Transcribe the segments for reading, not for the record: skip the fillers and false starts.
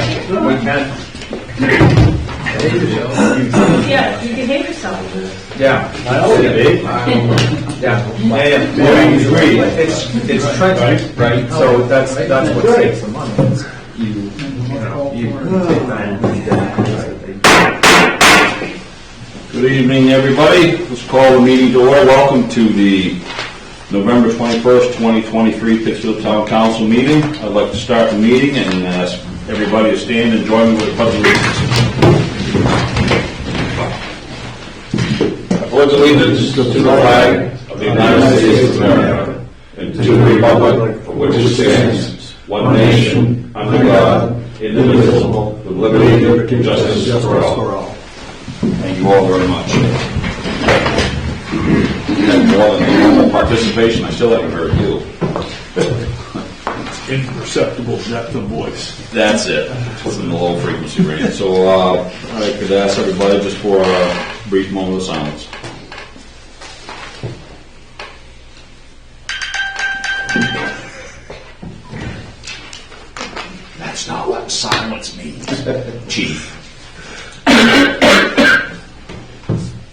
We can. Yeah, you behave yourself. Yeah. I always be. Yeah. It's trendy, right? So that's what saves the money. You take that. Good evening, everybody. Let's call the meeting to order. Welcome to the November 21st, 2023 Pittsfield Town Council meeting. I'd like to start the meeting and ask everybody to stand and join me with a pledge of allegiance. I pledge allegiance to the flag of the United States of America and to the republic for which it stands, one nation, under God, indivisible, with liberty and justice for all. Thank you all very much. We had more than normal participation. I still haven't heard you. Imperceptible depth of voice. That's it. It's in the low frequency range. So I could ask everybody just for a brief moment of silence. That's not what silence means, Chief.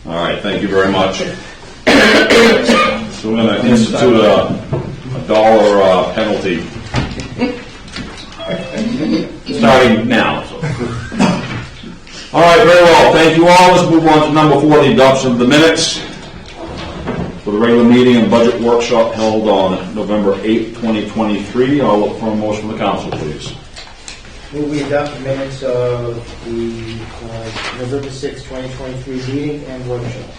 All right, thank you very much. So we're going to institute a $1 penalty starting now. So. All right, very well. Thank you all. Let's move on to number 4, the adoption of the minutes for the regular meeting and budget workshop held on November 8th, 2023. I'll look for a motion from the council, please. Will we adopt the minutes of the November 6, 2023 meeting and workshop?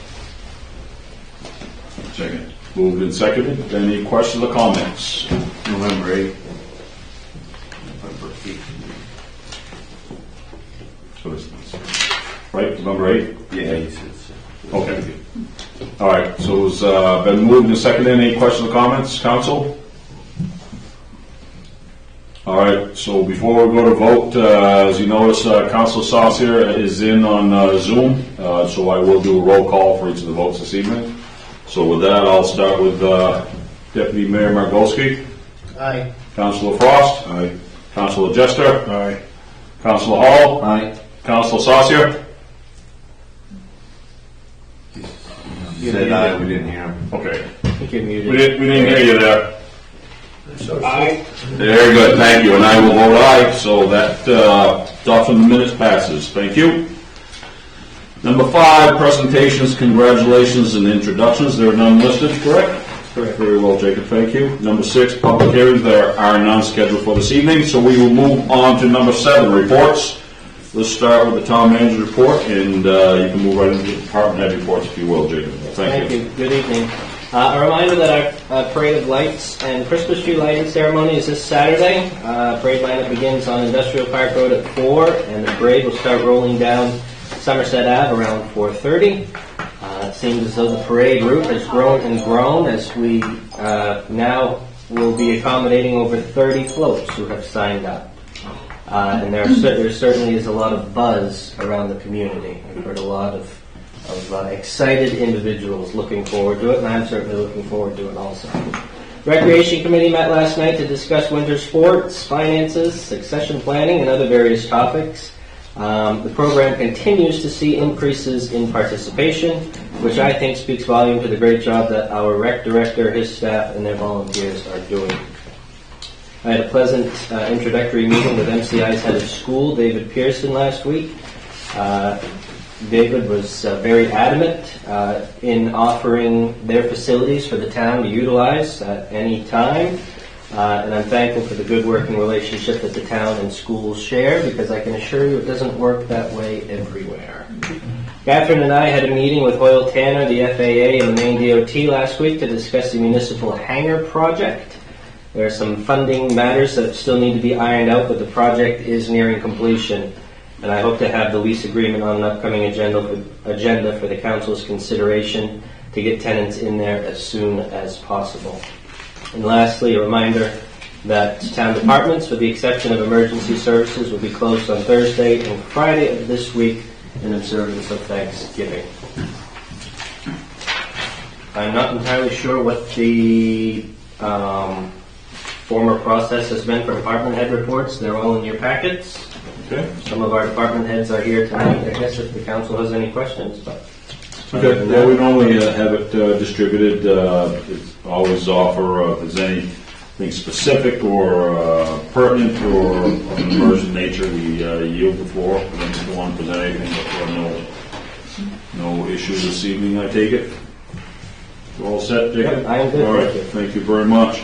Second. Moved and seconded. Any questions or comments? November 8th. Right, November 8th? Yeah, he says. Okay. All right, so it's been moved and seconded. Any questions or comments, council? All right, so before we go to vote, as you notice, Councilor Saucier is in on Zoom, so I will do a roll call for each of the votes this evening. So with that, I'll start with Deputy Mayor Margolski. Aye. Councilor Frost. Aye. Councilor Jester. Aye. Councilor Hall. Aye. Councilor Saucier. He said aye, we didn't hear him. Okay. We We didn't hear you there. Aye. Very good, thank you, and I will vote aye, so that adoption of the minutes passes. Thank you. Number 5, presentations, congratulations, and introductions. There are none listed, correct? Correct. Very well, Jacob, thank you. Number 6, public hearings. There are none scheduled for this evening, so we will move on to number 7, reports. Let's start with the town manager report, and you can move right into the department head reports, if you will, Jacob. Thank you. Good evening. A reminder that our Parade of Lights and Christmas tree lighting ceremony is this Saturday. Parade lineup begins on Industrial Park Road at 4, and the parade will start rolling down Somerset Ave around 4:30. It seems as though the parade route has grown and grown as we now will be accommodating over 30 floats who have signed up. And there certainly is a lot of buzz around the community. I've heard a lot of excited individuals looking forward to it, and I'm certainly looking forward to it also. Recreation Committee met last night to discuss winter sports, finances, succession planning, and other various topics. The program continues to see increases in participation, which I think speaks volume to the great job that our rec director, his staff, and their volunteers are doing. I had a pleasant introductory meeting with MCI's head of school, David Pearson, last week. David was very adamant in offering their facilities for the town to utilize at any time. And I'm thankful for the good working relationship that the town and schools share, because I can assure you it doesn't work that way everywhere. Catherine and I had a meeting with Hoyle Tanner, the FAA, and the Maine DOT last week to discuss the municipal hangar project. There are some funding matters that still need to be ironed out, but the project is nearing completion. And I hope to have the lease agreement on an upcoming agenda for the council's consideration to get tenants in there as soon as possible. And lastly, a reminder that town departments, with the exception of emergency services, will be closed on Thursday and Friday of this week in observance of Thanksgiving. I'm not entirely sure what the former process has been for department head reports. They're all in your packets. Okay. Some of our department heads are here tonight, I guess if the council has any questions, but. Okay, well, we normally have it distributed, it's always offer if there's anything specific or pertinent or of an emergent nature, we yield the floor. Then if you want to present anything, but there are no issues this evening, I take it. We're all set, Jacob? Yep, I am good, All right, thank you. thank you very much.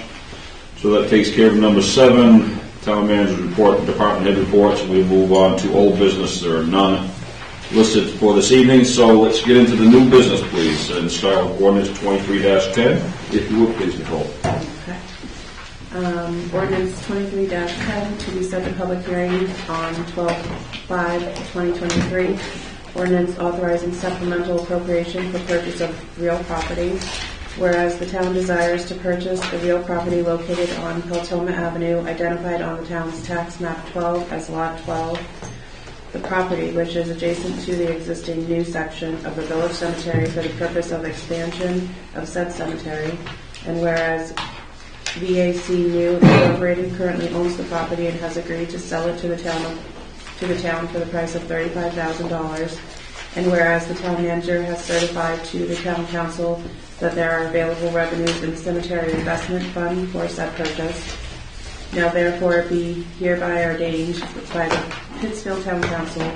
So that takes care of number 7, town manager's report, department head reports. We move on to old business. There are none listed for this evening, so let's get into the new business, please, and start with ordinance 23-10. If you would, please, Nicole. Okay. Ordinance 23-10 to be set to public hearing on 12/5/2023. Ordinance authorizing supplemental appropriation for purchase of real property. Whereas the town desires to purchase the real property located on Peltoma Avenue, identified on the town's tax map 12 as Lot 12, the property which is adjacent to the existing new section of the village cemetery for the purpose of expansion of said cemetery, and whereas VAC New Incorporated currently owns the property and has agreed to sell it to the town for the price of $35,000, and whereas the town manager has certified to the town council that there are available revenues in the cemetery investment fund for said purchase. Now therefore be hereby ordained by the Pittsfield Town Council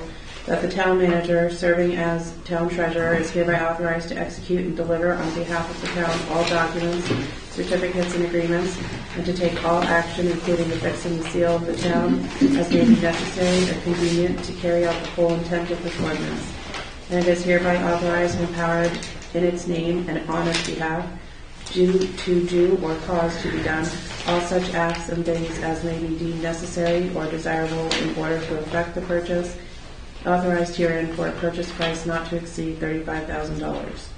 that the town manager, serving as town treasurer, is hereby authorized to execute and deliver on behalf of the town all documents, certificates, and agreements, and to take all action, including affixing the seal of the town, as may be necessary or convenient to carry out the full intent of this ordinance. And it is hereby authorized and empowered in its name and on its behalf to do or cause to be done all such acts and things as may be deemed necessary or desirable in order to effect the purchase, authorized herein for a purchase price not to exceed $35,000.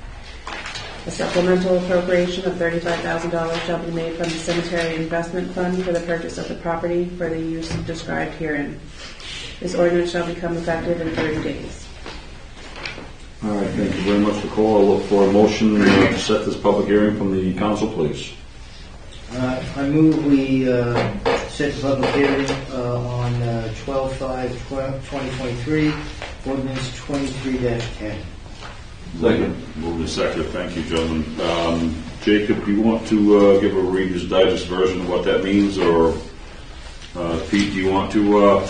A supplemental appropriation of $35,000 shall be made from the cemetery investment fund for the purchase of the property for the use described herein. This ordinance shall become effective in 30 days. All right, thank you very much, Nicole. I'll look for a motion to set this public hearing from the council, please. I move we set the public hearing on 12/5/2023, ordinance 23-10. Second. Moved and seconded. Thank you, gentlemen. Jacob, do you want to give a Reader's Digest version of what that means, or Pete, do you want to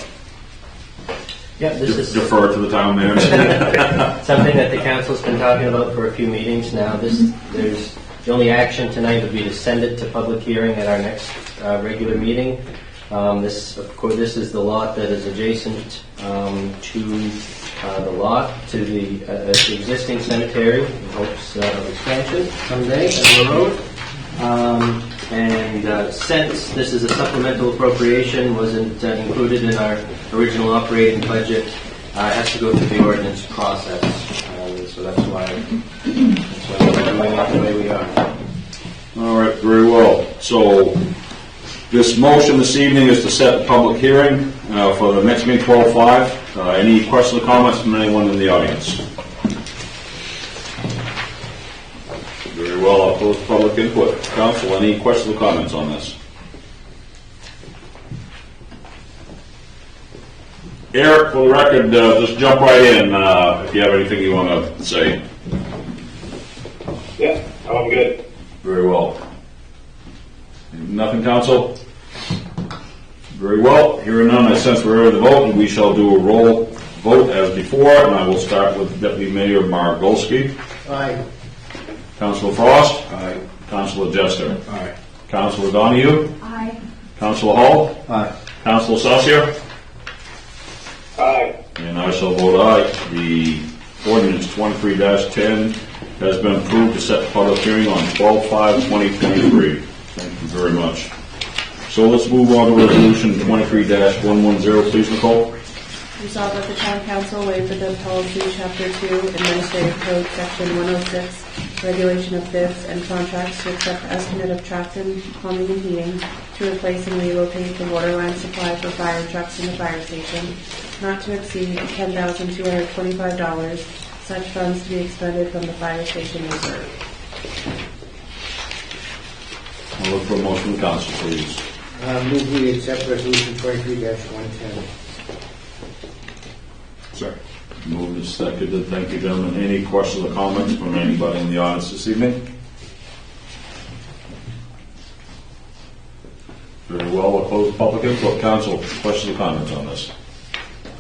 Yeah, this is defer to the town manager? something that the council's been talking about for a few meetings now. The only action tonight would be to send it to public hearing at our next regular meeting. This is the lot that is adjacent to the existing cemetery in hopes of expansion someday of the road. Since this is a supplemental appropriation, wasn't included in our original operating budget, it has to go through the ordinance process. So that's why we're doing it the way we are. All right, very well. So this motion this evening is to set the public hearing for the next meeting, 12/5. Any questions or comments from anyone in the audience? Very well, I'll close public input. Council, any questions or comments on this? Eric, for the record, just jump right in if you have anything you want to say. Yeah, I'm good. Very well. Nothing, council? Very well. Hearing none, I sense we're ready to vote, and we shall do a roll vote as before, and I will start with Deputy Mayor Margolski. Aye. Councilor Frost? Aye. Councilor Jester? Aye. Councilor Donahue? Aye. Councilor Hall? Aye. Councilor Saucier? Aye. And I shall vote aye. The ordinance 23-10 has been approved to set the public hearing on 12/5/2023. Thank you very much. So let's move on to resolution 23-110, please, Nicole. Resolved that the town council waive the bid policy, chapter 2, administrative code, section 106, regulation of bids and contracts to accept estimate of Tracton Plumbing and Heating to replace and relocate the water line supply for fire trucks in the fire station, not to exceed $10,225, such funds to be expended from the fire station reserve. I'll look for a motion from the council, please. Move we accept resolution 23-110. Sir. Moved and seconded. Thank you, gentlemen. Any questions or comments from anybody in the audience this evening? Very well. We'll close the public input. Council, questions or comments on this?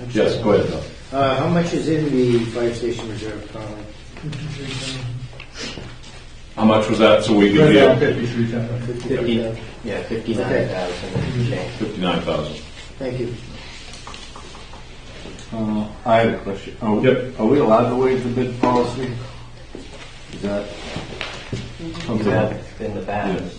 Yes, go ahead, Doug. How much is in the fire station reserve currently? How much was that so we could Right now, get 53,000. 59,000. 59,000? Thank you. I had a question. Are we allowed to waive the bid policy? Is that We something? have in the past.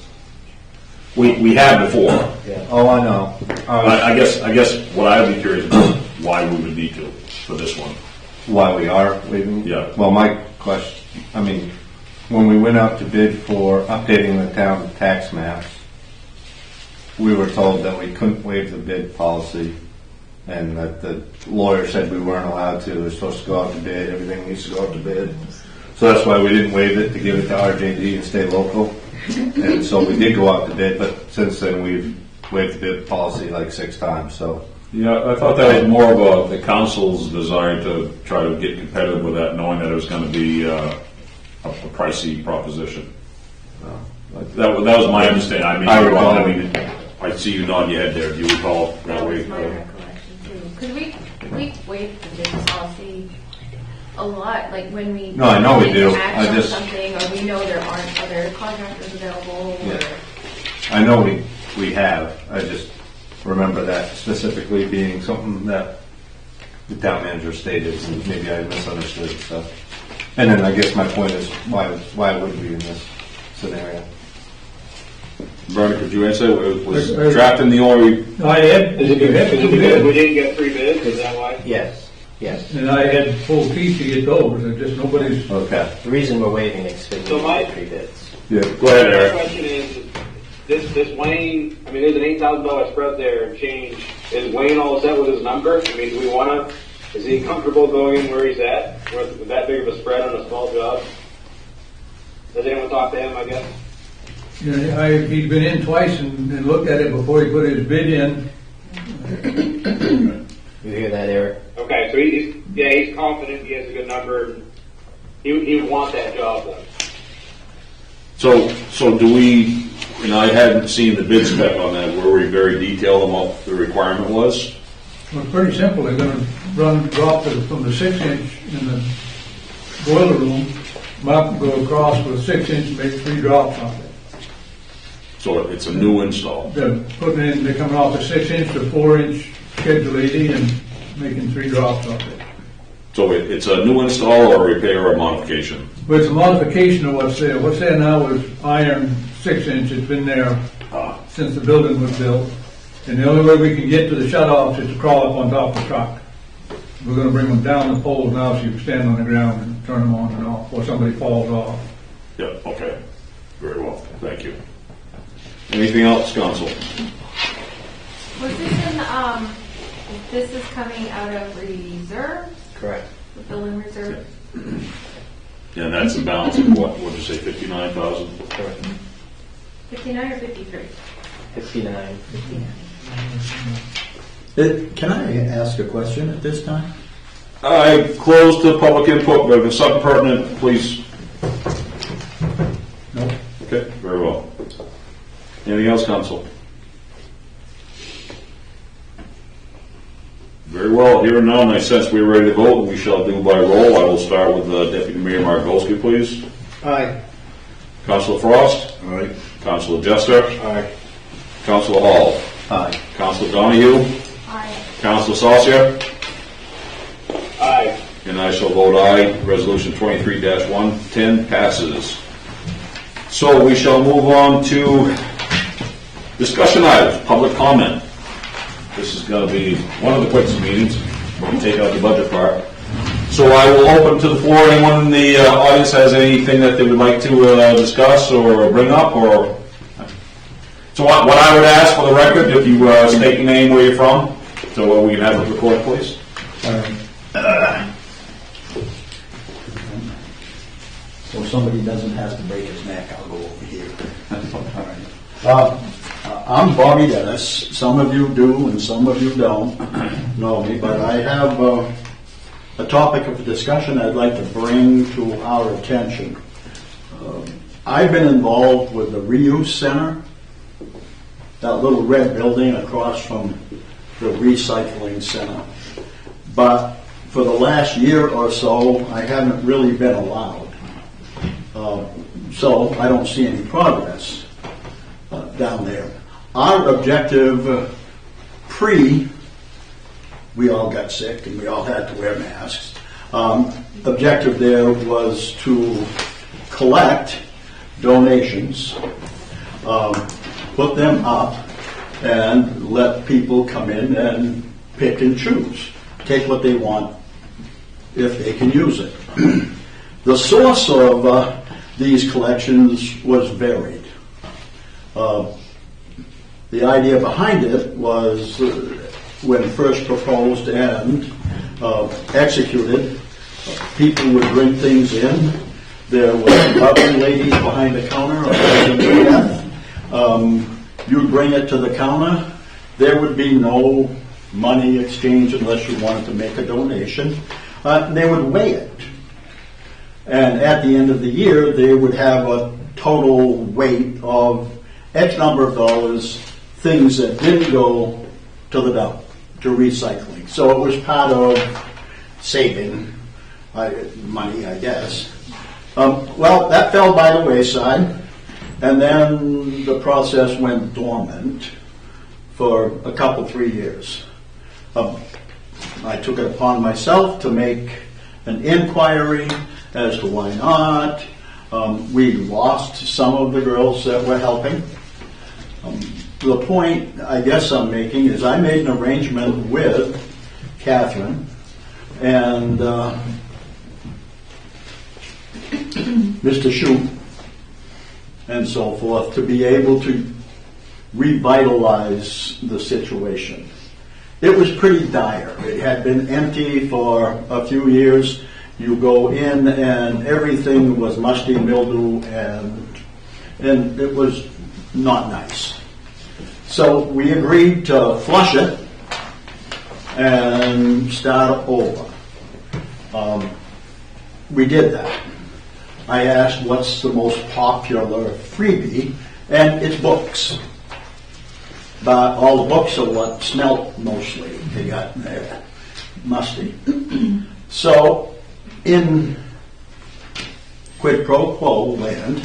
We have before. Yeah. Oh, I know. I guess what I would be curious about is why we would need to for this one. Why we are waiving? Yeah. Well, my question, when we went out to bid for updating the town tax maps, we were told that we couldn't waive the bid policy and that the lawyer said we weren't allowed to. We're supposed to go out to bid. Everything needs to go out to bid. So that's why we didn't waive it, to give it to RJD and stay local. And so we did go out to bid, but since then we've waived the bid policy like 6 times, so. Yeah, I thought that was more of the council's desire to try to get competitive with that, knowing that it was going to be a pricey proposition. That was my understanding. I mean, I you're wrong. recall. I see you nod your head there. Do you recall that way? That was my recollection too. Because we waived the bid policy a lot, like when we. No, I know we do. act I on just- something, or we know there aren't other contractors available, or. Yeah. I know we have. I just remember that specifically being something that the town manager stated, and maybe I misunderstood stuff. And then I guess my point is, why would we in this scenario? Bernie, could you answer? Was trapped in the oil? I had, Is it you had two we bids, didn't get 3 bids, is that why? Yes, yes. and I had full feet to get those, and just nobody's, Okay. The reason we're waiving it is because So we my- need 3 bids. Yeah. Go ahead, My Eric. question is, this Wayne, I mean, there's an $8,000 spread there and change. Is Wayne all set with his number? I mean, do we want to, is he comfortable going where he's at, with that big of a spread on a small job? Does anyone talk to him, I guess? you know, he'd been in twice and looked at it before he put his bid in. You hear that, Eric? Okay, so he's confident, he has a good number, and he would want that job done. So do we, and I hadn't seen the bid spec on that, were we very detailed on what the requirement was? Well, it's pretty simple, they're gonna drop from the 6-inch in the boiler room, go across with 6-inch, make 3 drops on it. So it's a new install. They're coming off the 6-inch to 4-inch schedule 80 and making 3 drops off it. So it's a new install or a repair or modification? But it's a modification of what's there. What's there now is iron 6-inch. It's been there since the building was built. And the only way we can get to the shutoffs is to crawl up on top of the truck. We're going to bring them down the poles now so you can stand on the ground and turn them on and off, or somebody falls off. Yeah, okay. Very well, thank you. Anything else, council? Was this is coming out of reserve, Correct. the building reserve? And that's the balance of what, what'd you say, 59,000? Correct. 59 or 53? 59. Can I ask a question at this time? I closed the public input, but if it's something pertinent, please. Nope. Okay, very well. Anything else, council? Very well, here and now, I sense we're ready to vote, and we shall do by roll. I will start with Deputy Mayor Margolski, please. Aye. Councilor Frost? All right. Councilor Jester? Aye. Councilor Hall? Aye. Councilor Donahue? Aye. Councilor Saucier? Aye. And I shall vote aye. Resolution 23-110 passes. So we shall move on to discussion items, public comment. This is going to be one of the quickest meetings. We're going to take out the budget part. So I will open to the floor. Anyone in the audience has anything that they would like to discuss or bring up? Or so what I would ask for the record, if you state your name, where you're from, so we can have it recorded, please. So somebody doesn't have to break his neck, I'll go over here. All right. I'm Bobby Dennis. Some of you do and some of you don't know me, but I have a topic of discussion I'd like to bring to our attention. I've been involved with the reuse center, that little red building across from the recycling center. But for the last year or so, I haven't really been allowed. So I don't see any progress down there. Our objective we all got sick and we all had to wear masks. Objective there was to collect donations, put them up, and let people come in and pick and choose, take what they want if they can use it. The source of these collections was varied. The idea behind it was when first proposed and executed, people would bring things in. There were lovely ladies behind the counter, you'd bring it to the counter. There would be no money exchange unless you wanted to make a donation. They would weigh it. And at the end of the year, they would have a total weight of X number of dollars, things that didn't go to the dump, to recycling. So it was part of saving money, I guess. Well, that fell by the wayside, and then the process went dormant for a couple, 3 years. I took it upon myself to make an inquiry as to why not. We lost some of the girls that were helping. The point I guess I'm making is I made an arrangement with Catherine and Mr. Shoup and so forth to be able to revitalize the situation. It was pretty dire. It had been empty for a few years. You go in and everything was musty, mildew, and it was not nice. So we agreed to flush it and start over. We did that. I asked what's the most popular freebie, and it's books. But all the books are what smelt mostly. They got musty. So in quid pro quo land,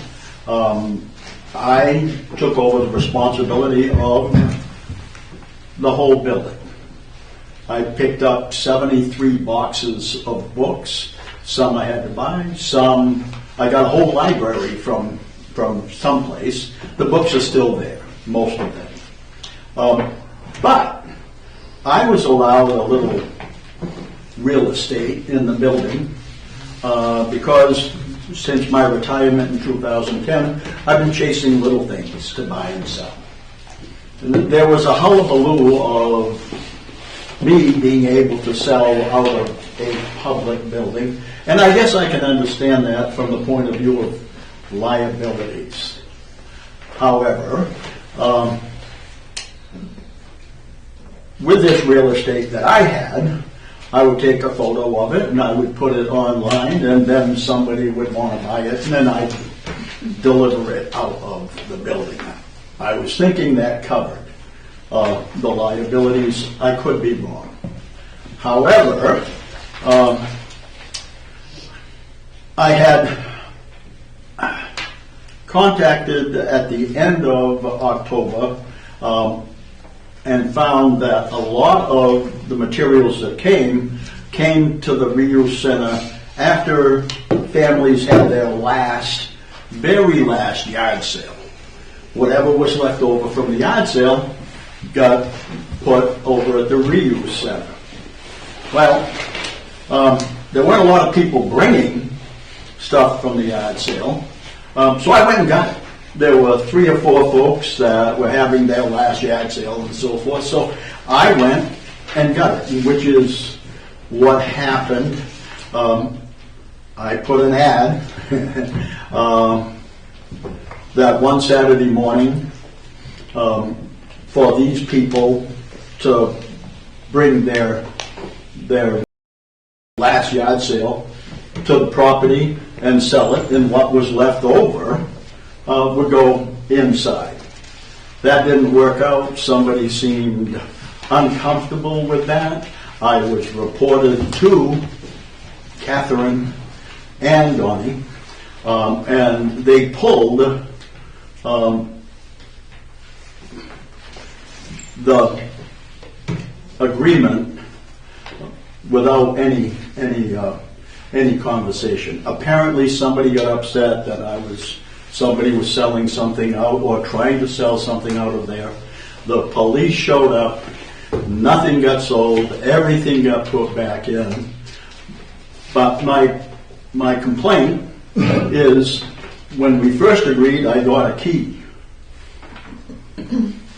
I took over the responsibility of the whole building. I picked up 73 boxes of books. Some I had to buy, some I got a whole library from someplace. The books are still there, most of them. But I was allowed a little real estate in the building because since my retirement in 2010, I've been chasing little things to buy and sell. There was a hullabaloo of me being able to sell out of a public building, and I guess I can understand that from the point of view of liabilities. However, with this real estate that I had, I would take a photo of it and I would put it online, and then somebody would want to buy it, and then I'd deliver it out of the building. I was thinking that covered the liabilities. I could be wrong. However, I had contacted at the end of October and found that a lot of the materials that came to the reuse center after families had their very last yard sale. Whatever was left over from the yard sale got put over at the reuse center. Well, there weren't a lot of people bringing stuff from the yard sale, so I went and got it. There were 3 or 4 folks that were having their last yard sale and so forth, so I went and got it, which is what happened. I put an ad that one Saturday morning for these people to bring their last yard sale to the property and sell it, and what was left over would go inside. That didn't work out. Somebody seemed uncomfortable with that. I was reported to Catherine and Donnie, and they pulled the agreement without any conversation. Apparently, somebody got upset that somebody was selling something out or trying to sell something out of there. The police showed up. Nothing got sold. Everything got put back in. But my complaint is when we first agreed, I got a key.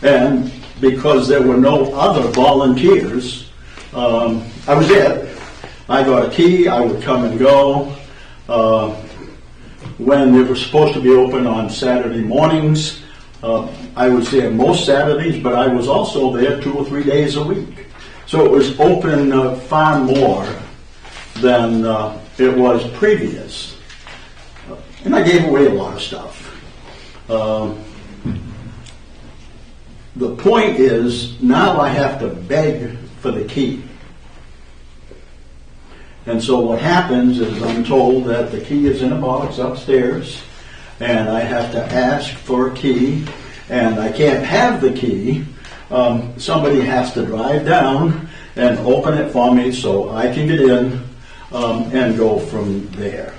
And because there were no other volunteers, I was it. I got a key. I would come and go. When it was supposed to be open on Saturday mornings, I was there most Saturdays, but I was also there 2 or 3 days a week. So it was open far more than it was previous. And I gave away a lot of stuff. The point is, now I have to beg for the key. And so what happens is I'm told that the key is in a box upstairs, and I have to ask for a key, and I can't have the key. Somebody has to drive down and open it for me so I can get in and go from there.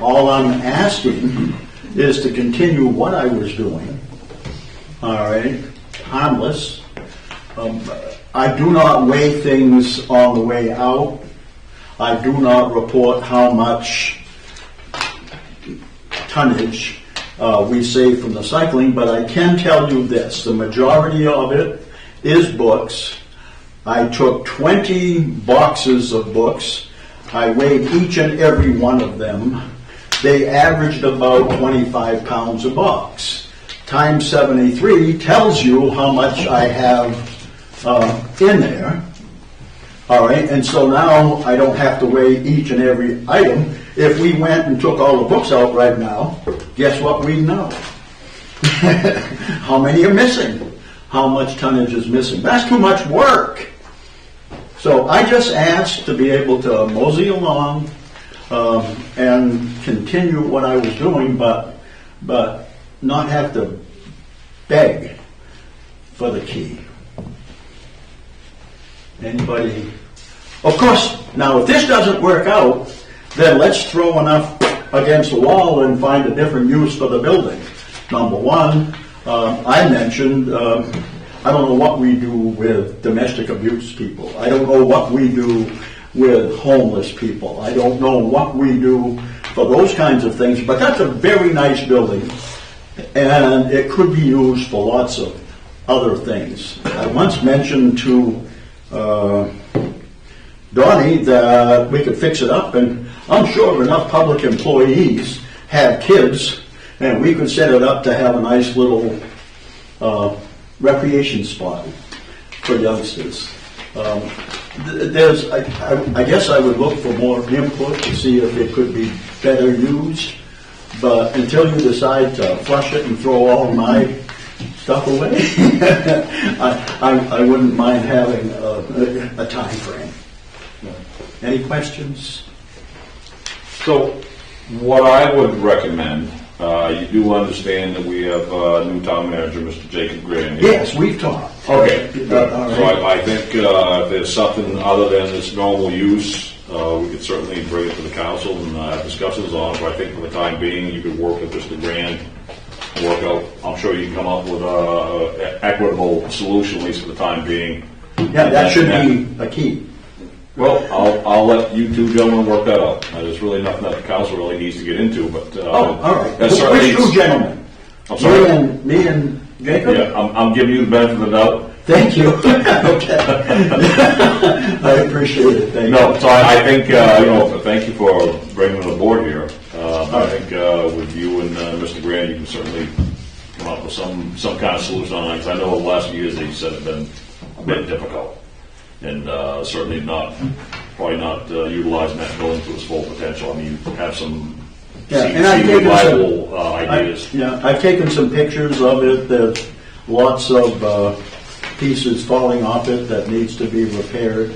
All I'm asking is to continue what I was doing. All right, harmless. I do not weigh things on the way out. I do not report how much tonnage we save from the cycling, but I can tell you this. The majority of it is books. I took 20 boxes of books. I weighed each and every one of them. They averaged about 25 pounds a box. Times 73 tells you how much I have in there. All right, and so now I don't have to weigh each and every item. If we went and took all the books out right now, guess what we'd know? How many are missing? How much tonnage is missing? That's too much work. So I just asked to be able to mosey along and continue what I was doing, but not have to beg for the key. Anybody? Of course, now if this doesn't work out, then let's throw enough against the wall and find a different use for the building. Number one, I mentioned, I don't know what we do with domestic abuse people. I don't know what we do with homeless people. I don't know what we do for those kinds of things, but that's a very nice building, and it could be used for lots of other things. I once mentioned to Donnie that we could fix it up, and I'm sure enough public employees have kids, and we could set it up to have a nice little recreation spot for youngsters. I guess I would look for more input to see if it could be better used, but until you decide to flush it and throw all my stuff away, I wouldn't mind having a time frame. Any questions? So, what I would recommend, you do understand that we have a new town manager, Mr. Jacob Graham. Yes, we've talked. Okay. So I think if there's something other than this normal use, we could certainly bring it to the council and have discussions on it. But I think for the time being, you could work with Mr. Grant, work out. I'm sure you can come up with an equitable solution, at least for the time being. Yeah, that should be a key. Well, I'll let you two gentlemen work that out. There's really nothing that the council really needs to get into, but all right. That's Which two gentlemen? I'm sorry. Me and Jacob? Yeah, I'm giving you the benefit of the doubt. Thank you. Okay. I appreciate it. Thank No, you. so I think, thank you for bringing them aboard here. I think with you and Mr. Grant, you can certainly come up with some kind of solution on it, because I know the last few years, they said, have been a bit difficult. and certainly probably not utilizing that building to its full potential. I mean, you have some And I've taken viable ideas. I've taken some pictures of it. There's lots of pieces falling off it that needs to be repaired.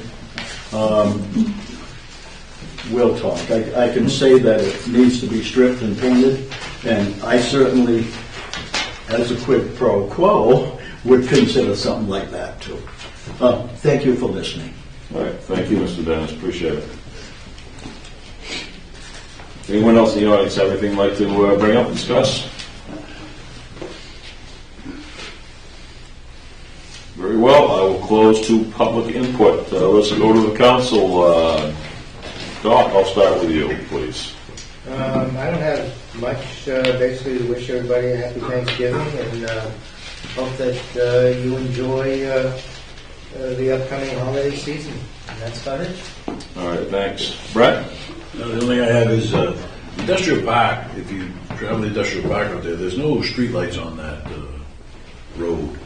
We'll talk. I can say that it needs to be stripped and painted, and I certainly, as a quid pro quo, would consider something like that too. Thank you for listening. All right, thank you, Mr. Dennis, appreciate it. Anyone else in the audience have anything they'd like to bring up and discuss? Very well, I will close to public input. Let's go to the council. Doc, I'll start with you, please. I don't have much. Basically, to wish everybody a happy Thanksgiving and hope that you enjoy the upcoming holiday season. And that's about it. All right, thanks. Brett? The only thing I have is industrial park. If you travel the industrial park out there, there's no street lights on that road.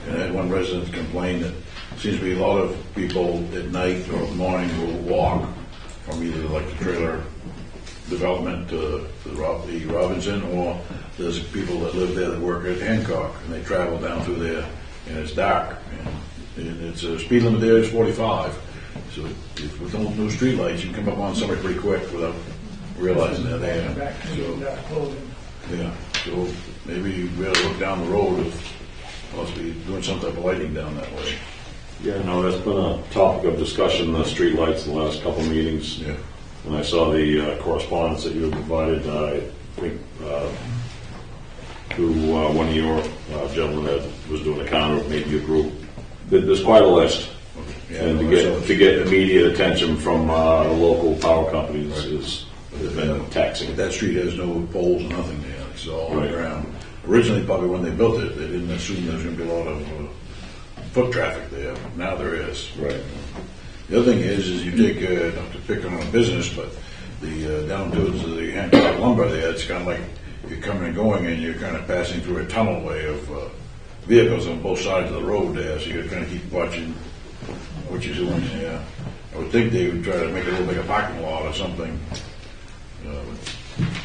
And I had one resident complain that seems to be a lot of people at night or morning will walk from either like the trailer development to the Robinson, or there's people that live there that work at Hancock and they travel down through there and it's dark and it's a speed limit there is 45. So if with no street lights, you can come up on somebody pretty quick without realizing they're there. So, yeah, so maybe we ought to look down the road of possibly doing some type of lighting down that way. Yeah, no, that's been a topic of discussion, the street lights, in the last couple of meetings. Yeah. When I saw the correspondence that you had provided, I think through one of your gentlemen that was doing a counter, maybe a group, there's quite a list. Yeah, And to get immediate attention from the local power companies has been taxing. That street has no poles, nothing there. It's all on Right. the ground. Originally, probably when they built it, they didn't assume there was going to be a lot of foot traffic there. Now there is. Right. The other thing is you take, not to pick on a business, but the down towards the Hancock lumber there, it's kind of like you're coming and going and you're kind of passing through a tunnel way of vehicles on both sides of the road there, so you're trying to keep watching what you're doing there. I would think they would try to make it a little bit of a parking lot or something.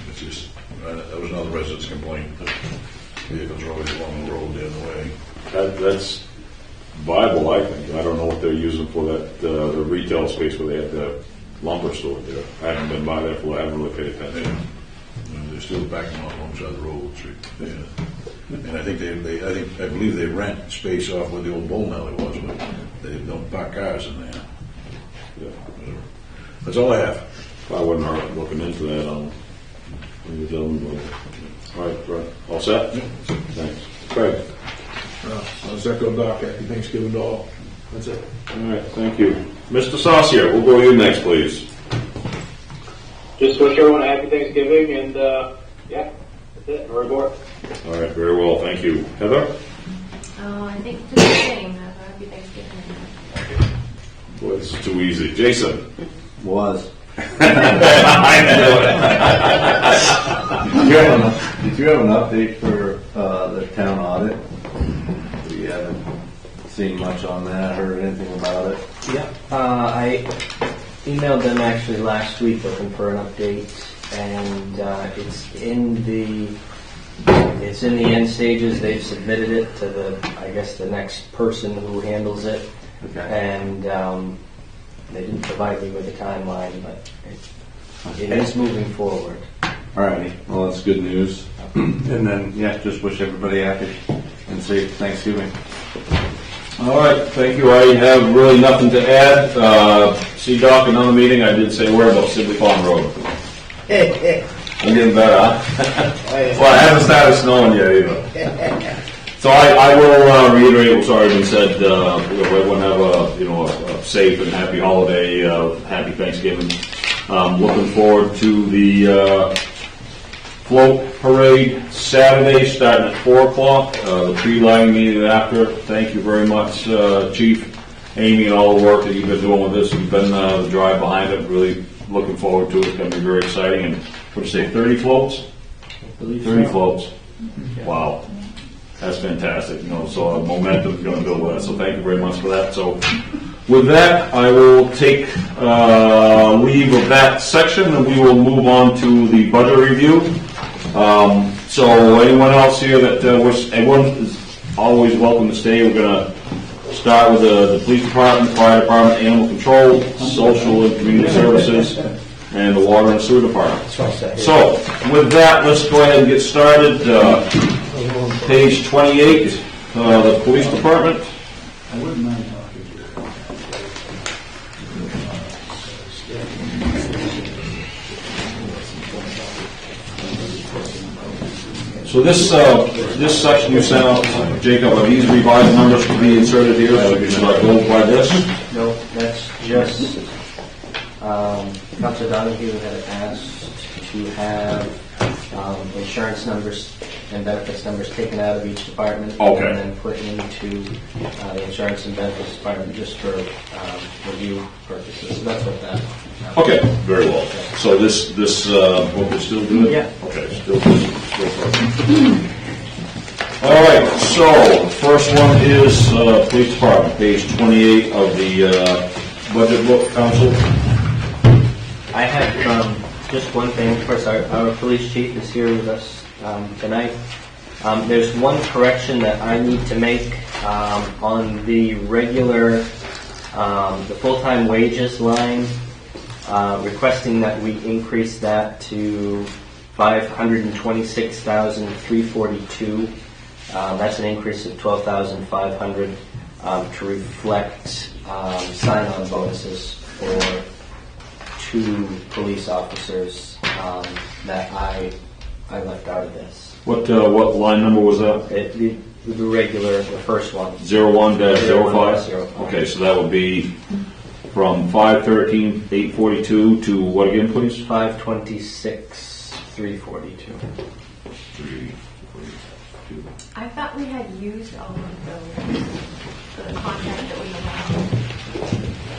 It's just, that was another resident's complaint, that vehicles are always along the road the other way. That's viable, I think. I don't know what they're using for that the retail space where they have the lumber store there. I haven't been by there for I haven't really paid attention. They're still backing off alongside the road. And I think I believe they rent space off where the old bowling alley was, but they don't park cars in there. Yeah. That's all I have. I wouldn't hurt looking into that on you gentlemen. All right, Brett. All set? Yeah. Thanks. Craig. Let's echo Doc. Happy Thanksgiving to all. That's it. All right, thank you. Mr. Saucier, we'll go to you next, please. Just wish everyone a happy Thanksgiving, and yeah, that's it. No report. All right, very well, thank you. Heather? I think just the same. Happy Thanksgiving. Boy, this is too easy. Jason? Was. I Did you have an update for the town audit? We haven't seen much on that, heard anything about it. Yeah. I emailed them actually last week looking for an update, and it's in the end stages. They've submitted it to the next person who handles it, Okay. and they didn't provide me with a timeline, but it is moving forward. Alrighty, well that's good news. And then, yeah, just wish everybody happy and safe Thanksgiving. All right, thank you. I have really nothing to add. See Doc, another meeting. I did say a word about Sibley Farm Road. I'm getting better, huh? Well, I haven't started snowing yet either. So I will reiterate what's already been said. Everyone have a safe and happy holiday, happy Thanksgiving. Looking forward to the float parade Saturday, starting at 4 o'clock. The tree lighting meeting after. Thank you very much, Chief, Amy, and all the work that you've been doing with this. You've been the drive behind it. Really looking forward to it. It's going to be very exciting. And what do you say, 30 floats? 30 floats. Wow. That's fantastic, so momentum's gonna build with that, so thank you very much for that. So with that, I will take leave of that section, and we will move on to the budget review. So anyone else here that, everyone is always welcome to stay. We're gonna start with the police department, fire department, animal control, social and community services, and the water and sewer department. So, with that, let's go ahead and get started. Page 28, the police department. I wouldn't mind talking to you. So this section you sent out, Jacob, are these revised numbers to be inserted here? Should I go by this? No, that's just, Councilor Donahue had asked to have insurance numbers and benefits numbers taken out of each department. Okay. And then put into the insurance and benefits department just for review purposes. So that's what that. Okay, very well. So this book is still good? Yeah. Okay, still good. All right, so first one is police department, page 28 of the budget book, Council. I have just one thing. Of course, our police chief is here with us tonight. There's one correction that I need to make on the regular, the full-time wages line, requesting that we increase that to $526,342. That's an increase of $12,500 to reflect sign-on bonuses for 2 police officers that I left out of this. What line number was that? The regular, the first one. 01-05? Okay, so that would be from 513,842 to what again, please? 526,342. I thought we had used all of those for the contract that we allowed.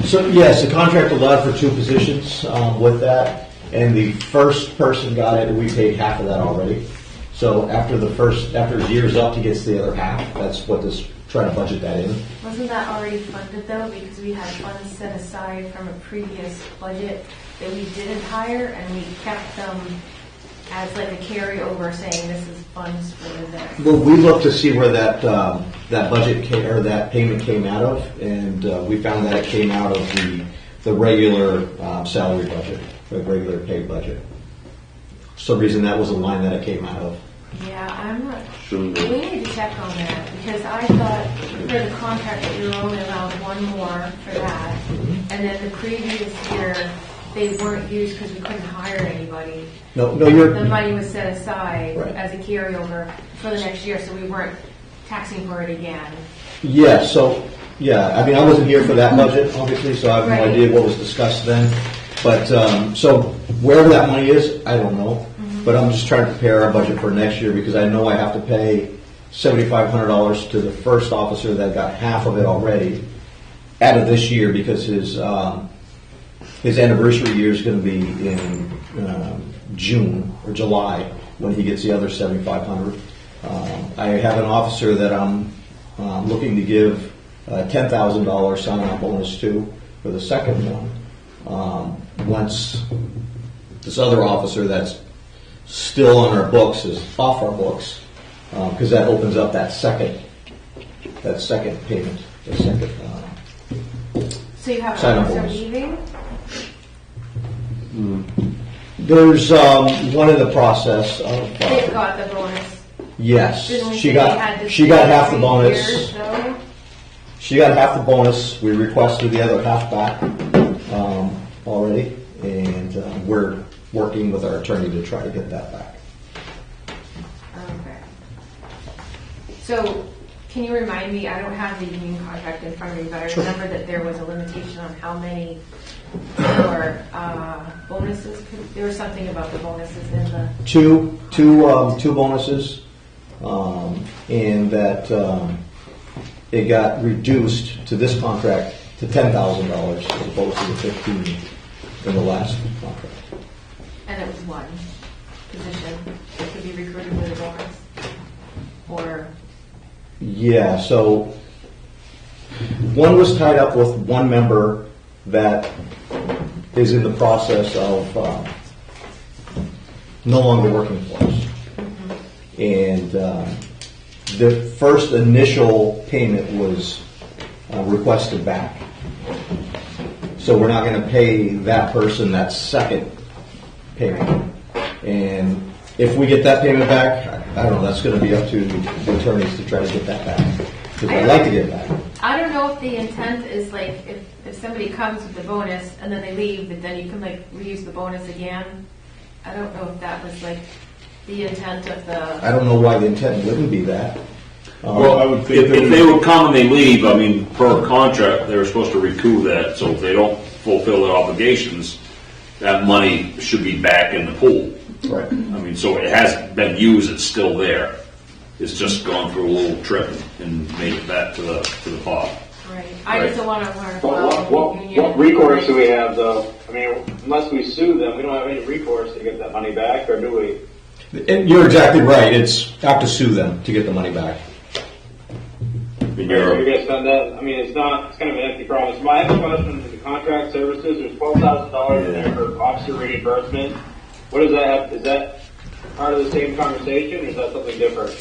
So yes, the contract allowed for 2 positions with that, and the first person got it, and we paid half of that already. So after his year's up, he gets the other half. That's what this, trying to budget that in. Wasn't that already funded though? Because we had funds set aside from a previous budget that we didn't hire, and we kept them as like a carryover, saying this is funds for this. Well, we looked to see where that budget or that payment came out of, and we found that it came out of the regular salary budget, the regular pay budget. For some reason, that was the line that it came out of. Yeah, I'm not. We need to check on that, because I thought for the contract that we were only allowed 1 more for that, and then the previous year they weren't used because we couldn't hire anybody. No, the money was set aside right as a carryover for the next year, so we weren't taxing for it again. Yeah, so, I mean, I wasn't here for that budget, obviously, so I have no idea what was discussed then. But, so, wherever that money is, I don't know. But I'm just trying to prepare our budget for next year, because I know I have to pay $7,500 to the first officer that got half of it already out of this year, because his anniversary year is going to be in June or July when he gets the other $7,500. I have an officer that I'm looking to give a $10,000 sign-on bonus to for the second one. Once this other officer that's still on our books is off our books, because that opens up that second payment, the second. So you have an Sign-on officer bonus. leaving? There's one in the process of. They got the bonus. Yes, Didn't we she say got they had to she got stay half the 3 bonus. years, though? She got half the bonus. We requested the other half back already, and we're working with our attorney to try to get that back. Okay. So, can you remind me, I don't have the union contract in front of me, but I remember that there was a limitation on how many or bonuses, there was something about the bonuses in the... Two bonuses, and that it got reduced to this contract to $10,000 as opposed to the $15,000 in the last contract. And it was 1 position that could be recruited with a bonus? Or Yeah, so one was tied up with one member that is in the process of no longer working for us. And the first initial payment was requested back. So we're not going to pay that person that second payment. And if we get that payment back, I don't know, that's going to be up to the attorneys to try to get that back. Because I'd like to get it back. I don't know if the intent is like, if somebody comes with the bonus and then they leave, but then you can like reuse the bonus again. I don't know if that was like the intent of the. I don't know why the intent wouldn't be that. Well, I would think if they would come and they leave, I mean, per contract, they're supposed to recoup that, so if they don't fulfill their obligations, that money should be back in the pool. Right. I mean, so it has been used, it's still there. It's just gone through a little trip and made it back to the pot. Right. I just don't want to learn. What recourse do we have, though? I mean, unless we sue them, we don't have any recourse to get that money back, or do we? And you're exactly right. It's have to sue them to get the money back. You're going to spend that? I mean, it's kind of an empty promise. My other question is the contract services. There's $12,000 in there for officer reimbursement. What does that have? Is that part of the same conversation, or is that something different?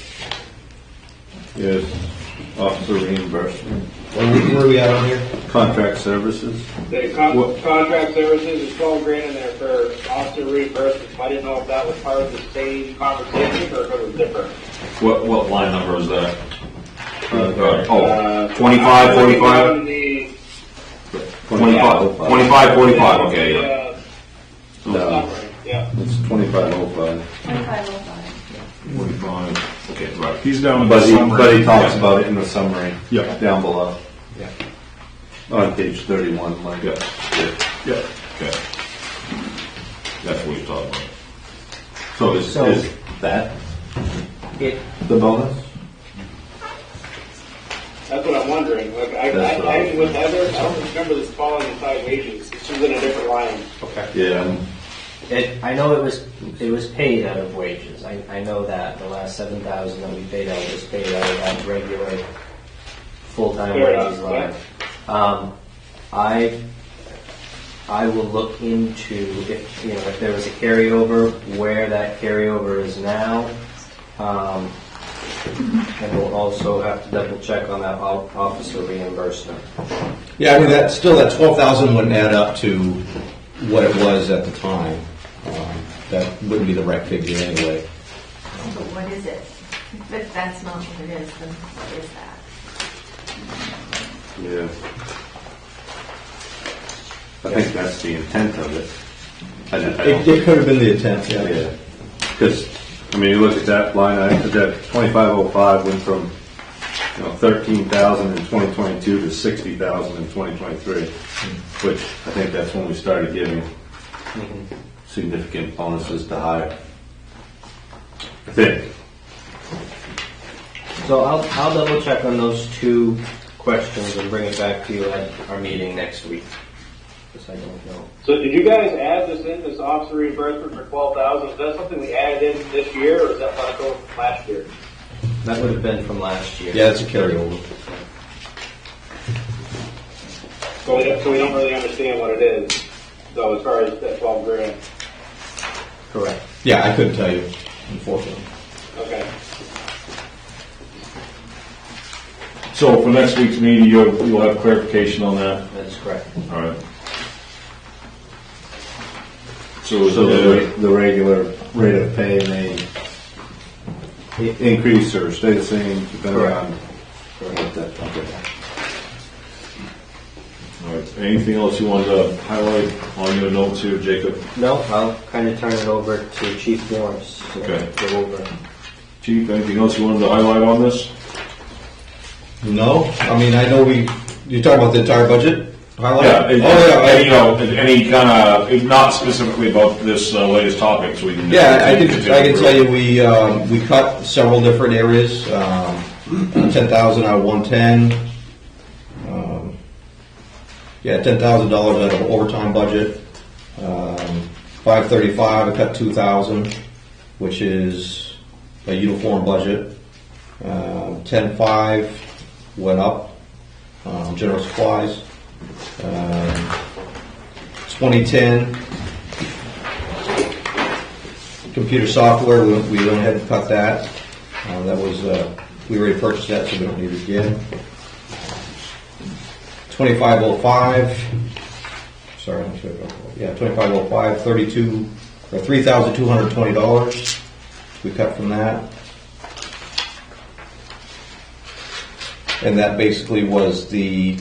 Yes, officer reimbursement, Where are we at on here? contract services. The contract services is $12,000 in there for officer reimbursement. I didn't know if that was part of the same conversation or if it was different. What line number is that? 25, 45? 25, 45, okay, yeah. No, Yeah. it's 2505. 2505. 45, okay, right. He's down in But the he, summary. but he talks about it in the summary. Yeah. Down below. Yeah. On page 31, like. Yeah, okay. That's what he's talking about. So is that It, the bonus? That's what I'm wondering. Like, I with Heather, I don't remember this falling inside wages. This was in a different line. Yeah. I know it was paid out of wages. I know that the last 7,000 that we paid out was paid out of that regular full-time Fair wages enough, line. I will look into if there was a carryover, where that carryover is now. And we'll also have to double check on that officer reimbursement. Yeah, I mean, that 12,000 wouldn't add up to what it was at the time. That wouldn't be the right figure anyway. So what is it? If that's not what it is, then what is that? Yeah. I think that's the intent of it. It could have been the intent, yeah. Yeah. Because, I mean, you look at that line item, that 2505 went from 13,000 in 2022 to 60,000 in 2023, which I think that's when we started giving significant bonuses to hire. I think. So I'll double check on those two questions and bring it back to you at our meeting next week. Because I don't know. So did you guys add this officer reimbursement for $12,000? Is that something we added in this year, or is that left over from last year? That would have been from last year. Yeah, it's a carryover. So we don't really understand what it is. So as far as that $12,000. Correct. Yeah, I couldn't tell you, unfortunately. Okay. So for next week's meeting, you'll have clarification on that? That is correct. All right. So The regular rate of pay may increase or stay the same depending on what that. Okay. all right. Anything else you wanted to highlight on your notes here, Jacob? No, I'll kind of turn it over to Chief Morris. to Okay. Go over. Chief, anything else you wanted to highlight on this? No, I mean, I know you talking about the entire budget? Highlight? Any kind of, not specifically about this latest topic, so we can. Yeah, I can tell you we cut several different areas. 10,000 out of 110. $10,000 out of overtime budget. 535, I cut 2,000, which is a uniform budget. 10.5 went up, general supplies. 2010, computer software, we went ahead and cut that. That was, we already purchased that, so we don't need it again. 2505, sorry, I'm sure, yeah, 2505, $3,220. We cut from that. And that basically was that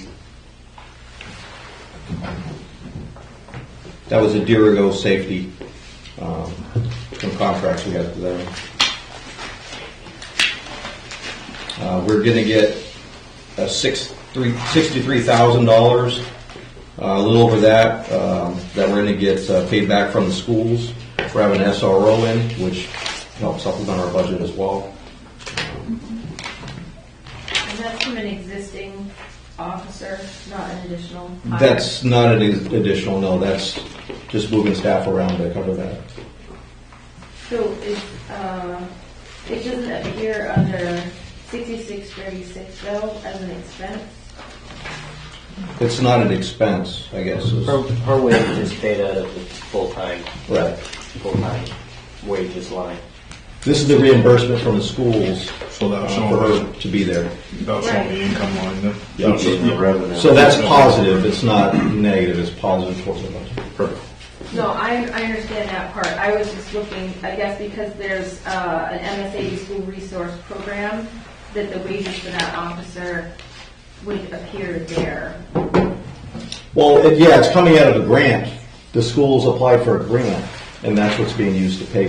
was a Dirigo safety, some contracts we had for them. We're going to get $63,000, a little over that, that we're going to get paid back from the schools for having an SRO in, which helps supplement our budget as well. And that's from an existing officer, not an additional hire? That's not an additional, no, that's just moving staff around to cover that. So it doesn't appear under 6636 though as an expense? It's not an expense, I guess. Her wage is paid out of the full-time wages line. This is the reimbursement from the schools So that's for all, her to be there. that's on the income line then? Yep. So that's positive, it's not negative, it's positive towards the budget. Perfect. No, I understand that part. I was just looking, I guess because there's an MSAD school resource program, that the wages for that officer would appear there. Well, yeah, it's coming out of a grant. The schools applied for a grant, and that's what's being used to pay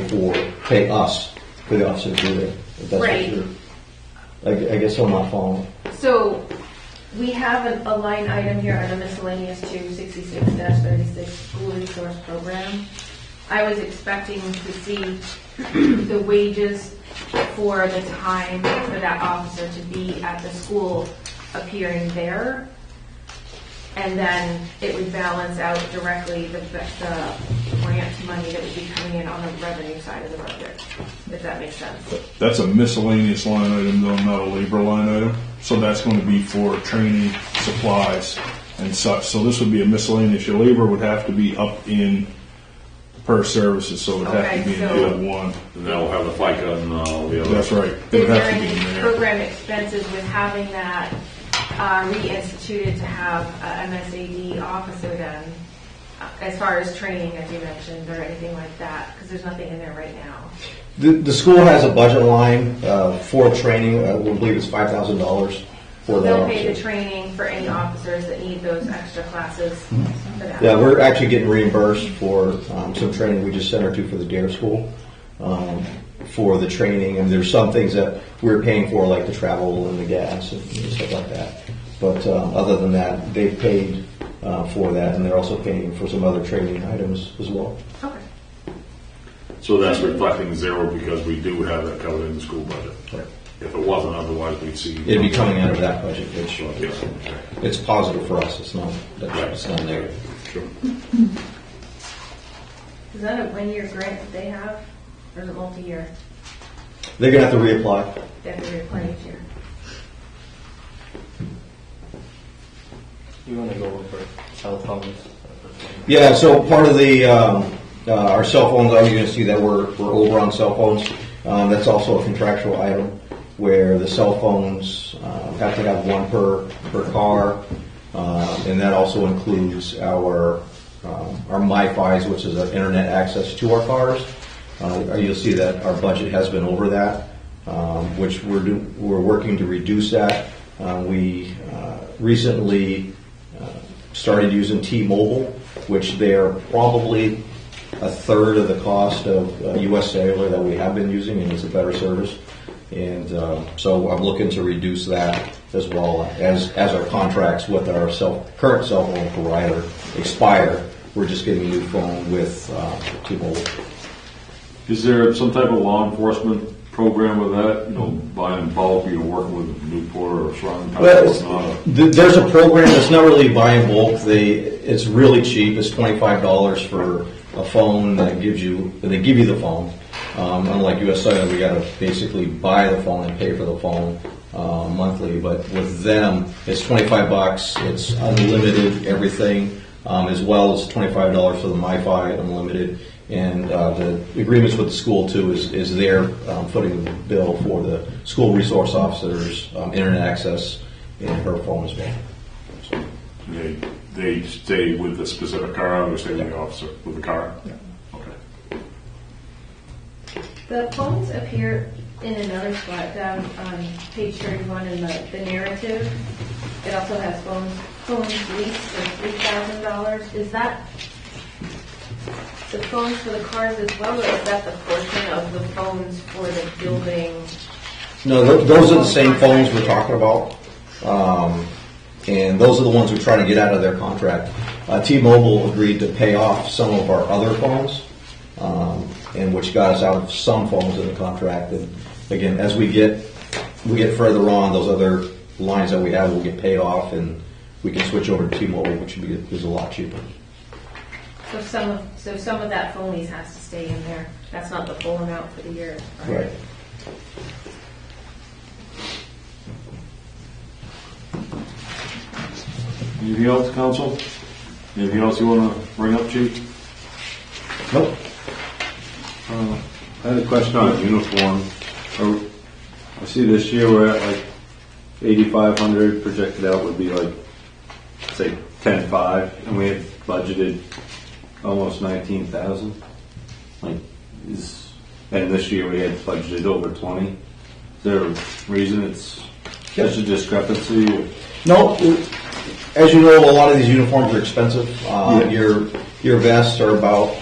us for the officers to do there. If that's Right. what you're, I guess I'm not following. So we have a line item here under miscellaneous 266-36 school resource program. I was expecting to see the wages for the time for that officer to be at the school appearing there. And then it would balance out directly the grant money that would be coming in on the revenue side of the budget, if that makes sense. That's a miscellaneous line item though, not a labor line item. So that's going to be for training, supplies, and such. So this would be a miscellaneous. Your labor would have to be up in per services, so it would have to be in Okay, bill so- one. And that will have the FICA and all the other. That's right. It Is would there have to be any in there. program expenses with having that reinstituted to have a MSAD officer then, as far as training, as you mentioned, or anything like that? Because there's nothing in there right now. The school has a budget line for training. I believe it's $5,000 for that. They'll pay the officer. training for any officers that need those extra classes for that. Yeah, we're actually getting reimbursed for some training we just sent her to for the DARE school for the training. And there's some things that we're paying for, like the travel and the gas and stuff like that. But other than that, they've paid for that, and they're also paying for some other training items as well. Okay. So that's reflecting zero because we do have that covered in the school budget. Right. If it wasn't, otherwise we'd see. It'd be coming out of that budget, which Yeah. it's positive for us. It's not negative. Sure. Is that a one-year grant that they have, or is it multi-year? They're gonna have to reapply. They have to reapply each year. You want to go over cell phones? Yeah, so part of the our cell phones, you're going to see that we're over on cell phones. That's also a contractual item where the cell phones have to have one per car, and that also includes our MiFis, which is our internet access to our cars. You'll see that our budget has been over that, which we're working to reduce that. We recently started using T-Mobile, which they are probably a third of the cost of U.S. Cellular that we have been using, and it's a better service. And so I'm looking to reduce that as well as our contracts with our current cell phone provider expire. We're just getting a new phone with T-Mobile. Is there some type of law enforcement program with that? You know, buying in bulk, you're working with Newport or Surrounding Well, there's a program that's not really buy in bulk. It's really cheap. It's $25 for a phone that they give you the phone. Unlike US Cellular, we gotta basically buy the phone and pay for the phone monthly, but with them, it's $25, it's unlimited everything, as well as $25 for the MiFi unlimited, and the agreements with the school too is they're footing the bill for the school resource officers, internet access, and her phone as well. So, They stay with the specific car, or stay with the officer with the car? Yeah. Okay. The phones appear in another spot down on page 31 in the narrative. It also has phones leased for $3,000. Is that the phones for the cars as well, or is that the portion of the phones for the building? No, those are the same phones we're talking about. And those are the ones we're trying to get out of their contract. T-Mobile agreed to pay off some of our other phones, and which got us out of some phones in the contract. And again, as we get further on, those other lines that we have will get paid off, and we can switch over to T-Mobile, which is a lot cheaper. So some of that phone lease has to stay in there. That's not the full amount for the year. Right. Anything else, council? Anything else you want to bring up, chief? Nope. I had a question on uniform. I see this year we're at like 8,500, projected out would be like, say, 10.5, and we had budgeted almost 19,000. And this year we had budgeted over 20. Is there a reason it's such a discrepancy? No, as you know, a lot of these uniforms are expensive. Your vests are about,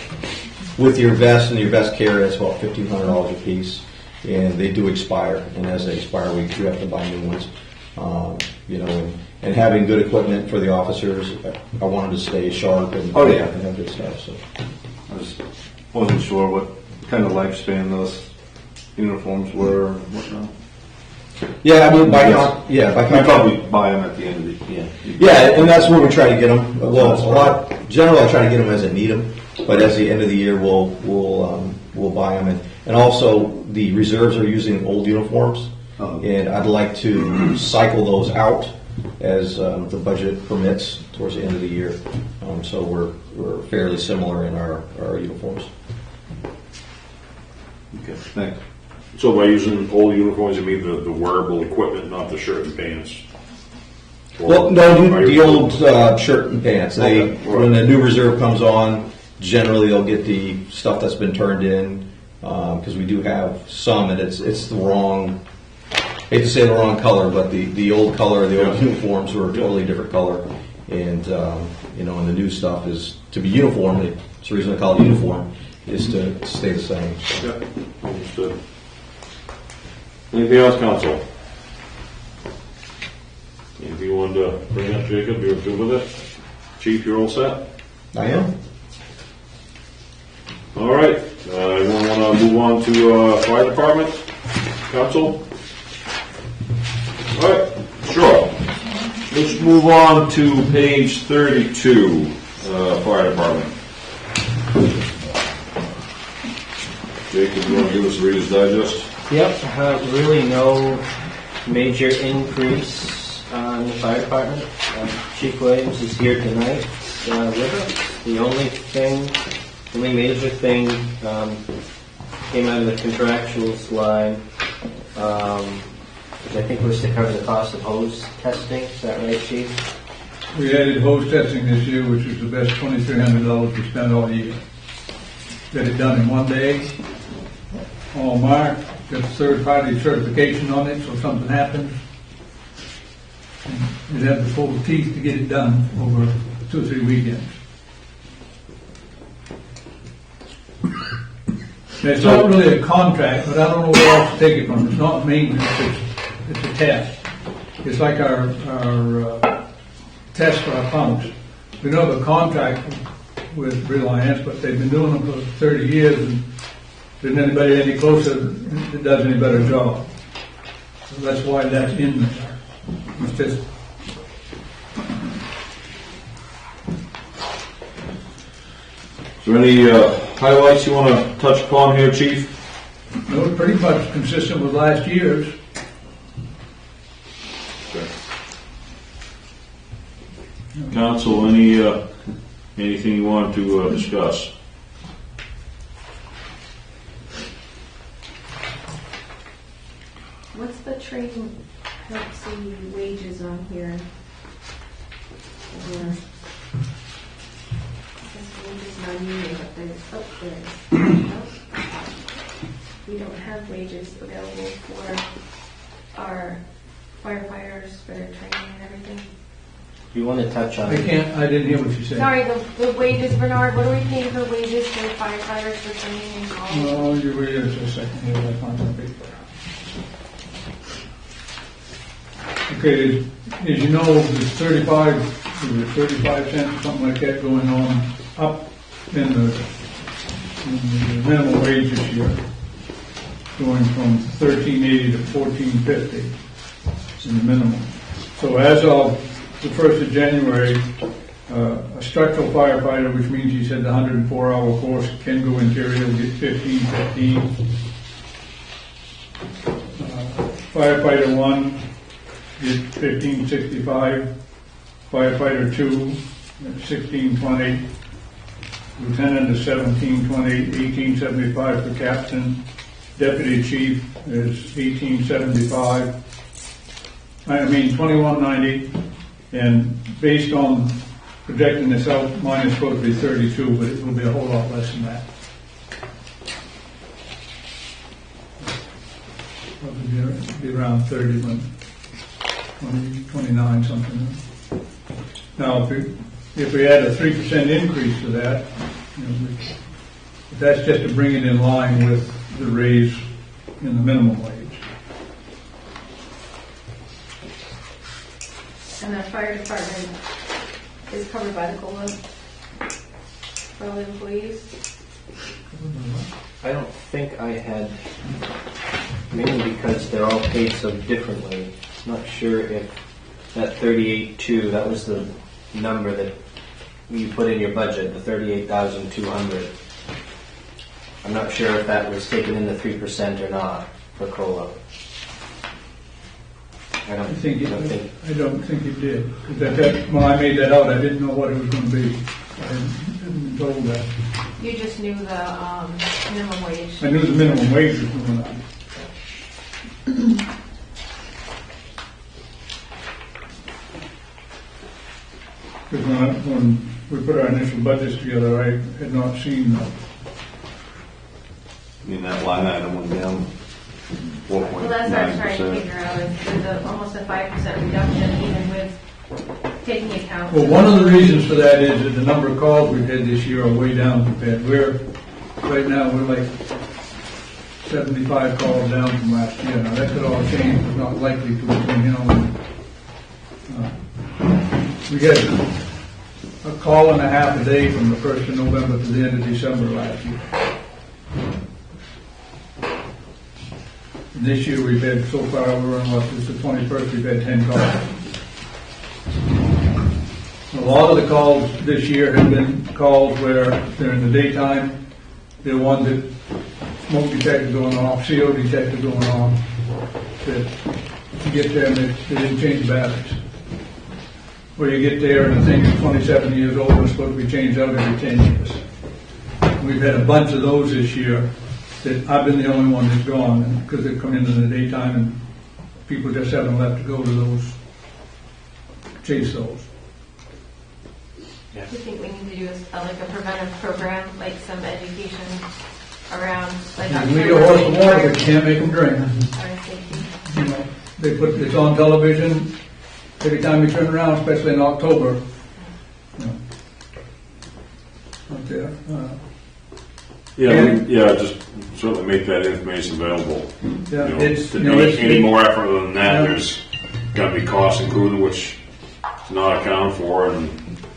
with your vest and your vest carrier, it's about $1,500 a piece, and they do expire. And as they expire, we do have to buy new ones. And having good equipment for the officers, I wanted to stay sharp and have good stuff. So I just wasn't sure what kind of lifespan those uniforms were and whatnot. Yeah, I mean, by we probably buy them at the end of the year. Yeah, and that's where we try to get them. Well, generally I try to get them as I need them, but at the end of the year we'll buy them, and also the reserves are using old uniforms, and I'd like to cycle those out as the budget permits towards the end of the year. So we're fairly similar in our uniforms. Okay, thanks. So by using old uniforms, you mean the wearable equipment, not the shirt and pants? Well, no, the old shirt and pants. When the new reserve comes on, generally they'll get the stuff that's been turned in, because we do have some, and it's the wrong. I hate to say the wrong color, but the old color, the old uniforms were a totally different color, and and the new stuff is to be uniform. It's the reason I call it uniform, is to stay the same. Yeah, understood. Anything else, council? Anything you wanted to bring up, Jacob? You're good with it? Chief, you're all set? I am. All right. Anyone want to move on to fire department? Council? All right. Sure. Let's move on to page 32, fire department. Jacob, you want to give us a Reader's Digest? Yep, really no major increase in the fire department. Chief Williams is here tonight with us. The only major thing came out of the contractuals line, which I think was to cover the cost of hose testing. Is that right, Chief? We added hose testing this year, which was the best $2,300 we spent all year. Got it done in one day, all marked, got third-party certification on it, so if something happens, you'd have to pull the teeth to get it done over 2 or 3 weekends. It's not really a contract, but I don't know where else to take it from. It's not maintenance, it's a test. It's like our test for our pumps. We don't have a contract with Reliance, but they've been doing them for 30 years, and isn't anybody any closer that does any better job. So that's why that's in there. It's just Is there any highlights you want to touch upon here, Chief? It was pretty much consistent with last year's. Council, anything you want to discuss? What's the training Pepsi wages on here? Yeah. This wages non-union, but there's, there is. Nope. We don't have wages available for our firefighters for their training and everything. You want to touch on? I didn't hear what you said. Sorry, the wages, Bernard, what are we paying for wages for firefighters for training and calls? Oh, you wait a second here, I find that paper. Okay, as you know, there's 35 cents or something like that going on up in the minimum wage this year, going from $13.80 to $14.50 in the minimum. So as of the 1st of January, a structural firefighter, which means he's had the 104-hour course, can go interior, will get $15.15. Firefighter 1 get $15.65. Firefighter 2 $16.20. Lieutenant is $17.20. $18.75 for captain. Deputy chief is $18.75. $21.90. And based on projecting this out, mine is supposed to be 32, but it will be a whole lot less than that. Probably be around 30, but 20, 29 something. Now, if we add a 3% increase to that, that's just to bring it in line with the raise in the minimum wage. And the fire department is covered by the COLA for all the employees? I don't think I had, mainly because they're all paid so differently. Not sure if that 38.2, that was the number that you put in your budget, the 38,200. I'm not sure if that was taken in the 3% or not for COLA. I don't think it did. When I made that out, I didn't know what it was going to be. I hadn't been told that. You just knew the minimum wage. I knew the minimum wage was going on. Because when we put our initial budgets together, I had not seen that. That line item went down 4.9%. Well, that's what I was trying to figure out, is there's almost a 5% reduction even with taking account. Well, one of the reasons for that is that the number of calls we've had this year are way down compared. Right now, we're like 75 calls down from last year. Now, that could all change, but not likely to between now and we had a call and a half a day from the 1st of November to the end of December last year. And this year we've had, so far, we're on the 21st, we've had 10 calls. A lot of the calls this year have been calls where they're in the daytime, they're ones that smoke detector going off, CO detector going on, that you get there and they didn't change the batteries. Or you get there and the thing is 27 years old and it's supposed to be changed out every 10 years. We've had a bunch of those this year that I've been the only one that's gone because they've come in the daytime and people just haven't left to go to those, chase those. Do you think we need to do like a preventive program, like some education around, like You lead a horse to water, but you can't make them drink. fire safety? It's on television every time you turn around, especially in October. Out there. Just certainly make that information available. Yeah, Any more effort than that, there's got to be costs included, which is not accounted for, and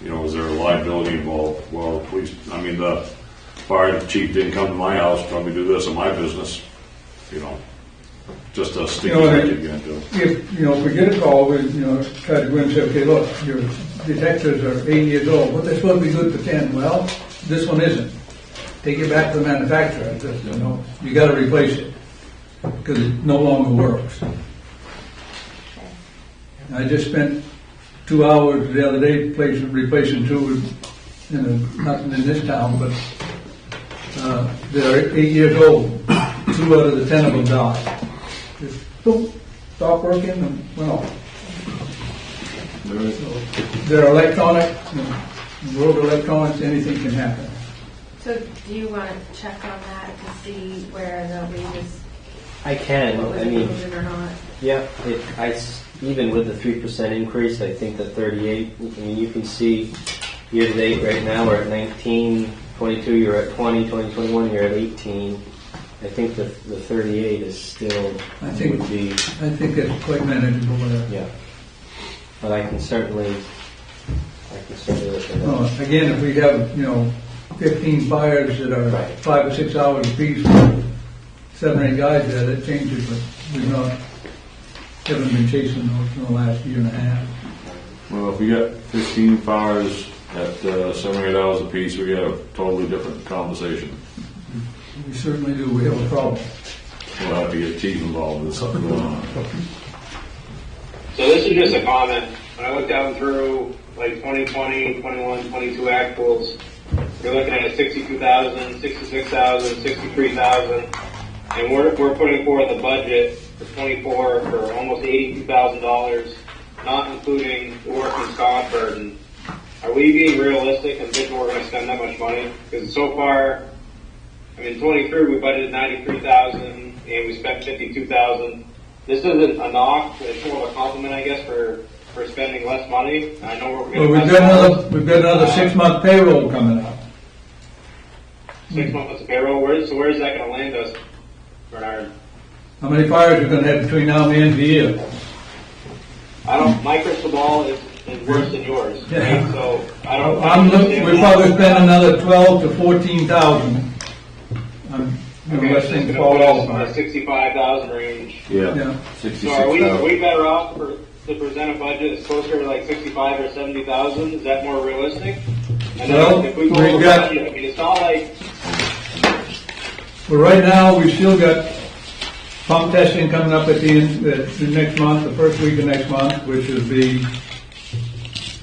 is there a liability involved? Well, the fire chief didn't come to my house, tell me to do this in my business. Just a sticky wicket again too. If we get a call, we try to go in and say, okay, look, your detectors are 8 years old, but they're supposed to be good for 10. Well, this one isn't. Take it back to the manufacturer. You got to replace it. because it no longer works. I just spent 2 hours the other day replacing two, nothing in this town, but they're 8 years old. 2 out of the 10 of them died. Just boom, stop working and went off. They're electronic, in the world of electronics, anything can happen. So do you want to check on that to see where the wages, I can, what was I mean, included or not? yeah, even with the 3% increase, I think the 38, I mean, you can see year to date right now, we're at 19, 22, you're at 20, 21, you're at 18. I think the 38 is still, I think would be, it's quite manageable there. yeah. But I can certainly look at that. Again, if we have, 15 fires that are Right. 5 or 6 hours apiece, 7 or 8 guys there, that changes, but we've haven't been chasing those in the last year and a half. Well, if we got 15 fires at 7 or 8 hours apiece, we got a totally different conversation. We certainly do, we have a problem. We'll have to get chief involved with something going on. So this is just a comment. When I look down through like 2020, 21, 22 actuals, you're looking at 62,000, 66,000, 63,000, and we're putting forth a budget for 24 for almost $82,000, not including the workman's comp burden. Are we being realistic and thinking we're going to spend that much money? Because so far, I mean, 23 we budgeted 93,000 and we spent 52,000. This isn't a knock; it's more of a compliment, I guess, for spending less money. I know we're Well, we've got another 6-month payroll coming up. 6 months of payroll. Where's that going to land us, Bernard? How many fires are going to have between now and the end of the year? My crystal ball is worse than yours. Yeah. Right? So I don't. We'll probably spend another 12 to 14,000. Unless Okay, things so fall put us off. in the 65,000 range. Yeah. So are we better off to present a budget that's closer to like 65 or 70,000? Is that more realistic? And Well, then if we go we've over got- budget, I mean, it's not like Well, right now, we've still got pump testing coming up at the next month, the first week of next month, which will be,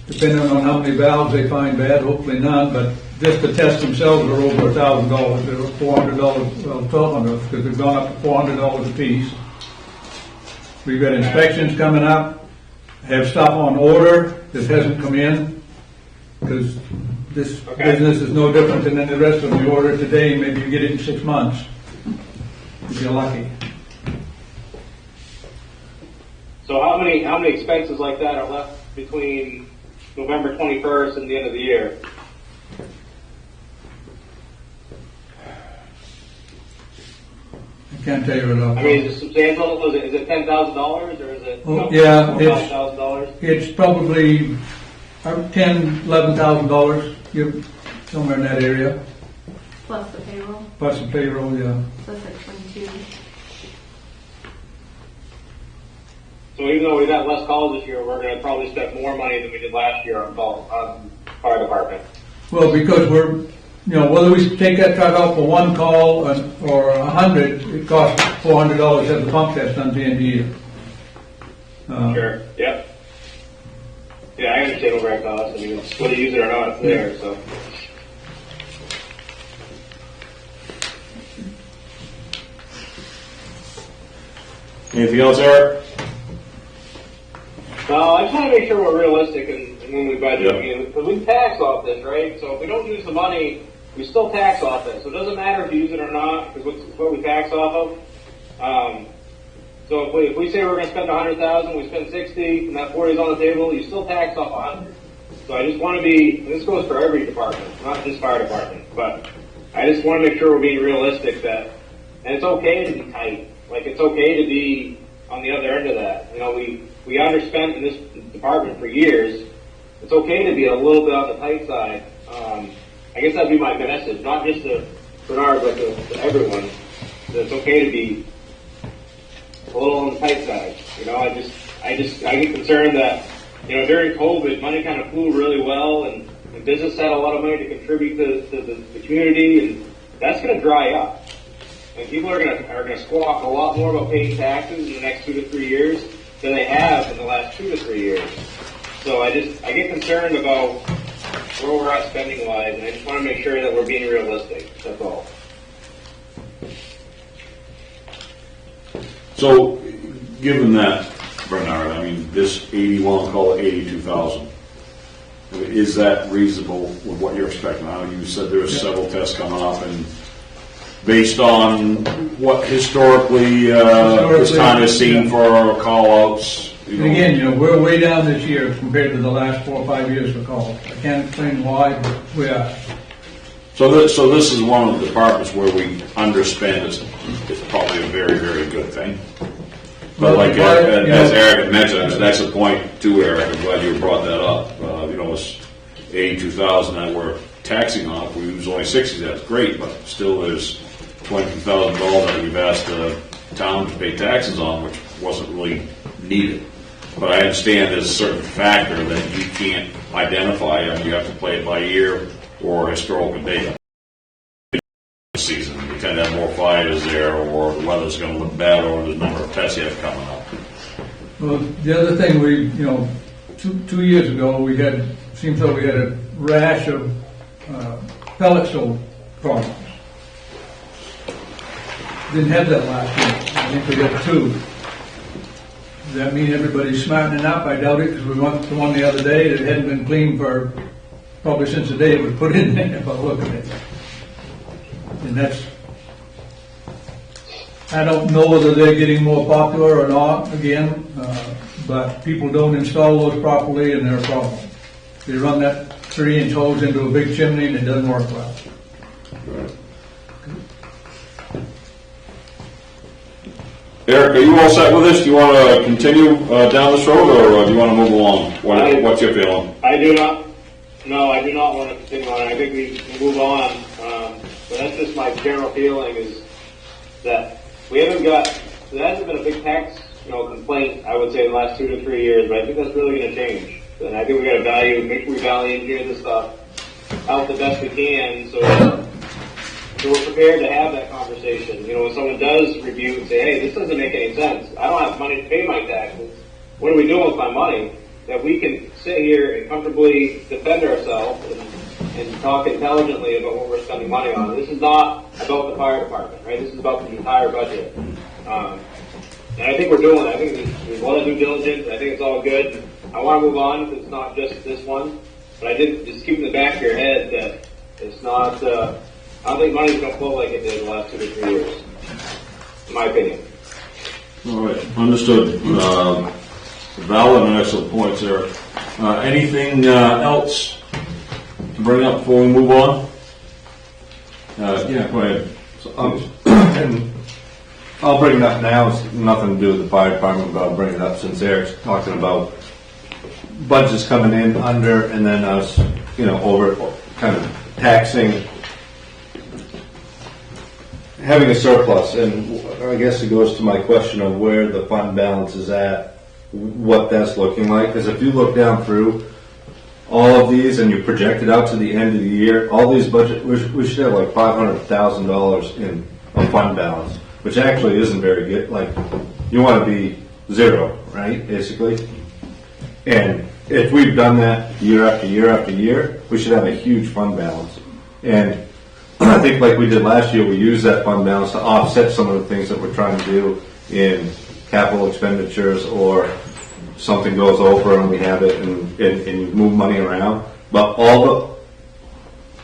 depending on how many valves they find bad, hopefully none, but just the tests themselves are over $1,000. They're $400, well, $1,200, because they've gone up to $400 a piece. We've got inspections coming up, have stuff on order that hasn't come in, because this business is no different than any rest of them. You order it today, maybe you get it in 6 months, if you're lucky. So how many expenses like that are left between November 21st and the end of the year? I can't tell you enough. I mean, is it substantial? Is it $10,000 or is it Yeah, $5,000? it's probably $10,000, $11,000, somewhere in that area, Plus the payroll, plus the payroll, yeah. so that's like 22. So even though we've had less calls this year, we're going to probably spend more money than we did last year on fire department. Well, because we're, whether we take that truck out for one call or 100, it costs $400 to have the pump test done at the end of the year. Sure. Yep. Yeah, I understand override costs. I mean, whether you use it or not, it's there. So. Anything else, Eric? No, I just want to make sure we're realistic and when we budget. Yeah. Because we tax off this, right? So if we don't use the money, we still tax off it. So it doesn't matter if you use it or not, because it's what we tax off of. So if we say we're going to spend 100,000, we spend 60, and that 40 is on the table, you still tax off 100. So I just want to be, and this goes for every department, not just fire department, but I just want to make sure we're being realistic that, and it's okay to be tight. Like, it's okay to be on the other end of that. We underspent in this department for years. It's okay to be a little bit on the tight side. I guess that'd be my message, not just to Bernard, but to everyone. That it's okay to be a little on the tight side. I get concerned that, during COVID, money kind of flew really well, and business had a lot of money to contribute to the community, and that's going to dry up. and people are gonna squawk a lot more about paying taxes in the next 2 to 3 years than they have in the last 2 to 3 years. So I get concerned about where we're at spending wise, and I just want to make sure that we're being realistic. That's all. So, given that, Bernard, I mean, this 81, call it 82,000. I mean, is that reasonable with what you're expecting? I know you said there are several tests coming up, and based on what historically this time has seen for call-outs. And again, we're way down this year compared to the last 4 or 5 years for calls. I can't explain why, but we are. So this is one of the departments where we underspend. It's probably a very, very good thing. But like as Eric had mentioned, that's a point too, Eric. I'm glad you brought that up. It's 82,000 that we're taxing on. If we use only 60, that's great. But still, there's $22,000 that we've asked the town to pay taxes on, which wasn't really needed. But I understand there's a certain factor that you can't identify. I mean, you have to play it by ear or historical data. Season, you tend to have more fires there, or the weather's going to look bad, or the number of tests you have coming up. Well, the other thing two years ago, seems like we had a rash of pellet stove problems. Didn't have that last year. I think we got 2. Does that mean everybody's smartening up? I doubt it, because we went to one the other day that hadn't been cleaned for probably since the day it was put in there, if I look at it. And I don't know whether they're getting more popular or not, again, but people don't install those properly and they're a problem. They run that 3-inch hose into a big chimney and it doesn't work well. Eric, are you all set with this? Do you want to continue down this road, or do you want to move along? What's your feeling? I do not. No, I do not want to continue on. I think we move on. But that's just my general feeling is that there hasn't been a big tax, complaint, I would say, in the last 2 to 3 years, but I think that's really going to change. And I think we got to make sure we value engineer this stuff out the best we can, so we're prepared to have that conversation. When someone does review and say, hey, this doesn't make any sense. I don't have money to pay my taxes. What are we doing with my money? That we can sit here and comfortably defend ourselves and talk intelligently about what we're spending money on. This is not about the fire department, right? This is about the entire budget. And I think we're doing it. I think there's a lot of due diligence. I think it's all good. I want to move on if it's not just this one. But I did just keep in the back of your head that it's not, I don't think money's going to flow like it did the last 2 to 3 years, in my opinion. All right, understood. Valid and excellent points there. Anything else to bring up before we move on? Yeah, go ahead. And I'll bring it up now. It's nothing to do with the fire department, but I'll bring it up since Eric's talking about budgets coming in under, and then us, over, kind of taxing, having a surplus. And I guess it goes to my question of where the fund balance is at, what that's looking like. Because if you look down through all of these and you project it out to the end of the year, all these budget, we should have like $500,000 in a fund balance, which actually isn't very good. Like, you want to be zero, right, basically. And if we've done that year after year after year, we should have a huge fund balance. And I think like we did last year, we used that fund balance to offset some of the things that we're trying to do in capital expenditures, or something goes over and we have it and you move money around. But overall,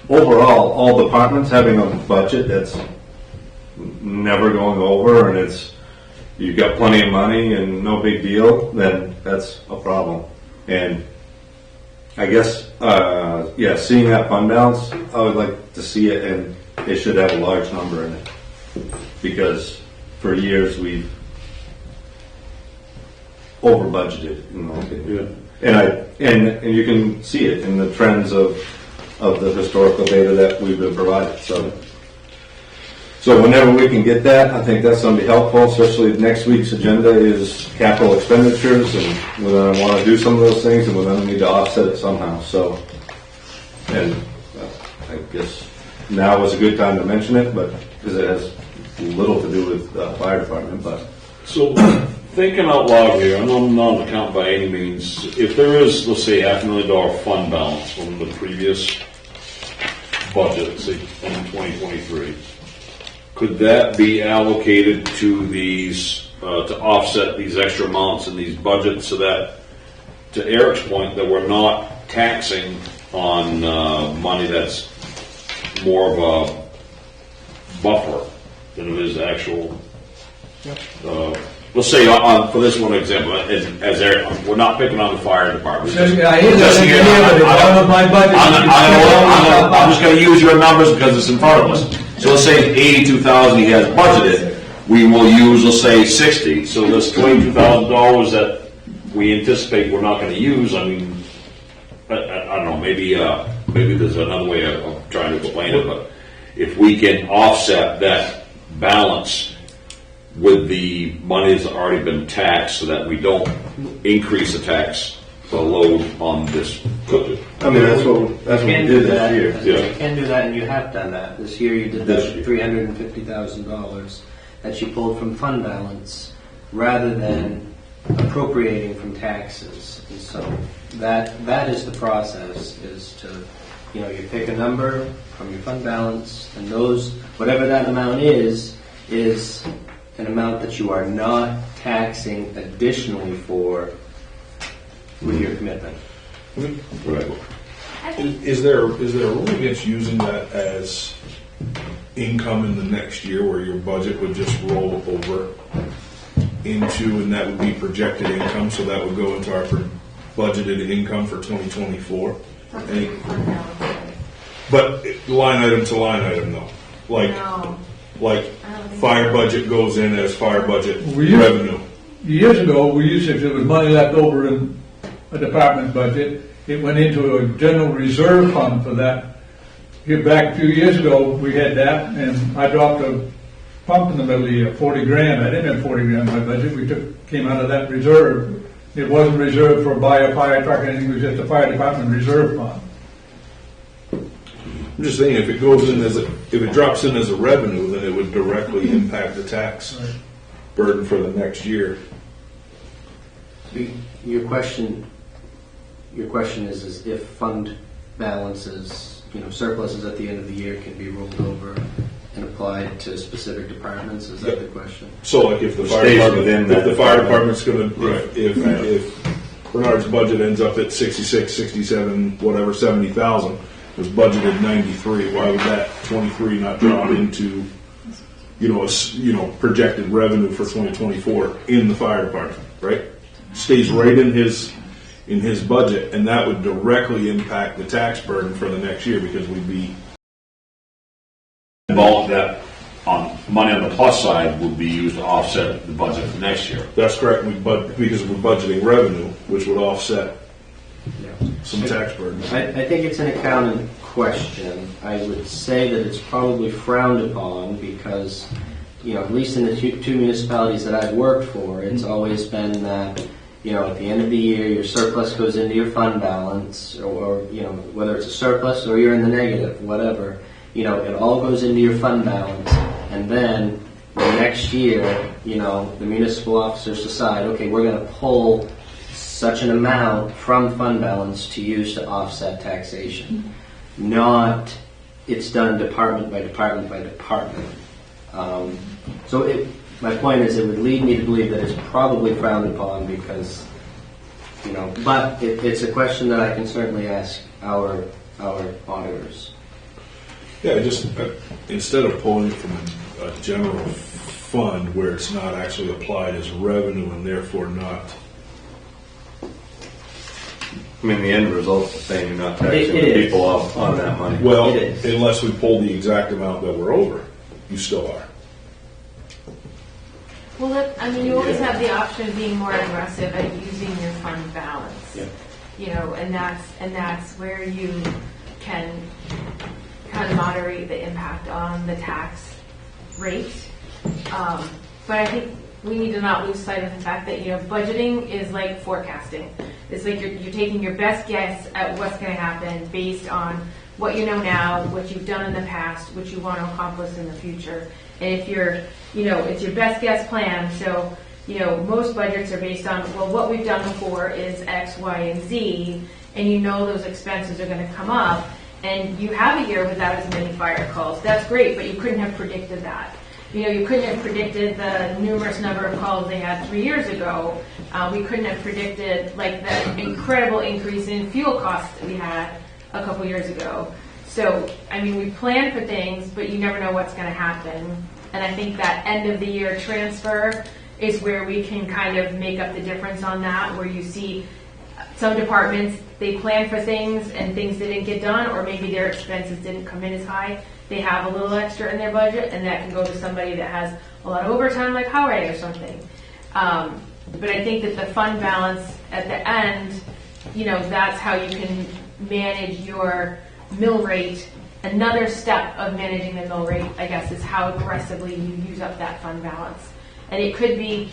all departments having a budget that's never going over and you've got plenty of money and no big deal, then that's a problem. And I guess, seeing that fund balance, I would like to see it, and it should have a large number in it. Because for years we've over budgeted, in my opinion. And you can see it in the trends of the historical data that we've been provided. So whenever we can get that, I think that's going to be helpful. Especially next week's agenda is capital expenditures, and we're going to want to do some of those things, and we're going to need to offset it somehow. So, and I guess now was a good time to mention it, but because it has little to do with fire department, but So, thinking out loud here, and I'm not an accountant by any means, if there is, let's say, $500,000 fund balance from the previous budget, say, in 2023, could that be allocated to these, to offset these extra amounts in these budgets so that, to Eric's point, that we're not taxing on money that's more of a buffer than it is actual. Let's say for this one example, as Eric, we're not picking on the fire department. I hear that, but it's out of my budget. I'm just going to use your numbers because it's in front of us. So let's say $82,000 he has budgeted. We will use, let's say, 60. So there's $22,000 that we anticipate we're not going to use. I mean, I don't know. Maybe there's another way of trying to explain it. But if we can offset that balance with the money that's already been taxed, so that we don't increase the tax load on this budget. I mean that's what we did this year. Yeah. You can do that, and you have done that. This year you did that $350,000 that you pulled from fund balance rather than appropriating from taxes. And so that is the process, is to, you pick a number from your fund balance, and those, whatever that amount is an amount that you are not taxing additionally for with your commitment. Right. Is there a rule against using that as income in the next year, where your budget would just roll over into, and that would be projected income, so that would go into our budgeted income for 2024? But line item to line item though, like fire budget goes in as fire budget revenue. Years ago, we used to, if there was money left over in a department budget, it went into a general reserve fund for that. Here back a few years ago, we had that, and I dropped a pump in the middle of the year, 40 grand. I didn't have 40 grand in my budget. We came out of that reserve. It wasn't reserved for buy a fire truck or anything. It was just a fire department reserve fund. I'm just saying, if it goes in if it drops in as a revenue, then it would directly impact the tax burden for the next year. Your question is if fund balances, surpluses at the end of the year can be rolled over and applied to specific departments. Is that the question? So, like, if the fire department's going to, if Bernard's budget ends up at 66, 67, whatever, 70,000, was budgeted 93. Why would that 23 not drop into, projected revenue for 2024 in the fire department? Right, stays right in his budget, and that would directly impact the tax burden for the next year, because we'd be involved that on money on the plus side would be used to offset the budget for next year. That's correct. Because we're budgeting revenue, which would offset some tax burden. I think it's an accounting question. I would say that it's probably frowned upon because, at least in the two municipalities that I've worked for, it's always been that, at the end of the year, your surplus goes into your fund balance, or whether it's a surplus or you're in the negative, whatever, it all goes into your fund balance, and then the next year, the municipal officers decide, okay, we're going to pull such an amount from fund balance to use to offset taxation. Not, it's done department by department by department. My point is, it would lead me to believe that it's probably frowned upon because, but it's a question that I can certainly ask our auditors. Yeah, just instead of pulling it from a general fund where it's not actually applied as revenue and therefore not. I mean, the end result's the same. You're not taxing people off on that money. Well, unless we pull the exact amount that we're over, you still are. Well, you always have the option of being more aggressive at using your fund balance. Yeah. And that's where you can kind of moderate the impact on the tax rate. But I think we need to not lose sight of the fact that, budgeting is like forecasting. It's like you're taking your best guess at what's going to happen based on what you know now, what you've done in the past, what you want to accomplish in the future. And if you're, it's your best guess plan. So, most budgets are based on, well, what we've done before is X, Y, and Z, and those expenses are going to come up, and you have a year without as many fire calls. That's great, but you couldn't have predicted that. You couldn't have predicted the numerous number of calls they had 3 years ago. We couldn't have predicted the incredible increase in fuel costs that we had a couple years ago. So, we plan for things, but you never know what's going to happen. And I think that end of the year transfer is where we can kind of make up the difference on that, where you see some departments, they plan for things and things didn't get done, or maybe their expenses didn't come in as high. They have a little extra in their budget, and that can go to somebody that has a lot of overtime, like highway or something. But I think that the fund balance at the end, that's how you can manage your mill rate. Another step of managing the mill rate, I guess, is how aggressively you use up that fund balance. And it could be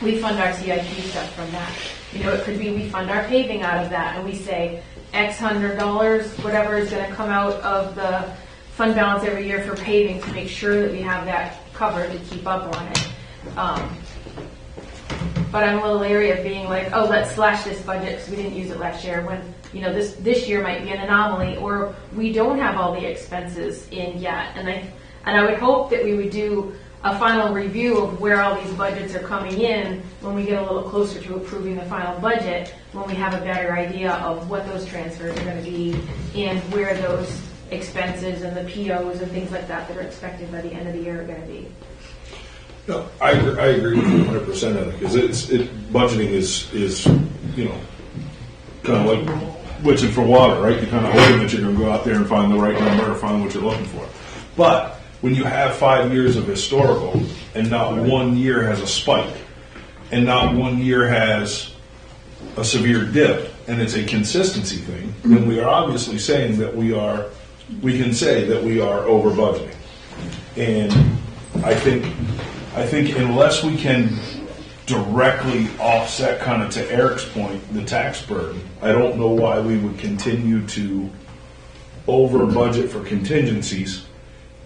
we fund our CIP stuff from that. It could be we fund our paving out of that, and we say X $100, whatever is going to come out of the fund balance every year for paving to make sure that we have that covered to keep up on it. But I'm a little leery of being like, oh, let's slash this budget because we didn't use it last year, when this year might be an anomaly, or we don't have all the expenses in yet. And I would hope that we would do a final review of where all these budgets are coming in when we get a little closer to approving the final budget, when we have a better idea of what those transfers are going to be and where those expenses and the POs and things like that are expected by the end of the year are going to be. No, I agree with you 100% on it, because budgeting is kind of like witching for water, right? You kind of hoping that you're going to go out there and find the right number or find what you're looking for. But when you have 5 years of historical and not 1 year has a spike and not 1 year has a severe dip, and it's a consistency thing, then we are obviously saying that we can say that we are over budgeting. And I think unless we can directly offset, kind of to Eric's point, the tax burden, I don't know why we would continue to over budget for contingencies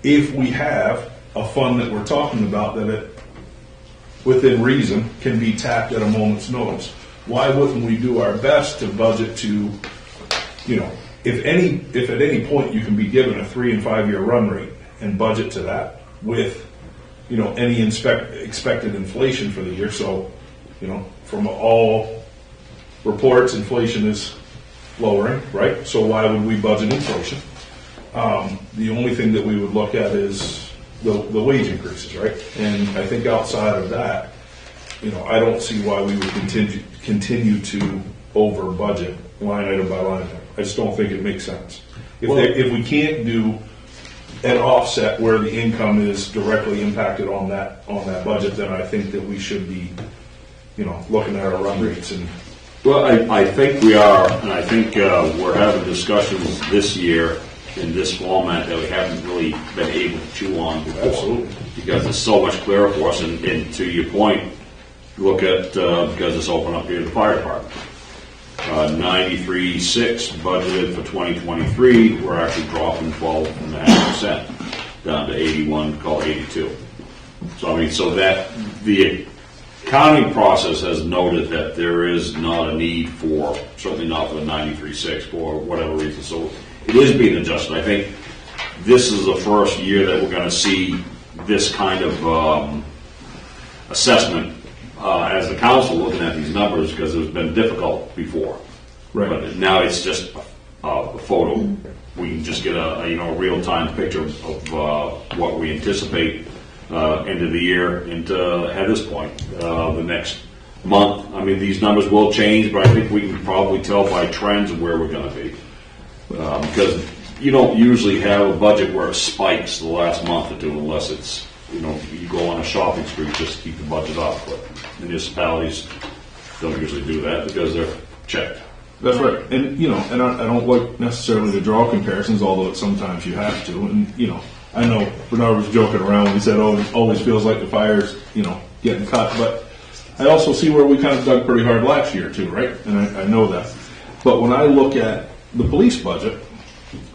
if we have a fund that we're talking about that it, within reason, can be tapped at a moment's notice. Why wouldn't we do our best to budget to, if at any point you can be given a 3 and 5 year run rate and budget to that with, any expected inflation for the year. So, from all reports, inflation is lowering, right? So why would we budget inflation? The only thing that we would look at is the wage increases, right? And I think outside of that, I don't see why we would continue to over budget line item by line item. I just don't think it makes sense. If we can't do an offset where the income is directly impacted on that budget, then I think that we should be, looking at our run rates and. Well, I think we are, and I think we're having discussions this year in this format that we haven't really been able to chew on before. Absolutely. Because it's so much clearer for us, and to your point, look at, because it's open up here to the fire department. 93.6 budgeted for 2023, we're actually dropping 12.5% down to 81, call it 82. So that the accounting process has noted that there is not a need for, certainly not for the 93.6 for whatever reason. So it is being adjusted. I think this is the first year that we're going to see this kind of assessment as the council looking at these numbers, because it's been difficult before. Right. But now it's just a photo. We can just get a real-time picture of what we anticipate end of the year into at this point. The next month, these numbers will change, but I think we can probably tell by trends of where we're going to be. Because you don't usually have a budget where it spikes the last month or two, unless it's, you go on a shopping spree just to keep the budget up. But municipalities don't usually do that because they're checked. That's right. And, and I don't like necessarily to draw comparisons, although sometimes you have to. And, I know Bernard was joking around when he said, oh, it always feels like the fire's, getting cut. But I also see where we kind of dug pretty hard last year, too, right? And I know that. But when I look at the police budget,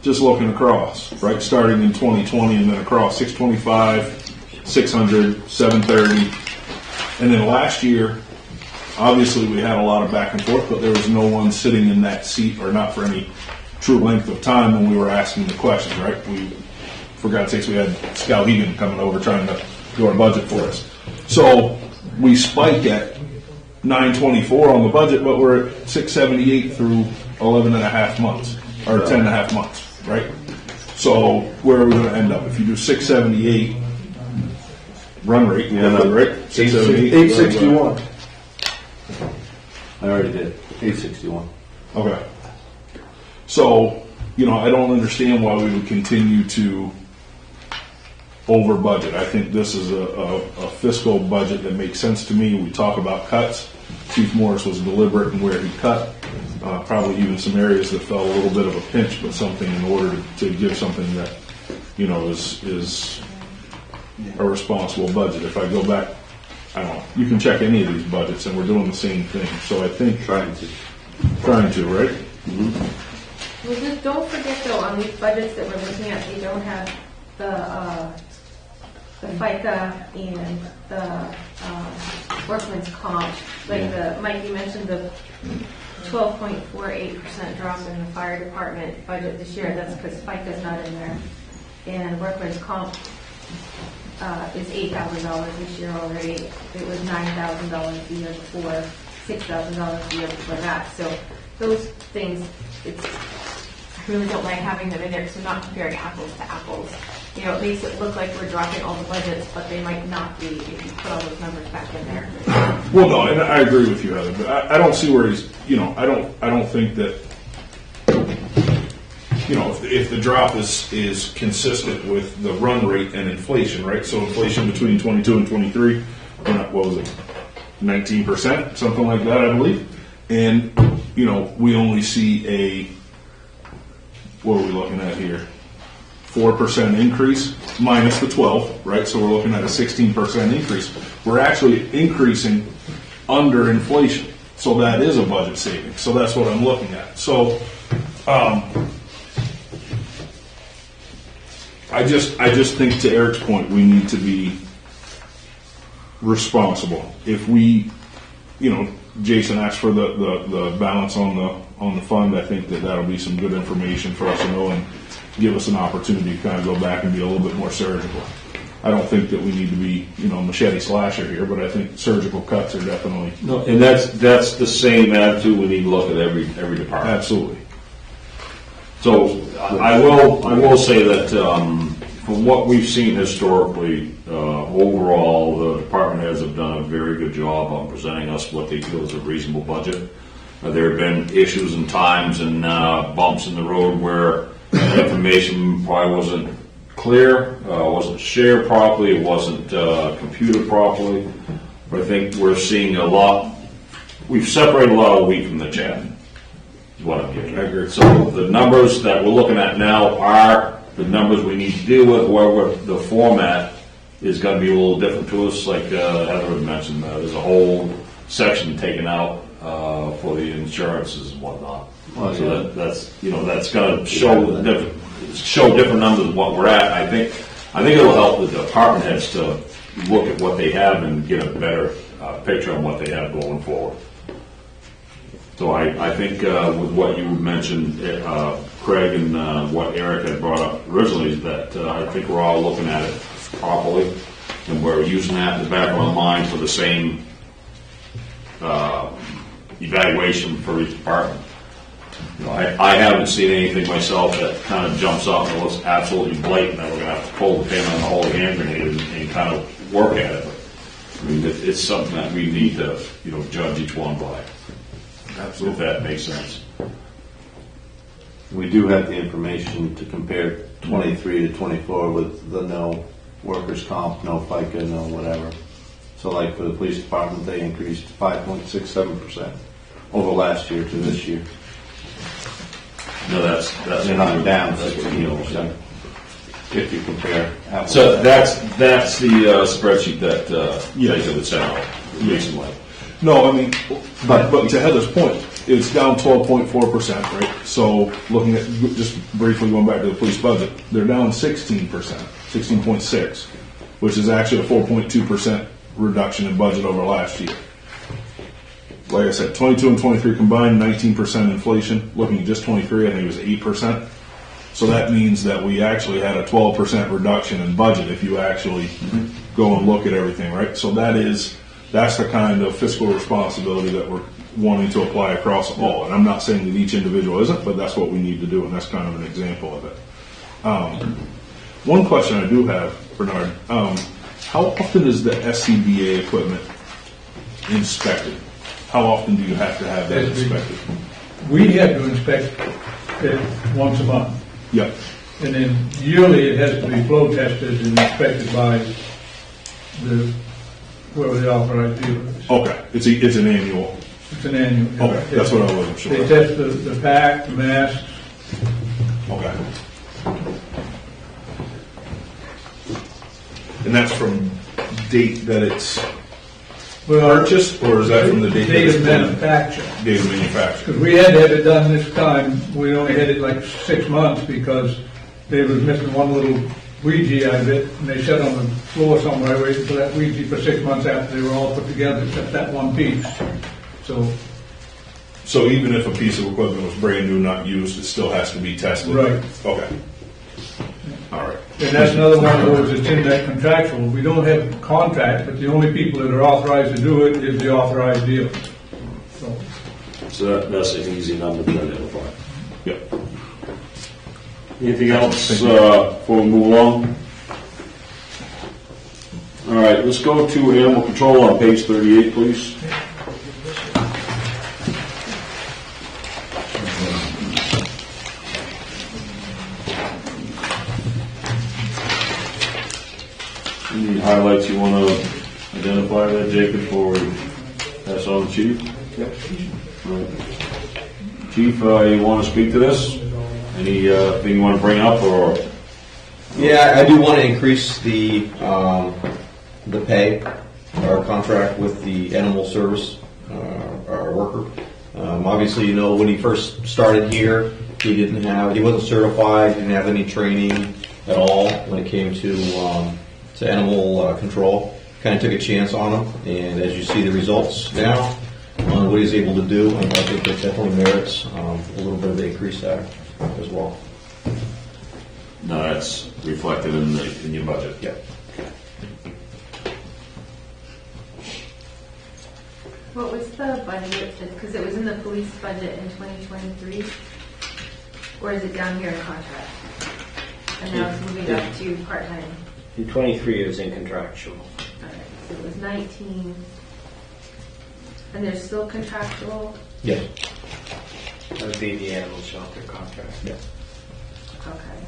just looking across, right, starting in 2020 and then across 625, 600, 730. And then last year, obviously we had a lot of back and forth, but there was no one sitting in that seat, or not for any true length of time when we were asking the questions, right? For God's sakes, we had Skowhegan coming over trying to do our budget for us. So we spike at 924 on the budget, but we're at 678 through 11 and a half months, or 10 and a half months, right? So where are we going to end up? If you do 678 run rate, right? 678. 861. I already did. 861. Okay. So, I don't understand why we would continue to over budget. I think this is a fiscal budget that makes sense to me. We talk about cuts. Chief Morris was deliberate in where he cut. Probably even some areas that fell a little bit of a pinch, but something in order to give something that, is a responsible budget. If I go back, I don't know, you can check any of these budgets and we're doing the same thing. So I think trying to, right? Mm-hmm. Well, just don't forget though, on these budgets that we're looking at, they don't have the FICA and the workman's comp. Mike, you mentioned the 12.48% drop in the fire department budget this year. That's because FICA's not in there. And workman's comp is $8,000 this year already. It was $9,000 the year before, $6,000 the year before that. So those things, I really don't like having them in there because we're not comparing apples to apples. It makes it look like we're dropping all the budgets, but they might not be if you put all those numbers back in there. Well, no, and I agree with you, Heather, but I don't see where he's, I don't think that, if the drop is consistent with the run rate and inflation, right? So inflation between 22 and 23, what was it, 19%, something like that, I believe. And, we only see what are we looking at here? 4% increase minus the 12, right? So we're looking at a 16% increase. We're actually increasing under inflation. So that is a budget savings. So that's what I'm looking at. So I just think, to Eric's point, we need to be responsible. If we, Jason asked for the balance on the fund, I think that'll be some good information for us to know and give us an opportunity to kind of go back and be a little bit more surgical. I don't think that we need to be, machete slasher here, but I think surgical cuts are definitely. No, and that's the same attitude we need to look at every department. Absolutely. So I will say that from what we've seen historically, overall, the department heads have done a very good job on presenting us what they feel is a reasonable budget. There have been issues and times and bumps in the road where information probably wasn't clear, wasn't shared properly, it wasn't computed properly. But I think we're seeing we've separated a lot of wheat from the chaff, is what I'm getting at. So the numbers that we're looking at now are the numbers we need to deal with. However, the format is going to be a little different to us. Like Heather had mentioned, there's a whole section taken out for the insurances and whatnot. So that's going to show different numbers of what we're at. I think it'll help the department heads to look at what they have and get a better picture on what they have going forward. So I think with what you mentioned, Craig, and what Eric had brought up originally, is that I think we're all looking at it properly, and we're using that in the back of our mind for the same evaluation for each department. I haven't seen anything myself that kind of jumps up and looks absolutely blatant that we're going to have to pull the pin on the whole hand grenade and kind of work at it. I mean, it's something that we need to, judge each one by. Absolutely. If that makes sense. We do have the information to compare 23 to 24 with the no workers' comp, no FICA, no whatever. So like for the police department, they increased 5.67% over last year to this year. No, that's they're not down 16%. If you compare apples. So that's the spreadsheet that Jacob had sent out recently. No, I mean, but to Heather's point, it's down 12.4%, right? So looking at, just briefly going back to the police budget, they're down 16%, 16.6, which is actually a 4.2% reduction in budget over last year. Like I said, 22 and 23 combined, 19% inflation. Looking at just 23, I think it was 8%. So that means that we actually had a 12% reduction in budget if you actually go and look at everything, right? So that's the kind of fiscal responsibility that we're wanting to apply across all. And I'm not saying that each individual isn't, but that's what we need to do, and that's kind of an example of it. One question I do have, Bernard, how often is the SCBA equipment inspected? How often do you have to have that inspected? We have to inspect it once a month. Yep. And then yearly, it has to be flow tested and inspected by whoever the authorized dealer is. Okay, it's an annual. It's an annual. Okay, that's what I wasn't sure. They test the pack, the masks. Okay. And that's from date that it's purchased, or is that from the date that it's of manufacture? Date of manufacture. Because we had to have it done this time, we only had it like 6 months because they was missing one little Ouija out of it, and they shut on the floor somewhere, waiting for that Ouija for 6 months after they were all put together, except that one piece. So even if a piece of equipment was brand new, not used, it still has to be tested? Right. Okay. All right. And that's another one of those that's in that contractual. We don't have a contract, but the only people that are authorized to do it is the authorized dealer. So that's an easy number to identify. Yep. Anything else before we move along? All right, let's go to animal control on page 38, please. Any highlights you want to identify there, Jacob, before we pass on to Chief? Yep. All right. Chief, you want to speak to this? Anything you want to bring up, or? Yeah, I do want to increase the pay, our contract with the animal service, our worker. Obviously, you know, when he first started here, he wasn't certified, didn't have any training at all when it came to animal control. Kind of took a chance on him, and as you see the results now on what he's able to do, I think it definitely merits a little bit of the increase there as well. No, that's reflected in your budget. Yeah. What was the budget, because it was in the police budget in 2023, or is it down here in contract? And now it's moving up to part-time. In 23 it was in contractual. Alright, so it was 19, and there's still contractual? Yes. That would be the animal shelter contract. Yeah. Okay.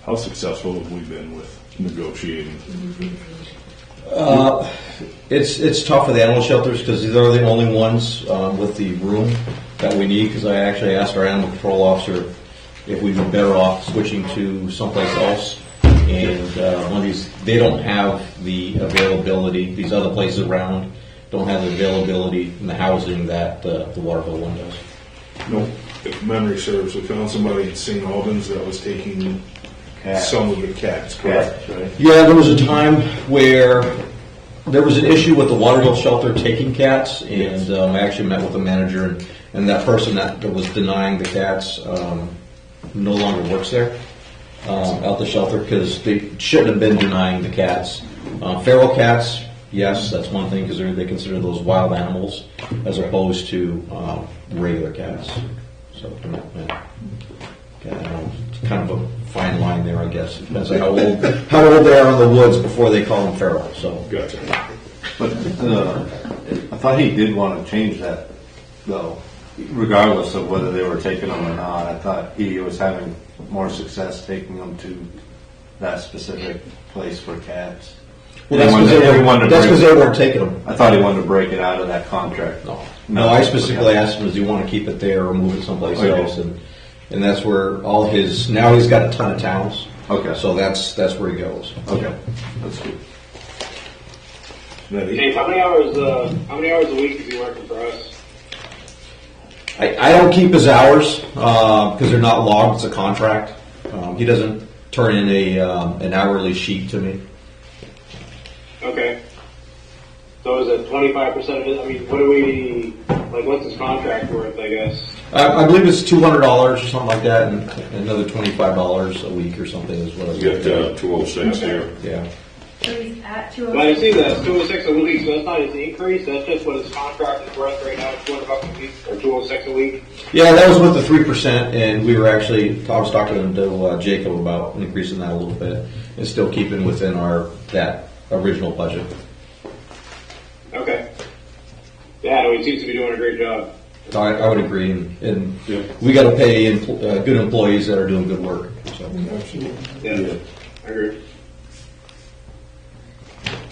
How successful have we been with negotiating? It's tough for the animal shelters because they're the only ones with the room that we need. Because I actually asked our animal control officer if we'd be better off switching to someplace else. And one of these, they don't have the availability. These other places around don't have the availability in the housing that the Waterville one does. No. If memory serves, we found somebody in St. Albans that was taking some of the cats, correct? Right. Yeah, there was a time where there was an issue with the Waterville shelter taking cats, and I actually met with the manager, and that person that was denying the cats no longer works there at the shelter because they shouldn't have been denying the cats. Feral cats, yes, that's one thing because they consider those wild animals as opposed to regular cats. So, yeah. It's kind of a fine line there, I guess. It depends on how old they are in the woods before they call them feral. So, gotcha. But I thought he did want to change that, though, regardless of whether they were taking them or not. I thought he was having more success taking them to that specific place for cats. well, that's because they weren't taking them. I thought he wanted to break it out of that contract. No, I specifically asked him, does he want to keep it there or move it someplace else? And that's where all his, now he's got a ton of towns. Okay. So that's where he goes. Okay. That's good. Dave, how many hours a week is he working for us? I don't keep his hours, because they're not logged, it's a contract. He doesn't turn in an hourly sheet to me. Okay. So is it 25% of it? I mean, what do we, like, what's his contract worth, I guess? I believe it's $200 or something like that, and another $25 a week or something is what I You got 206 here. Yeah. So he's at But I 206. see that, 206 a week, so that's not his increase, that's just what his contract is worth right now, $200 a week, or 206 a week? Yeah, that was with the 3%, and we were actually, I was talking to Jacob about increasing that a little bit, and still keeping within that original budget. Okay. Yeah, no, he seems to be doing a great job. I would agree, and we got to pay good employees that are doing good work. So. Yeah, I agree.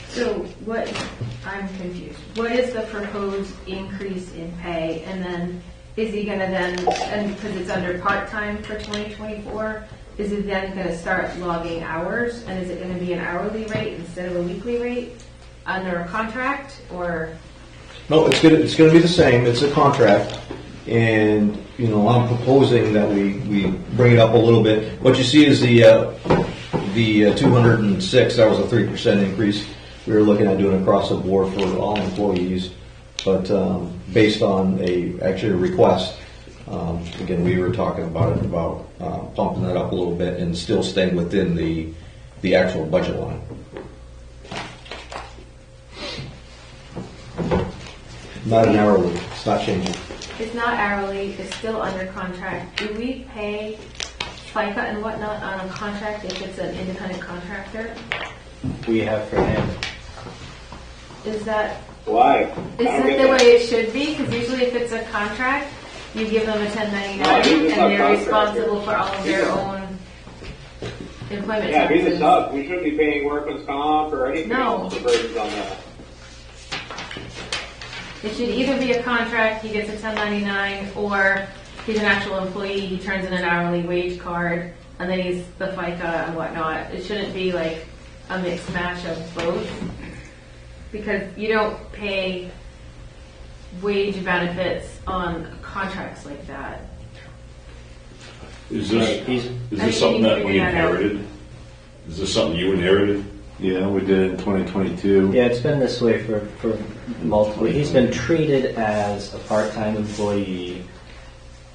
So what, I'm confused. What is the proposed increase in pay? And then is he gonna then, and because it's under part-time for 2024, is he then gonna start logging hours? And is it gonna be an hourly rate instead of a weekly rate under a contract, or? No, it's gonna be the same. It's a contract, and I'm proposing that we bring it up a little bit. What you see is the 206. That was a 3% increase. We were looking at doing across the board for all employees, but based on actually a request. Again, we were talking about pumping it up a little bit and still staying within the actual budget line. Not an hourly. It's not changing. It's not hourly, it's still under contract. Do we pay FICA and whatnot on a contract if it's an independent contractor? We have for him. Is that, Why? is that the way it should be? Because usually if it's a contract, you give them a 1099 No, he's a and they're subcontractor. responsible for all of their own employment Yeah, if he's a taxes. sub, we shouldn't be paying workman's comp or anything No. else diversions on that. It should either be a contract, he gets a 1099, or he's an actual employee, he turns in an hourly wage card, and then he's the FICA and whatnot. It shouldn't be like a mixed mash of both, because you don't pay wage benefits on contracts like that. Is Right, he's- this something that we figure that out. inherited? Is this something you inherited? Yeah, we did it in 2022. Yeah, it's been this way for multiple. He's been treated as a part-time employee.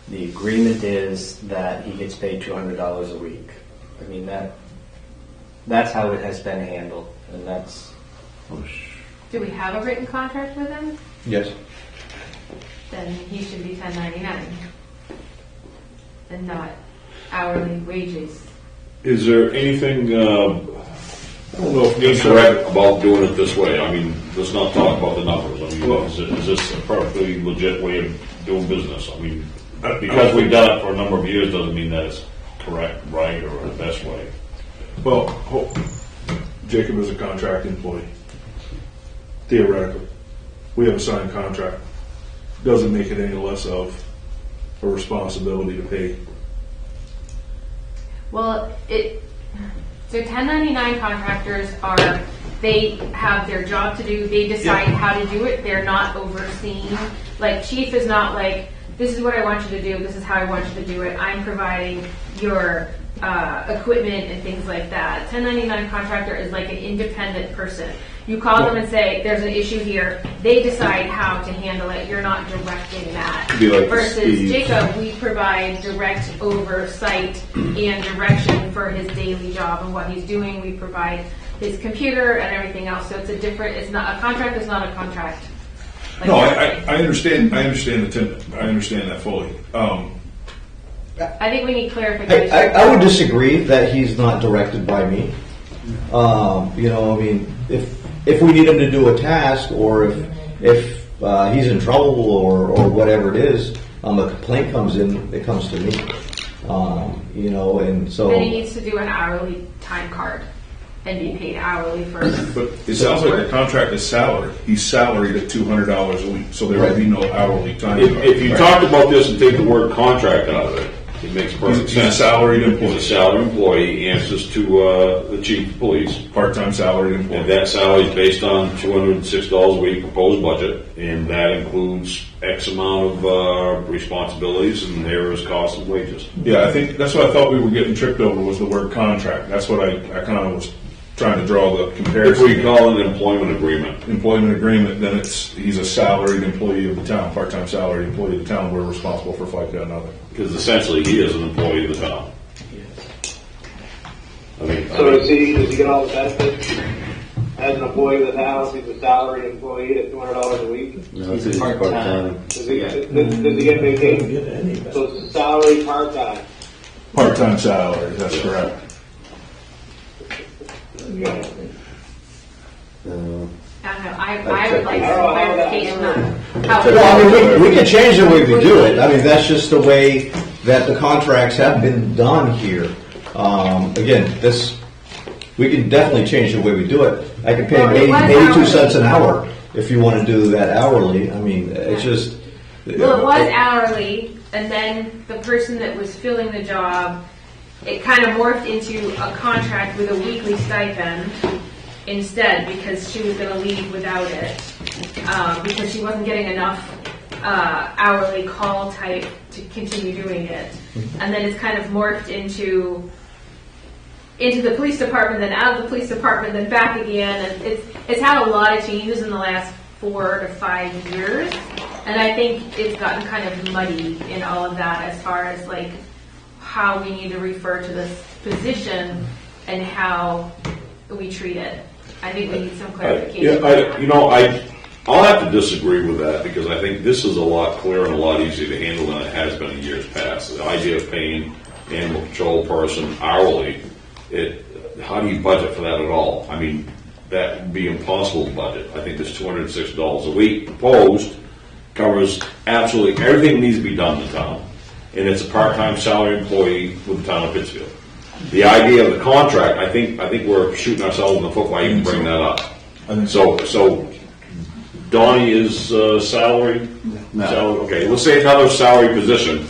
The agreement is that he gets paid $200 a week. I mean, that's how it has been handled, and that's. Do we have a written contract with him? Yes. Then he should be 1099 and not hourly wages. Is there anything, I don't know if incorrect about doing it this way? I mean, let's not talk about the numbers. I mean, is this a perfectly legit way of doing business? I mean, because we've done it for a number of years doesn't mean that it's correct, right, or the best way. Well, Jacob is a contract employee. Theoretically, we have a signed contract. Doesn't make it any less of a responsibility to pay. Well, so 1099 contractors they have their job to do, they decide how to do it, they're not overseen. Like, chief is not like, this is what I want you to do, this is how I want you to do it, I'm providing your equipment and things like that. 1099 contractor is like an independent person. You call them and say, there's an issue here, they decide how to handle it, you're not directing that. Be like Versus Steve. Jacob, we provide direct oversight and direction for his daily job and what he's doing. We provide his computer and everything else. So it's it's not, a contract is not a contract. Like No, that. I understand. I understand that fully. I think we need clarification. I would disagree that he's not directed by me. I mean, if we need him to do a task, or if he's in trouble or whatever it is, a complaint comes in, it comes to me. And so. Then he needs to do an hourly time card and be paid hourly for. But it sounds like the contract is salary. He's salaried at $200 a week, so there would be no hourly time. If you talked about this and take the word contract out of it, It makes perfect He's a sense. salaried employee. He's a salaried employee, he answers to the chief of police. Part-time salaried And employee. that salary is based on $206 a week proposed budget, and that includes X amount of responsibilities, and there is cost and wages. Yeah, I think that's what I thought we were getting tripped over was the word contract. That's what I kind of was trying to draw the If comparison. we call it an employment agreement, Employment agreement, then he's a salaried employee of the town, part-time salaried employee of the town. We're responsible for FICA and other. because essentially he is an employee of the town. I mean, So does he get all the benefits as an employee of the town? He's a salaried employee at $200 a week. He's a part-time. Does he get vacation? So it's salary part-time. Part-time salary, that's correct. I don't know, I would like some clarification on how. Well, I mean, we can change the way we do it. I mean, that's just the way that the contracts have been done here. Again, we can definitely change the way we do it. I can pay Well, it was 82 hourly. cents an hour if you want to do that hourly. I mean, it's just. Well, it was hourly, and then the person that was filling the job, it kind of morphed into a contract with a weekly stipend instead, because she was going to leave without it, because she wasn't getting enough hourly call type to continue doing it. And then it's kind of morphed into the police department, then out of the police department, then back again, and it's had a lot of changes in the last 4 to 5 years. And I think it's gotten kind of muddy in all of that as far as like how we need to refer to this position and how we treat it. I think we need some clarification. I'll have to disagree with that because I think this is a lot clearer and a lot easier to handle than it has been in years past. The idea of paying animal control person hourly, how do you budget for that at all? I mean, that would be impossible to budget. I think this $206 a week proposed covers absolutely everything that needs to be done in the town. And it's a part-time salary employee with the town of Pittsfield. The idea of the contract, I think we're shooting ourselves in the foot by even bringing that up. So Donnie is salary? Okay, let's say another salary position.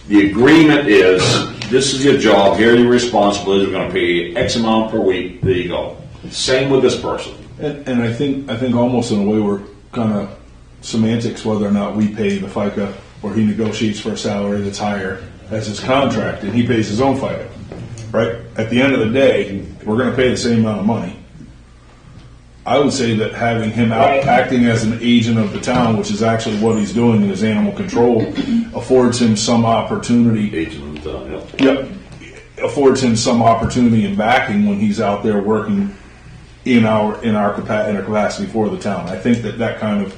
The agreement is, this is your job, here are your responsibilities, we're gonna pay you X amount per week, there you go. Same with this person. And I think almost in a way we're kind of semantics whether or not we pay the FICA or he negotiates for a salary that's higher as his contract and he pays his own FICA, right? At the end of the day, we're going to pay the same amount of money. I would say that having him out acting as an agent of the town, which is actually what he's doing in his animal control, affords him some opportunity. Agent of the town, yeah. Yep. Affords him some opportunity and backing when he's out there working in our capacity for the town. I think that kind of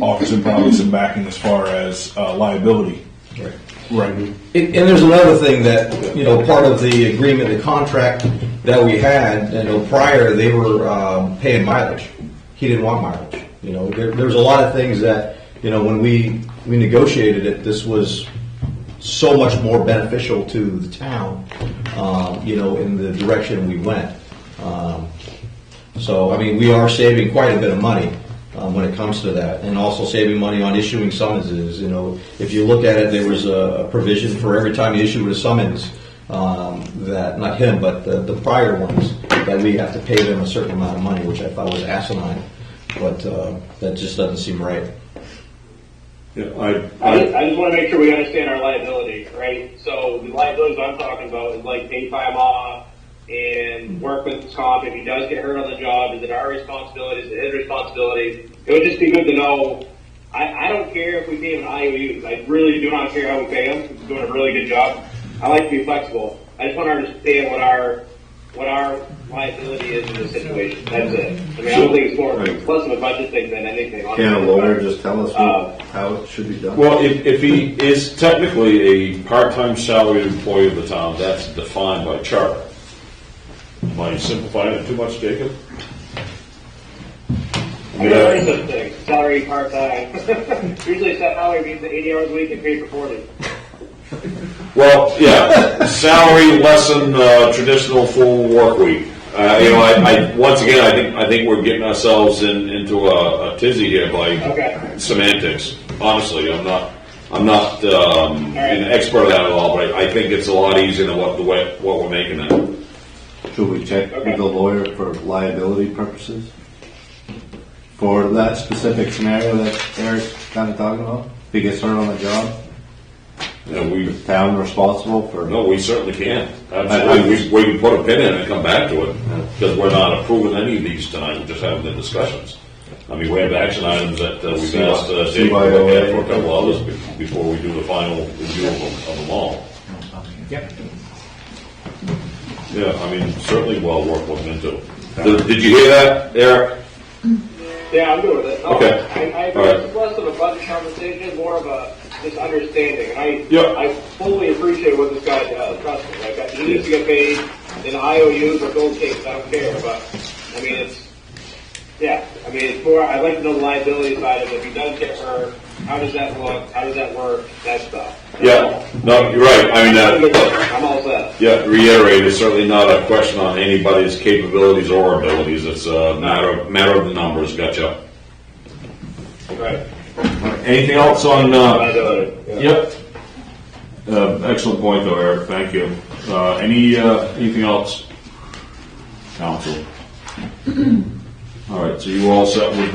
offers him probably some backing as far as liability. Right. And there's another thing that, part of the agreement, the contract that we had, prior, they were paying mileage. He didn't want mileage. There's a lot of things that, when we negotiated it, this was so much more beneficial to the town, in the direction we went. So, we are saving quite a bit of money when it comes to that, and also saving money on issuing summonses. If you look at it, there was a provision for every time you issue a summons, that, not him, but the prior ones, that we have to pay them a certain amount of money, which I thought was asinine, but that just doesn't seem right. Yeah, I just want to make sure we understand our liability, right? So the liabilities I'm talking about is like paid time off and workman's comp. If he does get hurt on the job, is it our responsibility? Is it his responsibility? It would just be good to know. I don't care if we pay him an IOU. I really do not care how we pay him. He's doing a really good job. I like to be flexible. I just want to understand what our liability is in this situation. That's it. I don't think it's more less of a budget thing than anything. Can a lawyer just tell us how it should be done? Well, if he is technically a part-time salaried employee of the town, that's defined by charter. Am I simplifying it too much, Jacob? There is such thing. Salary part-time. Usually salary means 80 hours a week and paid for 40. Well, yeah, salary less than traditional full work week. Once again, I think we're getting ourselves into a tizzy here by semantics. Honestly, I'm I'm not an expert at it all, but I think it's a lot easier than what we're making it. Should we check with the lawyer for liability purposes? For that specific scenario that Eric's kind of talking about? If he gets hurt on the job? Yeah, we Is the town responsible for? No, we certainly can. Absolutely. We can put a pin in it and come back to it, because we're not approving any of these tonight, we're just having the discussions. I mean, we have action items that we've asked Dave to look at for a couple others before we do the final review of them all. Yep. Yeah, I mean, certainly well worth looking into. Did you hear that, Eric? Yeah, I'm good with it. No, Okay. I All right. it's less of a budget conversation, more of a just understanding. And Yeah. I fully appreciate what this guy does. Trust me. Like, he needs to get paid in IOUs or gold cakes. I don't care. But I mean, it's more. I'd like to know the liability side of it. If he does get hurt, how does that look? How does that work? That stuff. Yeah, no, you're right. I mean, I'm all set. yeah, reiterate, it's certainly not a question on anybody's capabilities or abilities. It's a matter of the numbers. Gotcha. Right. Anything else on? Liability. Yeah. Yep. Excellent point, though, Eric. Thank you. Anything else, Council? All right. So you all set with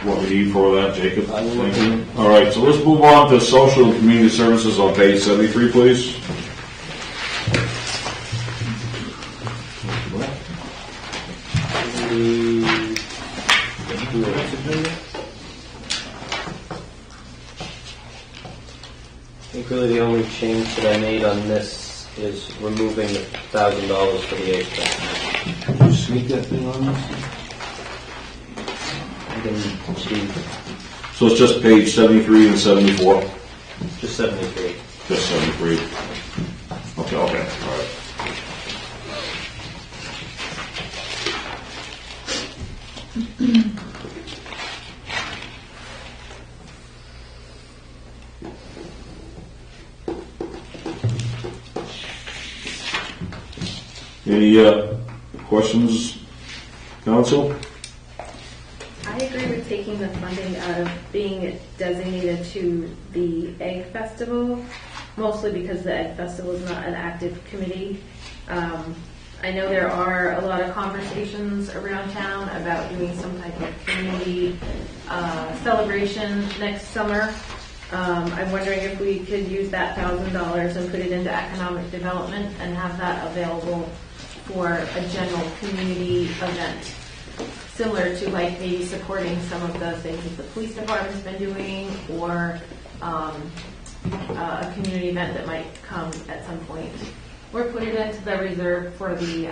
what we need for that, Jacob? Thank you. All right. So let's move on to social and community services on page 73, please. I think really the only change that I made on this is removing the $1,000 for the HVAC. Did you sneak that thing on us? I can see So it's just page 73 and 74. just 73. Just 73. Okay. All right. Any questions, Council? I agree with taking the funding out of being designated to the Egg Festival, mostly because the Egg Festival is not an active committee. I know there are a lot of conversations around town about doing some type of community celebration next summer. I'm wondering if we could use that $1,000 and put it into economic development and have that available for a general community event, similar to like maybe supporting some of the things that the police department's been doing, or a community event that might come at some point. Or put it into the reserve for the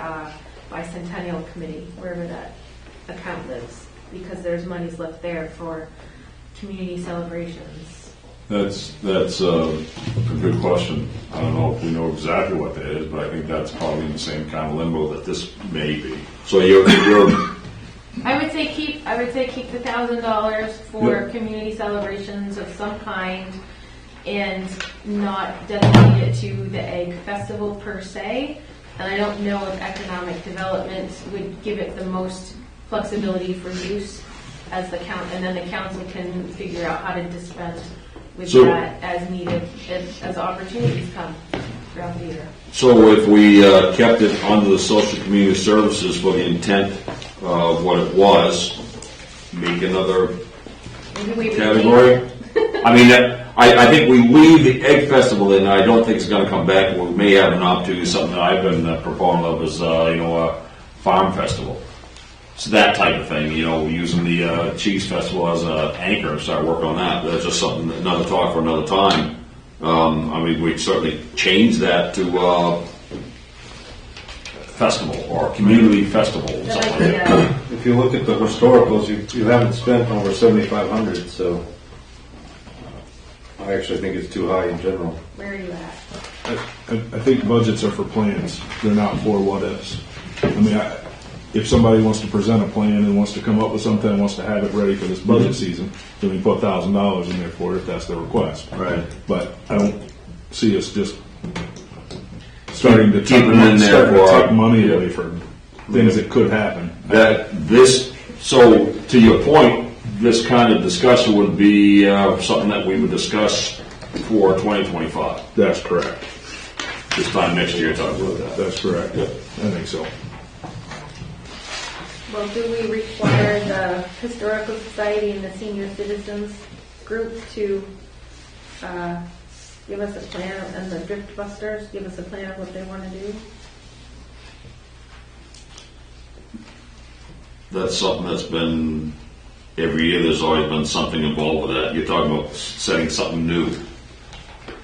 bicentennial committee, wherever that account lives, because there's monies left there for community celebrations. That's a good question. I don't know if we know exactly what that is, but I think that's probably in the same kind of limbo that this may be. So you're I would say keep the $1,000 for community celebrations of some kind, and not dedicate it to the Egg Festival per se. And I don't know if economic development would give it the most flexibility for use as the and then the council can figure out how to dispense with that as needed as opportunities come throughout the year. So if we kept it under the social community services for the intent of what it was, make another category? I mean, I think we leave the Egg Festival in. I don't think it's going to come back. We may have an opportunity. Something that I've been proponent of is, a farm festival. It's that type of thing. Using the cheese festival as an anchor and start working on that. That's just something, another talk for another time. I mean, we'd certainly change that to festival or community festival. Something like that. If you look at the historicals, you haven't spent over $7,500, so I actually think it's too high in general. Where are you at? I think budgets are for plans. They're not for what ifs. I mean, if somebody wants to present a plan and wants to come up with something and wants to have it ready for this budget season, then we put $1,000 in there for it if that's the request. Right. But I don't see us just starting to Keep them in there for take money away from things that could happen. So to your point, this kind of discussion would be something that we would discuss for 2025. That's correct. This time next year, talk about that. That's correct. I think so. Well, do we require the Historical Society and the Senior Citizens Group to give us a plan, and the Drift Busters give us a plan of what they want to do? That's something that's been, every year there's always been something involved with that. You're talking about setting something new.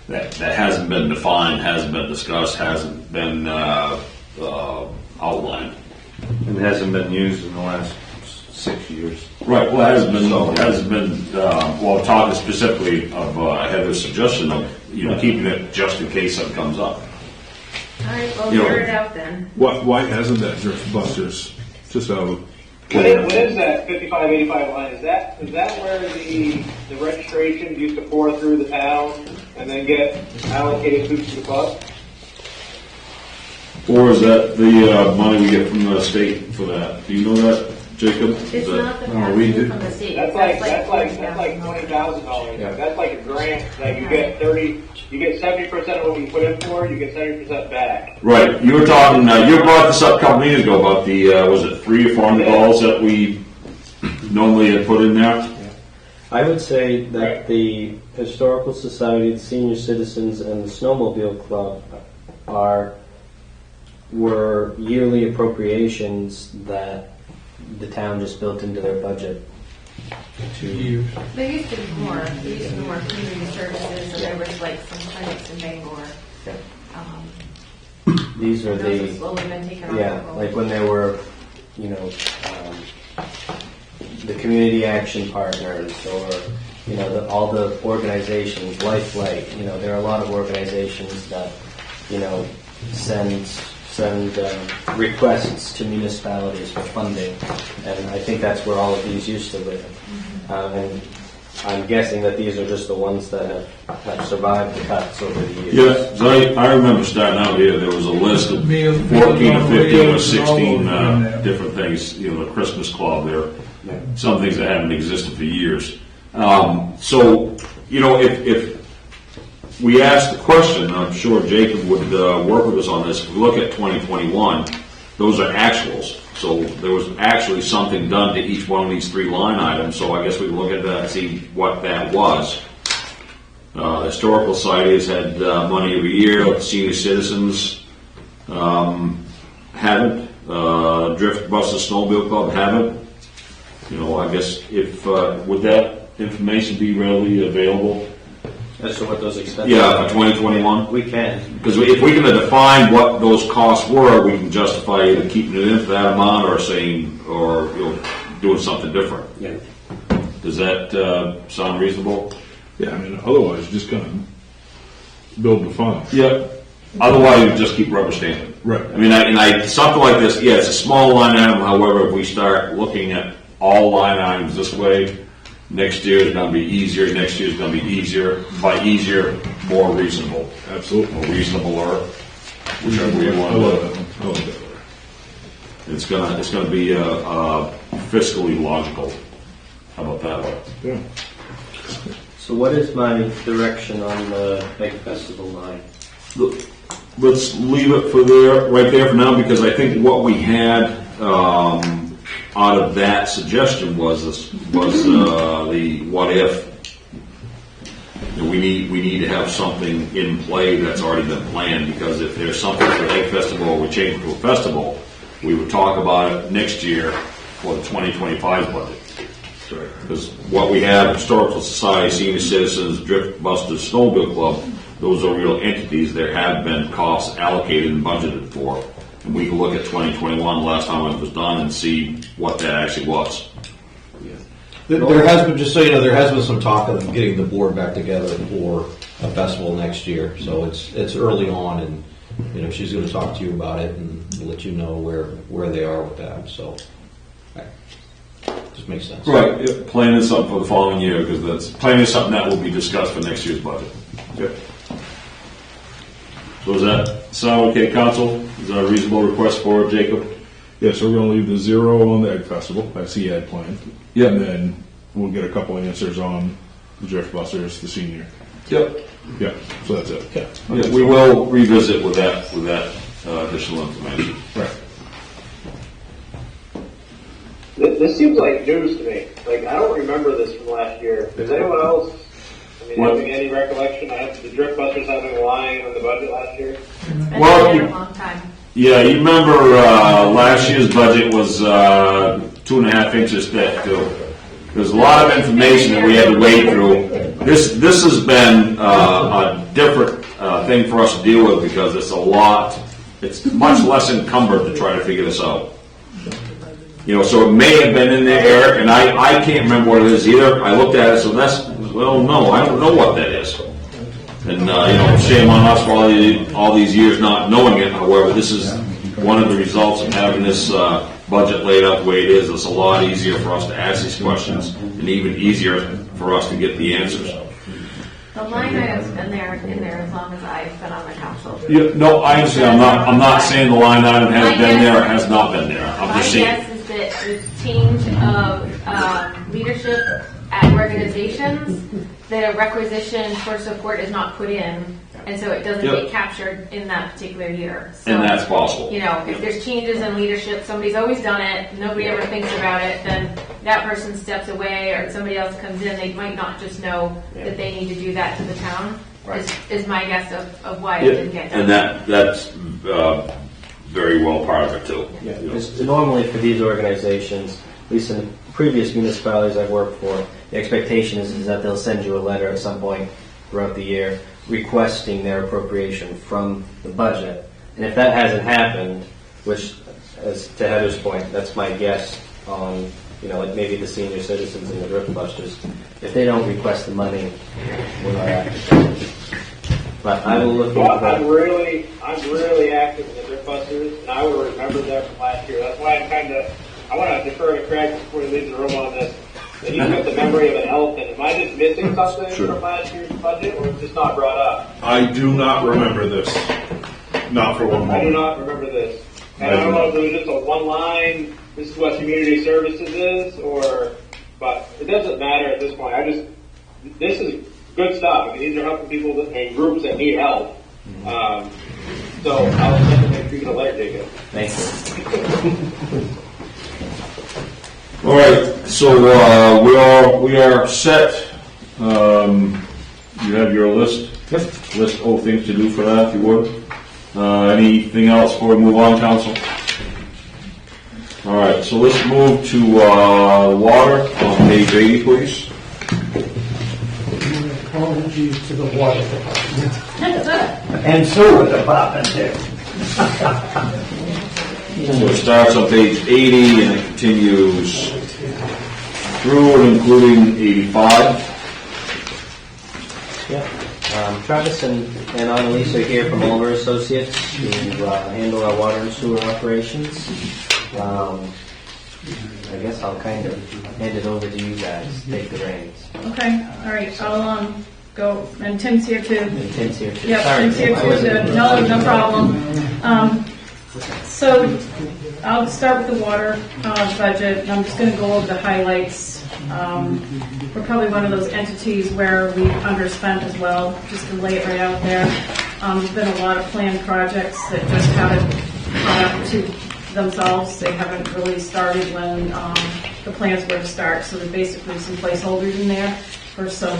That hasn't been defined, hasn't been discussed, hasn't been outlined. And it hasn't been used in the last 6 years. Right, well, it hasn't been, well, talking specifically of Heather's suggestion of, keeping it just in case something comes up. All right, well, You know- figure it out then. Why hasn't that Drift Busters? Just out of What is that 5585 line? Is that where the registrations used to pour through the town and then get allocated to the club? Or is that the money we get from the state for that? Do you know that, Jacob? It's not the No, we pass-through do. from the state. That's like $20,000. Yeah. That's like a grant that you get 70% of what you put in for, you get 70% back. Right, you were talking, you brought this up a couple meetings ago about the, was it $300 or $400 that we normally had put in there? I would say that the Historical Society, the Senior Citizens, and the Snowmobile Club were yearly appropriations that the town just built into their budget. There used to be more. There used to be more community services, and there was like some clinics in Bangor. These are Those have the, slowly been taken off. yeah, like when there were, the community action partners, or all the organizations, Lifelight. There are a lot of organizations that send requests to municipalities for funding, and I think that's where all of these used to live. And I'm guessing that these are just the ones that have survived the cuts over the years. Yeah, so I remember starting out here, there was a list of 14 or 15 or 16 different things, the Christmas Club, there, some things that haven't existed for years. So, if we asked the question, I'm sure Jacob would work with us on this. If we look at 2021, those are actuals. So there was actually something done to each one of these three line items. So I guess we can look at that and see what that was. Historical Society has had money every year. Senior Citizens haven't. Drift Busters Snowmobile Club haven't. I guess if would that information be readily available? As to what those expenses Yeah, are. for 2021. We can. Because if we can define what those costs were, we can justify either keeping it in for that amount or saying, or doing something different. Yeah. Does that sound reasonable? Yeah, I mean, otherwise, just kind of build the fund. Yeah. Otherwise, you just keep rubber stamping. Right. I mean, something like this, yeah, it's a small line item. However, if we start looking at all line items this way, next year is going to be easier. Next year is going to be easier. By easier, more reasonable. Absolutely. More reasonableer, whichever way you want I to love look. that one. I like that one. It's gonna be fiscally logical. How about that one? Yeah. So what is my direction on the Big Festival line? Let's leave it right there for now, because I think what we had out of that suggestion was the what if. We need to have something in play that's already been planned, because if there's something for the Egg Festival or we change it to a festival, we would talk about it next year for the 2025 budget. Because what we have, Historical Society, Senior Citizens, Drift Busters, Snowmobile Club, those are real entities. There have been costs allocated and budgeted for. And we can look at 2021, last time it was done, and see what that actually was. There has been, just so you know, there has been some talk of getting the board back together for a festival next year. So it's early on, and she's going to talk to you about it and let you know where they are with that. So just makes sense. Right, yeah, planning something for the following year, because planning something that will be discussed for next year's budget. Okay. So does that sound okay, Council? Is that a reasonable request for Jacob? Yeah, so we're going to leave the 0 on the Egg Festival, as he had planned. Yeah. And then we'll get a couple answers on the Drift Busters, the senior. Yep. Yeah, so that's it. Yeah, we will revisit with that additional information. Right. This seems like news to me. Like, I don't remember this from last year. Does anyone else, having any recollection? I have the Drip Busters having a line on the budget last year. It's been a long time. Yeah, you remember last year's budget was 2.5 inches thick too. There's a lot of information that we had to wade through. This has been a different thing for us to deal with because it's a lot. It's much less encumbered to try to figure this out. So it may have been in there, Eric, and I can't remember what it is either. I looked at it, so no, I don't know what that is. And, shame on us for all these years not knowing it. However, this is one of the results of having this budget laid out the way it is. It's a lot easier for us to ask these questions and even easier for us to get the answers. The line item's been in there as long as I've been on the council. Yeah, no, I understand. I'm not saying the line item has been there or has not been there. I'm just saying. My guess is that the change of leadership at organizations, the requisition for support is not put in, and so it doesn't get captured in that particular year. So, and that's possible. If there's changes in leadership, somebody's always done it, nobody ever thinks about it, then that person steps away or somebody else comes in, they might not just know that they need to do that to the town, is my guess of why it didn't get done. And that's very well part of it too. Yeah, because normally for these organizations, at least in previous municipalities I've worked for, the expectation is that they'll send you a letter at some point throughout the year requesting their appropriation from the budget. And if that hasn't happened, which, as to Heather's point, that's my guess on, like maybe the senior citizens and the Drip Busters, if they don't request the money, we're not active. But I will look into that. I'm really active in the Drip Busters, and I will remember that from last year. That's why I want to defer to Craig before he leaves the room on this. And you've got the memory of an elephant. Am I just missing something from last year's budget, or it's just not brought up? I do not remember this. Not for one moment. I do not remember this. And I don't know if it was just a one line, this is what community services is, but it doesn't matter at this point. This is good stuff. These are helping people and groups that need help. So I'll definitely make sure you letter, Jacob. Thank you. All right, so we are set. You have your list. List of things to do for that, if you would. Anything else before we move on, Council? All right, so let's move to water on page 80, please. Apologies to the water department. And sewer department too. So it starts on page 80 and it continues through and including 85. Yeah. Travis and Annalise are here from Oliver Associates to handle our water and sewer operations. I guess I'll kind of hand it over to you guys. Take the reins. Okay, all right, I'll go, and Tim's here too. And Tim's here too. Yep, Sorry, Tim's here I too, wasn't- so no problem. So I'll start with the water budget, and I'm just going to go over the highlights. We're probably one of those entities where we underspent as well, just to lay it right out there. There's been a lot of planned projects that just haven't caught up to themselves. They haven't really started when the plans were to start, so there's basically some placeholders in there for some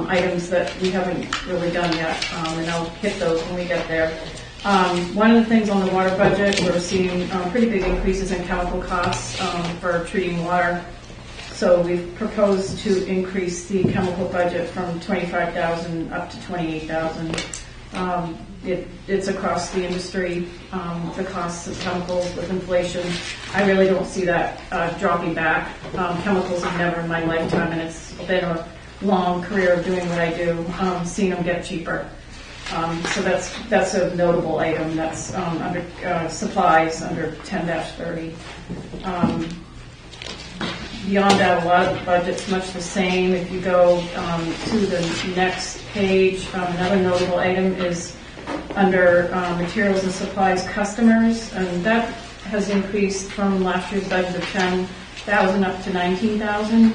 items that we haven't really done yet, and I'll hit those when we get there. One of the things on the water budget, we're seeing pretty big increases in chemical costs for treating water. So we've proposed to increase the chemical budget from $25,000 up to $28,000. It's across the industry, the costs of chemicals with inflation. I really don't see that dropping back. Chemicals have never in my lifetime, and it's been a long career of doing what I do, seeing them get cheaper. So that's a notable item. That's under supplies under 10-30. Beyond that, a lot of the budget's much the same. If you go to the next page, another notable item is under materials and supplies customers, and that has increased from last year's budget of $10,000 up to $19,000.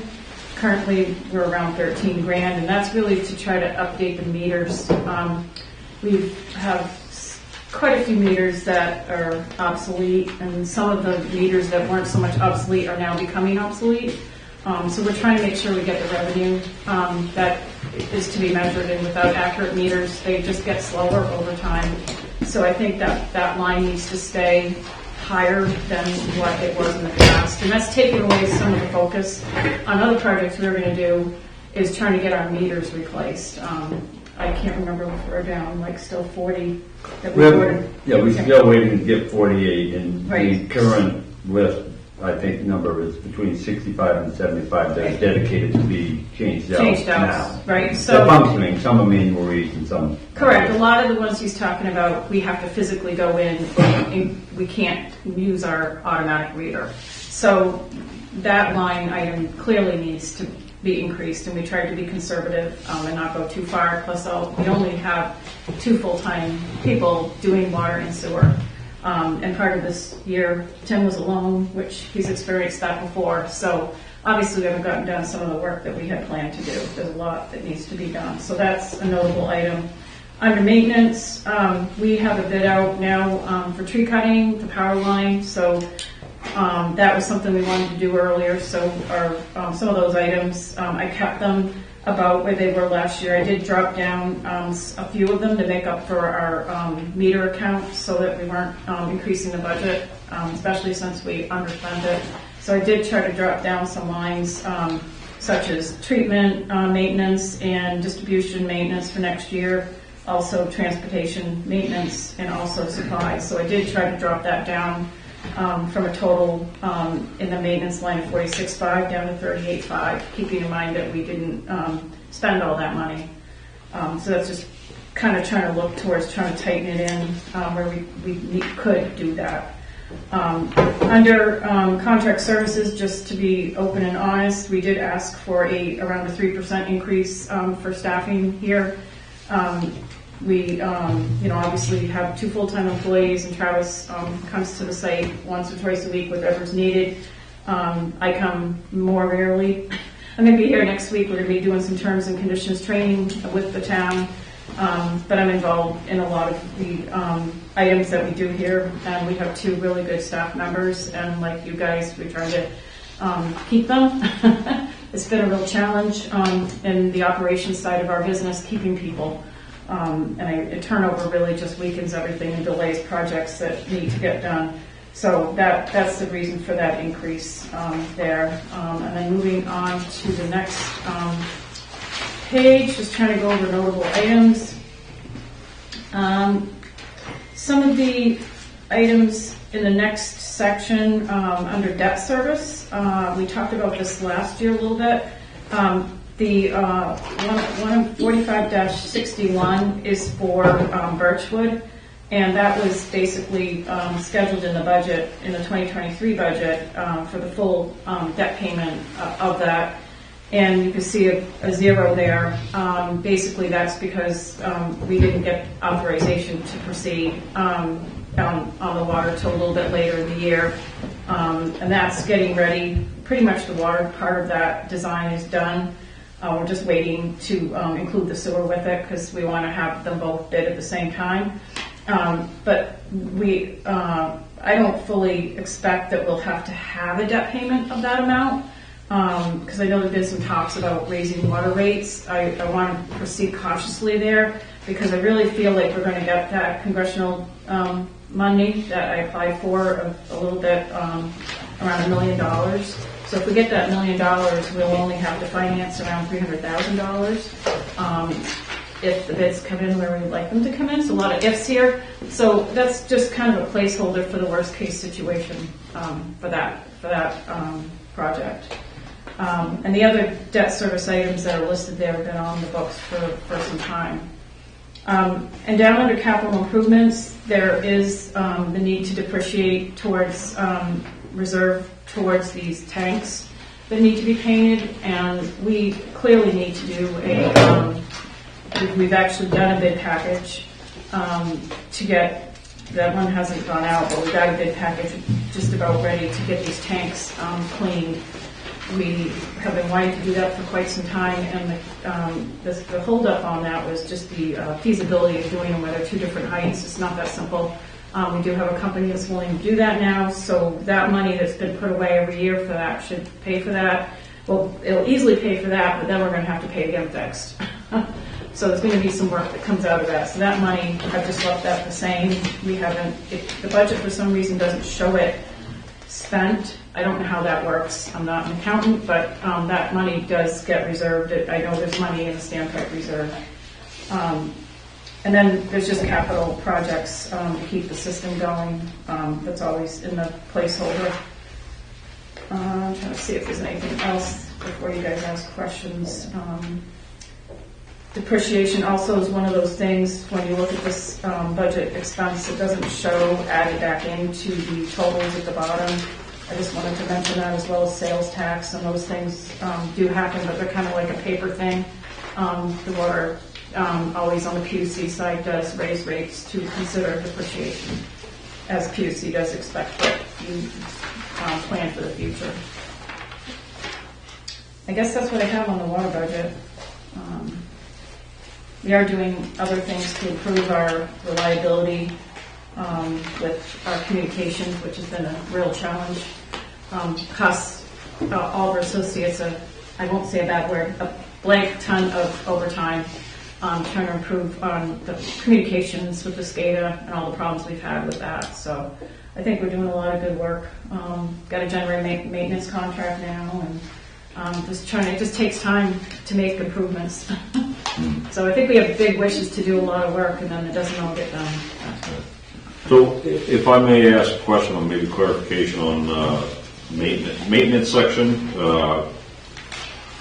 currently we're around 13 grand, and that's really to try to update the meters. We have quite a few meters that are obsolete, and some of the meters that weren't so much obsolete are now becoming obsolete. So we're trying to make sure we get the revenue that is to be measured, and without accurate meters, they just get slower over time. So I think that line needs to stay higher than what it was in the past. And that's taking away some of the focus on other projects we were going to do, is trying to get our meters replaced. I can't remember if we're down, like still 40 that we ordered. Yeah, we're still waiting to get 48, and Right. the current list, I think, number is between 65 and 75 that are dedicated to be changed out now. Right? They're functioning, some are manual reads and some... Correct. A lot of the ones he's talking about, we have to physically go in and we can't use our automatic reader. So that line item clearly needs to be increased, and we tried to be conservative and not go too far. Plus, we only have 2 full-time people doing water and sewer. And part of this year, Tim was alone, which he's experienced that before. So obviously we haven't gotten done some of the work that we had planned to do. There's a lot that needs to be done. So that's a notable item. Under maintenance, we have a bid out now for tree cutting, the power line. So that was something we wanted to do earlier. So some of those items, I kept them about where they were last year. I did drop down a few of them to make up for our meter account so that we weren't increasing the budget, especially since we underspent it. So I did try to drop down some lines such as treatment maintenance and distribution maintenance for next year, also transportation maintenance, and also supplies. So I did try to drop that down from a total in the maintenance line of 46.5 down to 38.5, keeping in mind that we didn't spend all that money. So that's just kind of trying to look towards trying to tighten it in where we could do that. Under contract services, just to be open and honest, we did ask for around a 3% increase for staffing here. We, obviously have 2 full-time employees, and Travis comes to the site once or twice a week, whatever's needed. I come more rarely. I'm going to be here next week. We're going to be doing some terms and conditions training with the town, but I'm involved in a lot of the items that we do here, and we have 2 really good staff members, and like you guys, we try to keep them. It's been a real challenge in the operations side of our business, keeping people. And turnover really just weakens everything and delays projects that need to get done. So that's the reason for that increase there. And then moving on to the next page, just trying to go over notable items. Some of the items in the next section under debt service, we talked about this last year a little bit. The 145-61 is for Birchwood, and that was basically scheduled in the budget, in the 2023 budget, for the full debt payment of that. And you can see a 0 there. Basically, that's because we didn't get authorization to proceed on the water till a little bit later in the year. And that's getting ready. Pretty much the water part of that design is done. We're just waiting to include the sewer with it because we want to have them both bid at the same time. But I don't fully expect that we'll have to have a debt payment of that amount because I know there have been some talks about raising water rates. I want to proceed cautiously there because I really feel like we're going to get that congressional money that I applied for a little bit around $1 million. So if we get that $1 million, we'll only have to finance around $300,000 if the bids come in where we'd like them to come in. So a lot of ifs here. So that's just kind of a placeholder for the worst case situation for that project. And the other debt service items that are listed there have been on the books for some time. And down under capital improvements, there is the need to depreciate towards reserve towards these tanks that need to be painted, and we clearly need to do we've actually done a bid package to get, that one hasn't gone out, but we've got a bid package just about ready to get these tanks cleaned. We have been wanting to do that for quite some time, and the holdup on that was just the feasibility of doing them where they're two different heights. It's not that simple. We do have a company that's willing to do that now, so that money that's been put away every year for that should pay for that. Well, it'll easily pay for that, but then we're going to have to pay again next. So there's going to be some work that comes out of that. So that money, I've just left that the same. We haven't, if the budget for some reason doesn't show it spent, I don't know how that works. I'm not an accountant, but that money does get reserved. I know there's money in the standpipe reserve. And then there's just capital projects to keep the system going. That's always in the placeholder. I'm trying to see if there's anything else before you guys ask questions. Depreciation also is one of those things, when you look at this budget expense, it doesn't show added back into the totals at the bottom. I just wanted to mention that, as well as sales tax, and those things do happen, but they're kind of like a paper thing. The water, always on the PUC side, does raise rates to consider depreciation, as PUC does expect that you plan for the future. I guess that's what I have on the water budget. We are doing other things to improve our reliability with our communications, which has been a real challenge. Costs all of our associates I won't say a bad word, a blank ton of overtime trying to improve on the communications with the SCADA and all the problems we've had with that. So I think we're doing a lot of good work. Got a generator maintenance contract now, and just trying. It just takes time to make improvements. So I think we have big wishes to do a lot of work, and then it doesn't all get done. So if I may ask a question, or maybe clarification on maintenance section,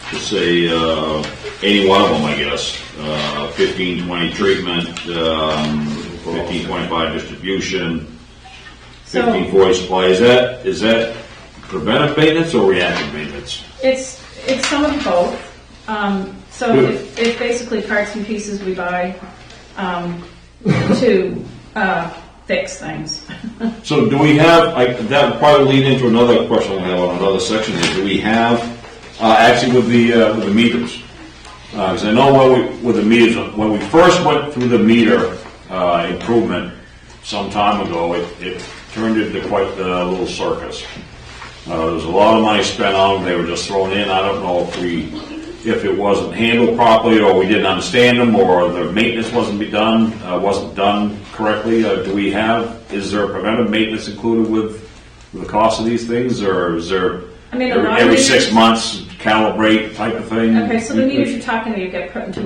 just say any one of them, I guess, 1520 treatment, 1525 distribution, 1540 supply. Is that preventive maintenance or reactive maintenance? It's some of both. So it's basically parts and pieces we buy to fix things. So do we have, that would probably lead into another question we have on another section here. Do we have, actually with the meters? Because I know with the meters, when we first went through the meter improvement some time ago, it turned into quite a little circus. There was a lot of money spent on them. They were just thrown in. I don't know if it wasn't handled properly, or we didn't understand them, or the maintenance wasn't done correctly. Is there preventive maintenance included with the cost of these things, or is there every 6 months calibrate type of thing? Okay, so the meters you're talking about, you get put into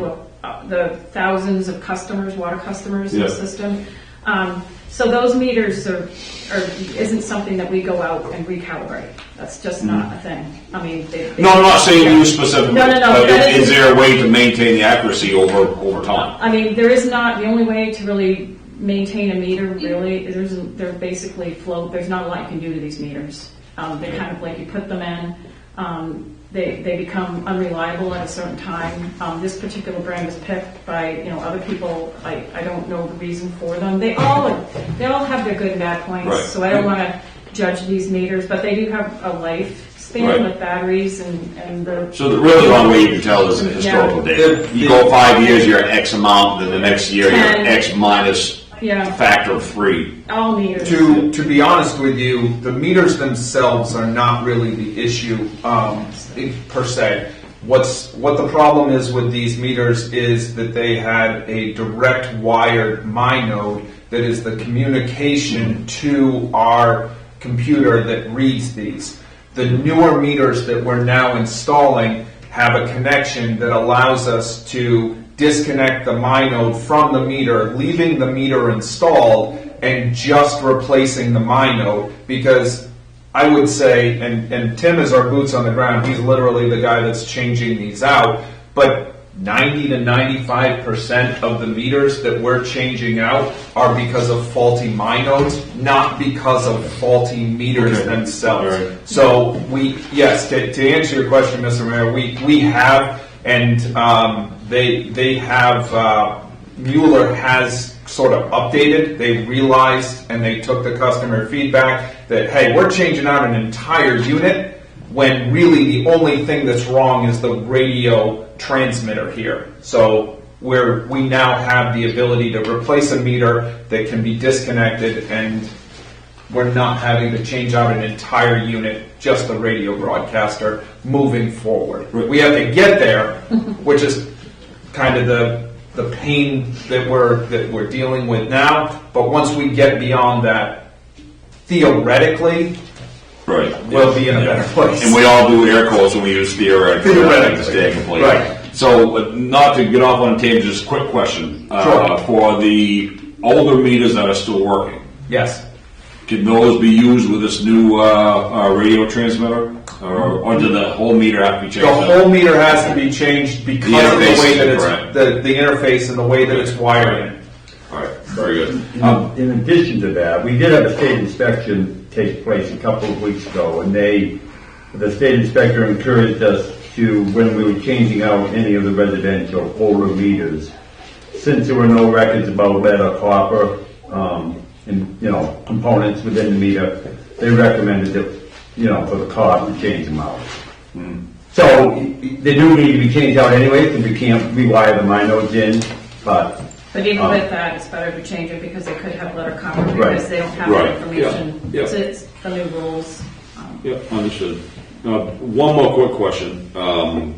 the thousands of customers, water customers in the system. So those meters isn't something that we go out and recalibrate. That's just not a thing. I mean, no, I'm not saying you specifically. No. Is there a way to maintain the accuracy over time? I mean, there is not. The only way to really maintain a meter really is they're basically float. There's not a lot you can do to these meters. They're kind of like you put them in. They become unreliable at a certain time. This particular brand was picked by other people. I don't know the reason for them. They all have their good and bad points. Right. So I don't want to judge these meters, but they do have a lifespan with batteries and the. So the really long way you can tell is the historical data. You go 5 years, you're X amount, then the next year you're X minus factor of 3. All meters. To be honest with you, the meters themselves are not really the issue per se. What the problem is with these meters is that they had a direct wired MyNode that is the communication to our computer that reads these. The newer meters that we're now installing have a connection that allows us to disconnect the MyNode from the meter, leaving the meter installed and just replacing the MyNode, because I would say, and Tim is our boots on the ground, he's literally the guy that's changing these out, but 90 to 95% of the meters that we're changing out are because of faulty MyNodes, not because of faulty meters themselves. Right. So to answer your question, Mr. Mayor, we have, and they have, Mueller has sort of updated. They realized and they took the customer feedback that, hey, we're changing out an entire unit. when really the only thing that's wrong is the radio transmitter here. So we now have the ability to replace a meter that can be disconnected, and we're not having to change out an entire unit, just the radio broadcaster moving forward. We have to get there, which is kind of the pain that we're dealing with now. But once we get beyond that, theoretically, Right. we'll be in a better place. And we all do air quotes when we use theoretically. Theoretically. To stay complete. Right. So, not to get off on a tangent, just a quick question. Sure. For the older meters that are still working, Yes. can those be used with this new radio transmitter? Or did the whole meter have to be changed? The whole meter has to be changed because of the interface way that is it's correct. the interface and the way that it's wired in. All right, very good. In addition to that, we did have a state inspection take place a couple of weeks ago, and the state inspector encouraged us to, when we were changing out any of the residential older meters, since there were no records about lead or copper, and, components within the meter, they recommended that, for the cost to change them out. So, they do need to be changed out anyway, because we can't rewire the minodes in, but even with that, it's better to change it because they could have letter copper Right. because they don't have Right. the information. Yeah. Yeah. So it's the new rules. Yep, understood. One more quick question. I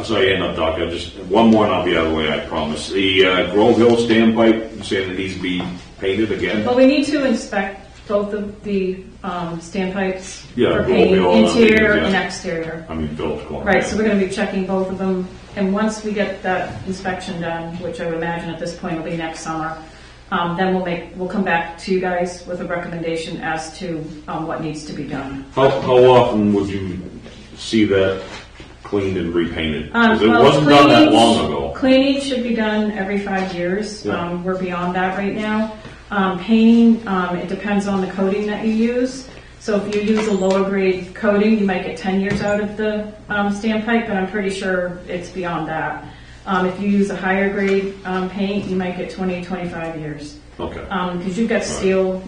saw your hand up, Doc. Just one more and I'll be out of the way, I promise. The Grove Hill standpipe, you're saying it needs to be painted again? Well, we need to inspect both of the standpipes Yeah, for Grove painting, Hill, interior yeah. and exterior. I mean, Phillips Corner. Right, so we're going to be checking both of them, and once we get that inspection done, which I would imagine at this point will be next summer, then we'll come back to you guys with a recommendation as to what needs to be done. How often would you see that cleaned and repainted? Because it Well, wasn't done that long ago. Cleaning should be done every 5 years. Yeah. We're beyond that right now. Painting, it depends on the coating that you use. So if you use a lower grade coating, you might get 10 years out of the standpipe, but I'm pretty sure it's beyond that. If you use a higher grade paint, you might get 20, 25 years. Okay. Because you've got steel,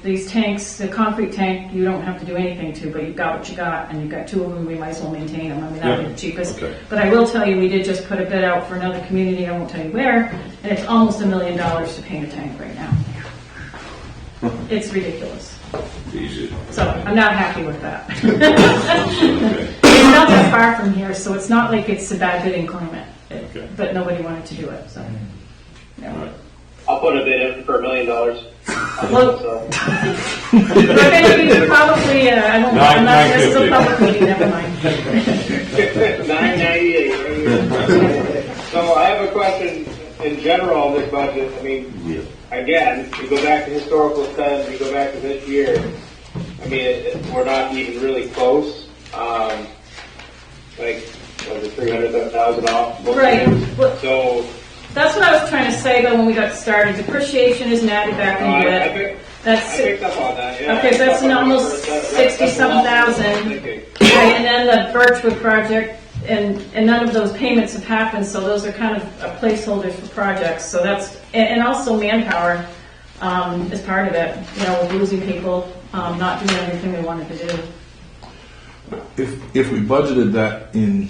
these tanks, the concrete tank, you don't have to do anything to, but you've got what you got, and you've got 2 of them, we might as well maintain them. I mean, that'd be the cheapest. Okay. But I will tell you, we did just put a bid out for another community, I won't tell you where, and it's almost $1 million to paint a tank right now. It's ridiculous. Easy. So I'm not happy with that. It's not that far from here, so it's not like it's a bad bidding climate, but nobody wanted to do it, so. Yeah. I'll put a bid in for $1 million. Well, we're going to be probably, I'm not, this is a public meeting, never mind. $998. So I have a question in general on this budget. I mean, again, we go back to historical spend, we go back to this year. I mean, we're not even really close. Like, was it 300,000 off? Right. So that's what I was trying to say though when we got started. Depreciation isn't added back into it. I picked up on that. Yeah. Okay, so that's almost 60-something thousand. Right, and then the Birchwood project, and none of those payments have happened, so those are kind of placeholders for projects. So that's, and also manpower is part of it. With losing people, not doing everything they wanted to do. If we budgeted that in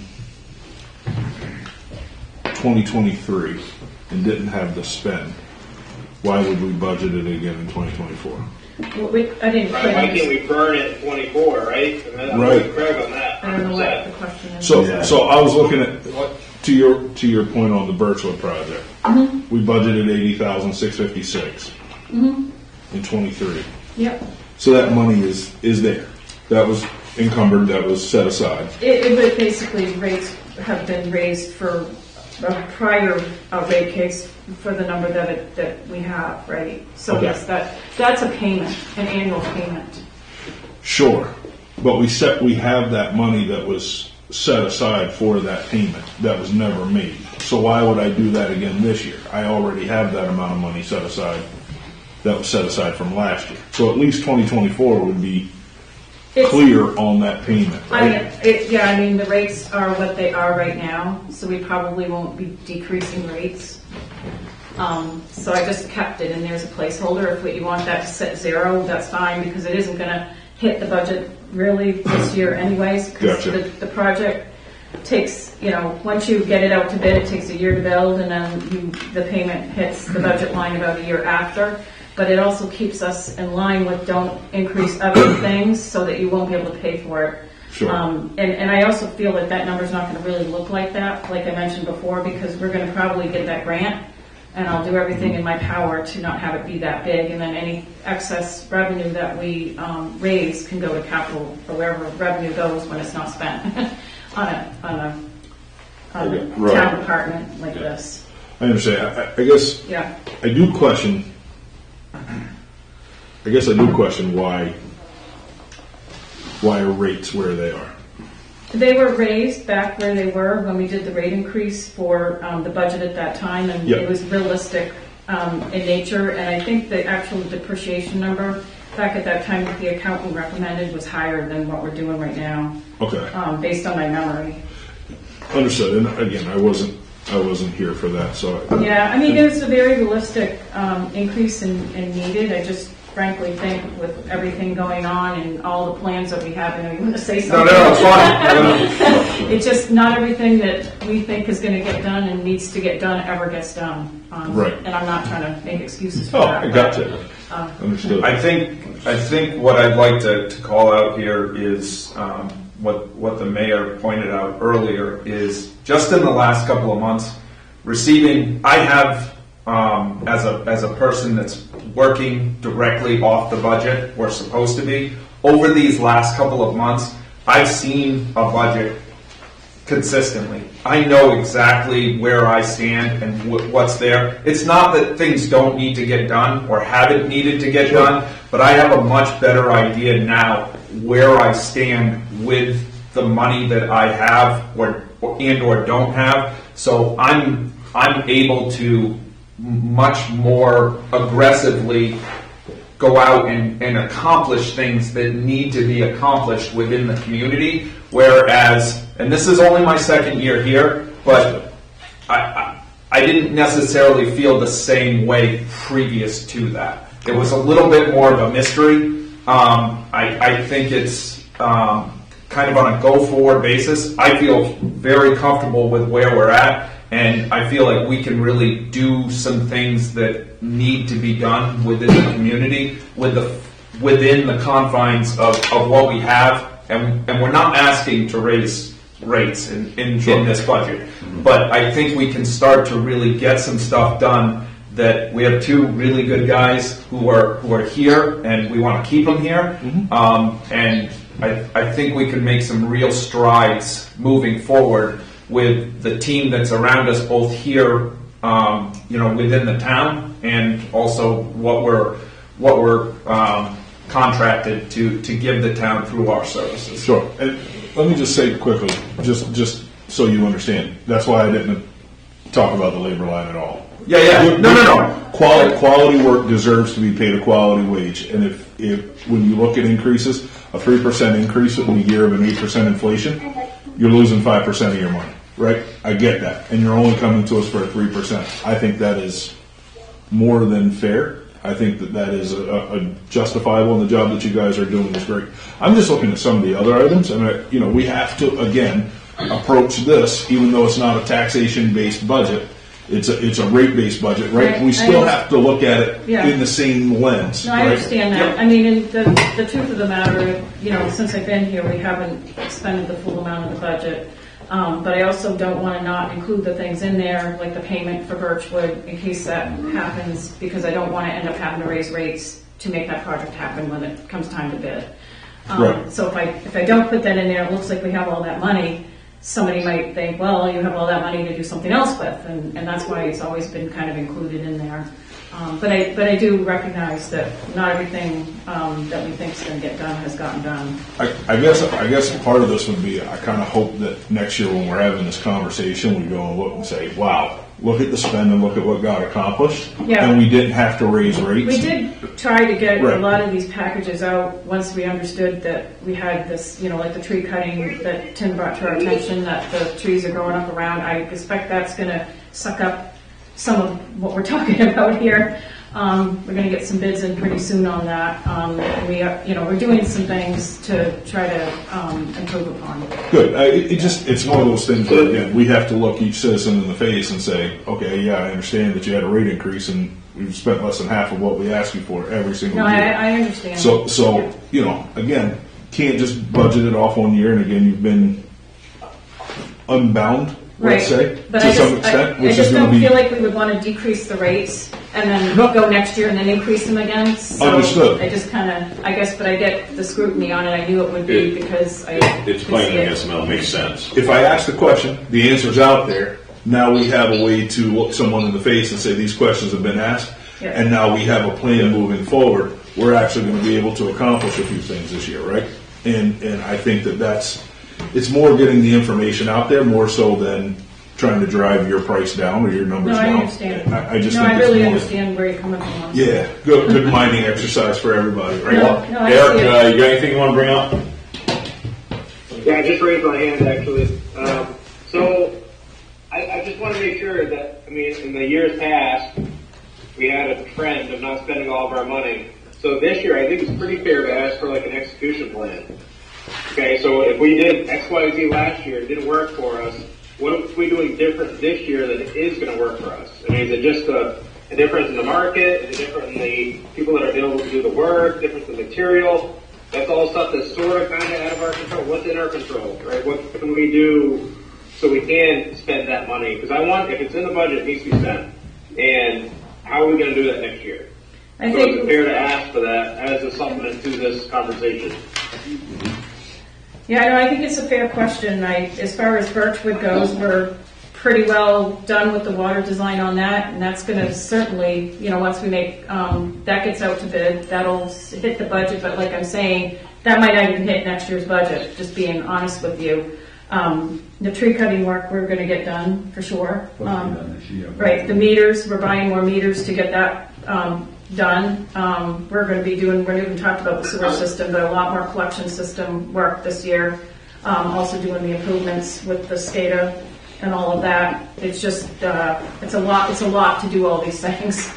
2023 and didn't have the spend, why would we budget it again in 2024? Well, I didn't. Why can't we burn it in 24, right? And then Right. Craig on that. I don't know what the question is. So I was looking at to your point on the Birchwood project. We budgeted $80,656 in 23. Yep. So that money is there. That was encumbered. That was set aside. It basically rates have been raised for a prior rate case for the number that we have, right? So Okay. yes, that's a payment, an annual payment. Sure, but we have that money that was set aside for that payment that was never made. So why would I do that again this year? I already have that amount of money set aside that was set aside from last year. So at least 2024 would be clear on that payment, right? I mean, the rates are what they are right now, so we probably won't be decreasing rates. So I just kept it, and there's a placeholder. If you want that to set 0, that's fine, because it isn't going to hit the budget really this year anyways, because Gotcha. the project takes, once you get it out to bid, it takes a year to build, and then the payment hits the budget line about a year after. But it also keeps us in line with don't increase other things so that you won't be able to pay for it. Sure. And I also feel that number's not going to really look like that, like I mentioned before, because we're going to probably get that grant, and I'll do everything in my power to not have it be that big, and then any excess revenue that we raise can go to capital or wherever revenue goes when it's not spent on a Right. town department like this. I understand. I guess Yeah. I do question why are rates where they are. They were raised back where they were when we did the rate increase for the budget at that time, and Yep. it was realistic in nature. And I think the actual depreciation number back at that time that the accountant recommended was higher than what we're doing right now, Okay. based on my memory. Understood. And again, I wasn't here for that, so. Yeah, I mean, it was a very realistic increase in needed. I just frankly think with everything going on and all the plans that we have, I know you want to say something. No, it's fine. It's just not everything that we think is going to get done and needs to get done ever gets done. Right. And I'm not trying to make excuses for Oh, that. I got you. but, Understood. I think what I'd like to call out here is what the mayor pointed out earlier is just in the last couple of months, I have as a person that's working directly off the budget, or supposed to be, over these last couple of months, I've seen a budget consistently. I know exactly where I stand and what's there. It's not that things don't need to get done or haven't needed to get done, but I have a much better idea now where I stand with the money that I have or don't have. So I'm able to much more aggressively go out and accomplish things that need to be accomplished within the community. Whereas, and this is only my second year here, but I didn't necessarily feel the same way previous to that. It was a little bit more of a mystery. I think it's kind of on a go-forward basis. I feel very comfortable with where we're at. And I feel like we can really do some things that need to be done within the community, within the confines of what we have. And we're not asking to raise rates in this budget. But I think we can start to really get some stuff done. That we have two really good guys who are here, and we want to keep them here. And I think we can make some real strides moving forward with the team that's around us, both here, within the town, and also what we're contracted to give the town through our services. Sure. And let me just say quickly, just so you understand, that's why I didn't talk about the labor line at all. Yeah. No. Quality work deserves to be paid a quality wage, and if when you look at increases, a 3% increase in a year of an 8% inflation, you're losing 5% of your money, right? I get that, and you're only coming to us for a 3%. I think that is more than fair. I think that is a justifiable, and the job that you guys are doing is great. I'm just looking at some of the other items, and we have to again approach this, even though it's not a taxation-based budget. It's a rate-based budget, right? We still have to look at it in the same lens. No, I understand that. I mean, and the truth of the matter, since I've been here, we haven't expended the full amount of the budget. But I also don't want to not include the things in there, like the payment for Birchwood, in case that happens, because I don't want to end up having to raise rates to make that project happen when it comes time to bid. Right. So if I don't put that in there, it looks like we have all that money. Somebody might think, well, you have all that money to do something else with, and that's why it's always been kind of included in there. But I do recognize that not everything that we think is going to get done has gotten done. I guess part of this would be, I kind of hope that next year when we're having this conversation, we go and look and say, wow, look at the spend and look at what got accomplished. Yeah. And we didn't have to raise rates. We did try to get Right. a lot of these packages out once we understood that we had this, like the tree cutting that Tim brought to our attention, that the trees are growing up around. I expect that's going to suck up some of what we're talking about here. We're going to get some bids in pretty soon on that. We are, we're doing some things to try to improve upon. Good. It's one of those things where, again, we have to look each citizen in the face and say, okay, yeah, I understand that you had a rate increase and we've spent less than half of what we asked you for every single No, year. I understand. So, again, can't just budget it off 1 year, and again, you've been unbound, let's say, But to I some just, extent, I which is just going don't to be feel like we would want to decrease the rates and then go next year and then increase them again. So Understood. I just kind of, I guess, but I get the scrutiny on it. I knew it would be because I. It's could plain see and it. against makes sense. If I ask the question, the answer's out there. Now we have a way to look someone in the face and say these questions have been asked, Yeah. and now we have a plan moving forward. We're actually going to be able to accomplish a few things this year, right? And I think it's more getting the information out there more so than trying to drive your price down or your numbers No, I down. understand. I just No, think I it's really more- understand where you're coming from. Yeah, good minding exercise for everybody, right? No, I Eric, see it. you got anything you want to bring up? Yeah, I just raised my hand actually. So I just want to make sure that, in the years past, we had a trend of not spending all of our money. So this year, I think it's pretty fair to ask for like an execution plan. Okay, so if we did X, Y, Z last year, it didn't work for us, what are we doing different this year that is going to work for us? Is it just a difference in the market? Is it different in the people that are able to do the work? Difference in material? That's all stuff that's sort of kind of out of our control. What's in our control, right? What can we do so we can spend that money? Because if it's in the budget, it needs to be spent. And how are we going to do that next year? I So think. it's fair to ask for that as a supplement to this conversation. Yeah, no, I think it's a fair question. As far as Birchwood goes, we're pretty well done with the water design on that, and that's going to certainly, once we make, that gets out to bid, that'll hit the budget, but like I'm saying, that might not even hit next year's budget, just being honest with you. The tree cutting work, we're going to get done, for sure. Right, the meters, we're buying more meters to get that done. We're going to be doing, we haven't talked about the sewer system, but a lot more collection system work this year. Also doing the improvements with the SCADA and all of that. It's just, it's a lot to do all these things.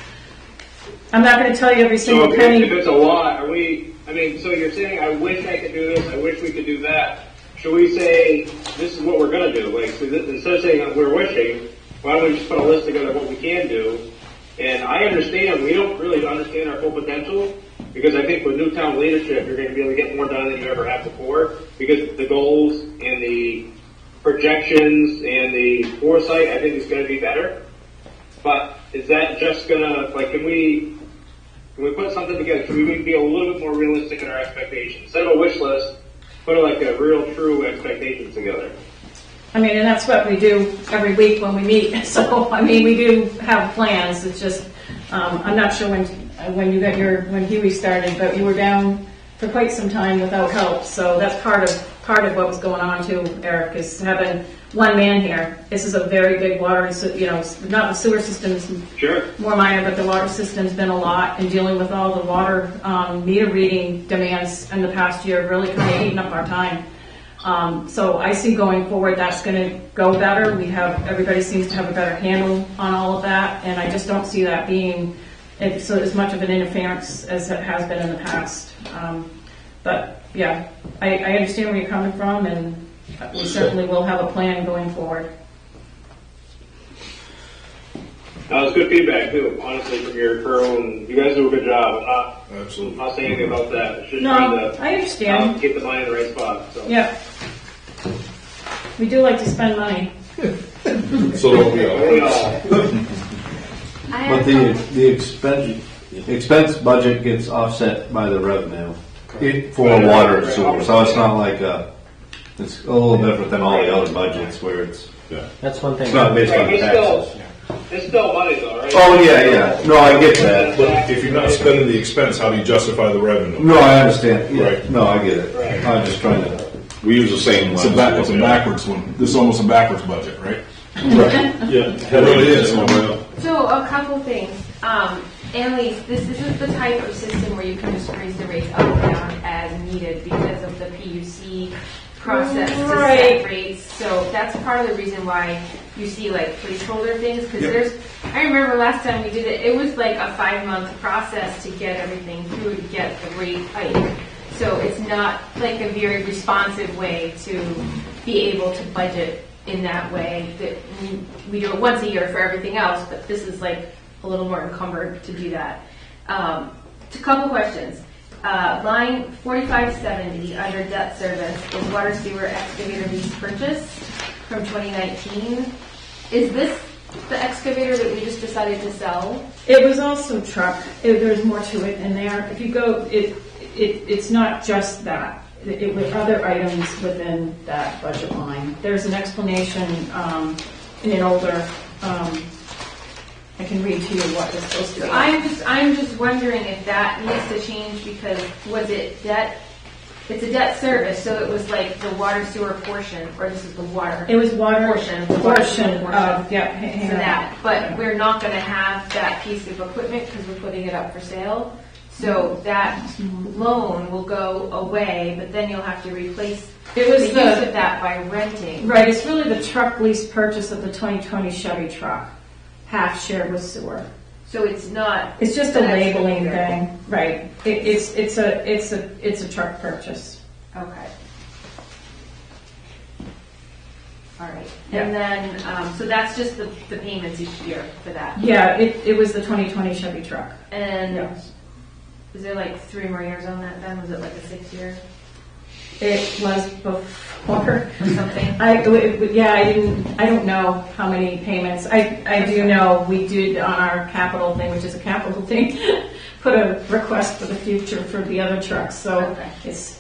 I'm not going to tell you every single So penny. if it's a lot, so you're saying, I wish I could do this, I wish we could do that. Should we say, this is what we're going to do? Instead of saying that we're wishing, why don't we just put a list together of what we can do? And I understand, we don't really understand our full potential, because I think with Newtown leadership, you're going to be able to get more done than you ever have before, because the goals and the projections and the foresight, I think, is going to be better. But is that just going to, can we put something together? Should we be a little bit more realistic in our expectations? Instead of a wish list, put a real, true expectations together. And that's what we do every week when we meet. So, we do have plans. It's just, I'm not sure when Huey started, but you were down for quite some time without help. So that's part of what was going on too, Eric, is having one man here. This is a very big water, not the sewer system's more minor, but the water system's been a lot, and dealing with all the water meter reading demands in the past year really kind of eaten up our time. So I see going forward that's going to go better. Everybody seems to have a better handle on all of that, and I just don't see that being as much of an interference as it has been in the past. But yeah, I understand where you're coming from, and we certainly will have a plan going forward. That was good feedback too, honestly, from your crew, and you guys do a good job. Absolutely. I'm not saying anything about that. It's just No, trying to I understand. get the money in the right spot. So. Yeah. We do like to spend money. So don't we all. But the expense budget gets offset by the revenue for water and sewer, so it's not like it's a little different than all the other budgets where it's That's one thing. it's not based on taxes. It's still money though, right? Oh yeah. No, I get that. But if you're not spending the expense, how do you justify the revenue? No, I understand. Yeah. Right. No, I get it. I'm just trying to. We use the same It's lens. a backwards one. This is almost a backwards budget, right? Right. Yeah. It really is. So a couple things. Annalise, this isn't the type of system where you can just raise the rates up and down as needed because of the PUC process to Right. set rates. So that's part of the reason why you see like placeholder things, because Yep. I remember last time we did it, it was like a 5-month process to get everything through, to get the rate hike. So it's not like a very responsive way to be able to budget in that way. That we do it once a year for everything else, but this is like a little more encumbered to do that. A couple questions. Line 4570 under debt service is water sewer excavator lease purchase from 2019. Is this the excavator that we just decided to sell? It was also truck. There's more to it in there. If you go, it's not just that. It was other items within that budget line. There's an explanation in an older. I can read to you what is supposed to be. I'm just wondering if that needs to change, because was it debt? It's a debt service, so it was like the water sewer portion, or this is the water. It was water portion of the water sewer portion of, yeah, hang for on. that. But we're not going to have that piece of equipment because we're putting it up for sale. So that loan will go away, but then you'll have to replace It was the the- use of that by renting. Right, it's really the truck lease purchase of the 2020 Chevy truck, half shared with sewer. So it's not. It's just a an labeling excavator. thing, right? It's a truck purchase. Okay. All right. And then, so that's just the payments each year for that. Yeah, it was the 2020 Chevy truck. And Yes. is there like 3 more years on that then? Was it like a 6-year It was before. or something? I don't know how many payments. I do know we did on our capital thing, which is a capital thing, put a request for the future for the other trucks, so Okay. it's,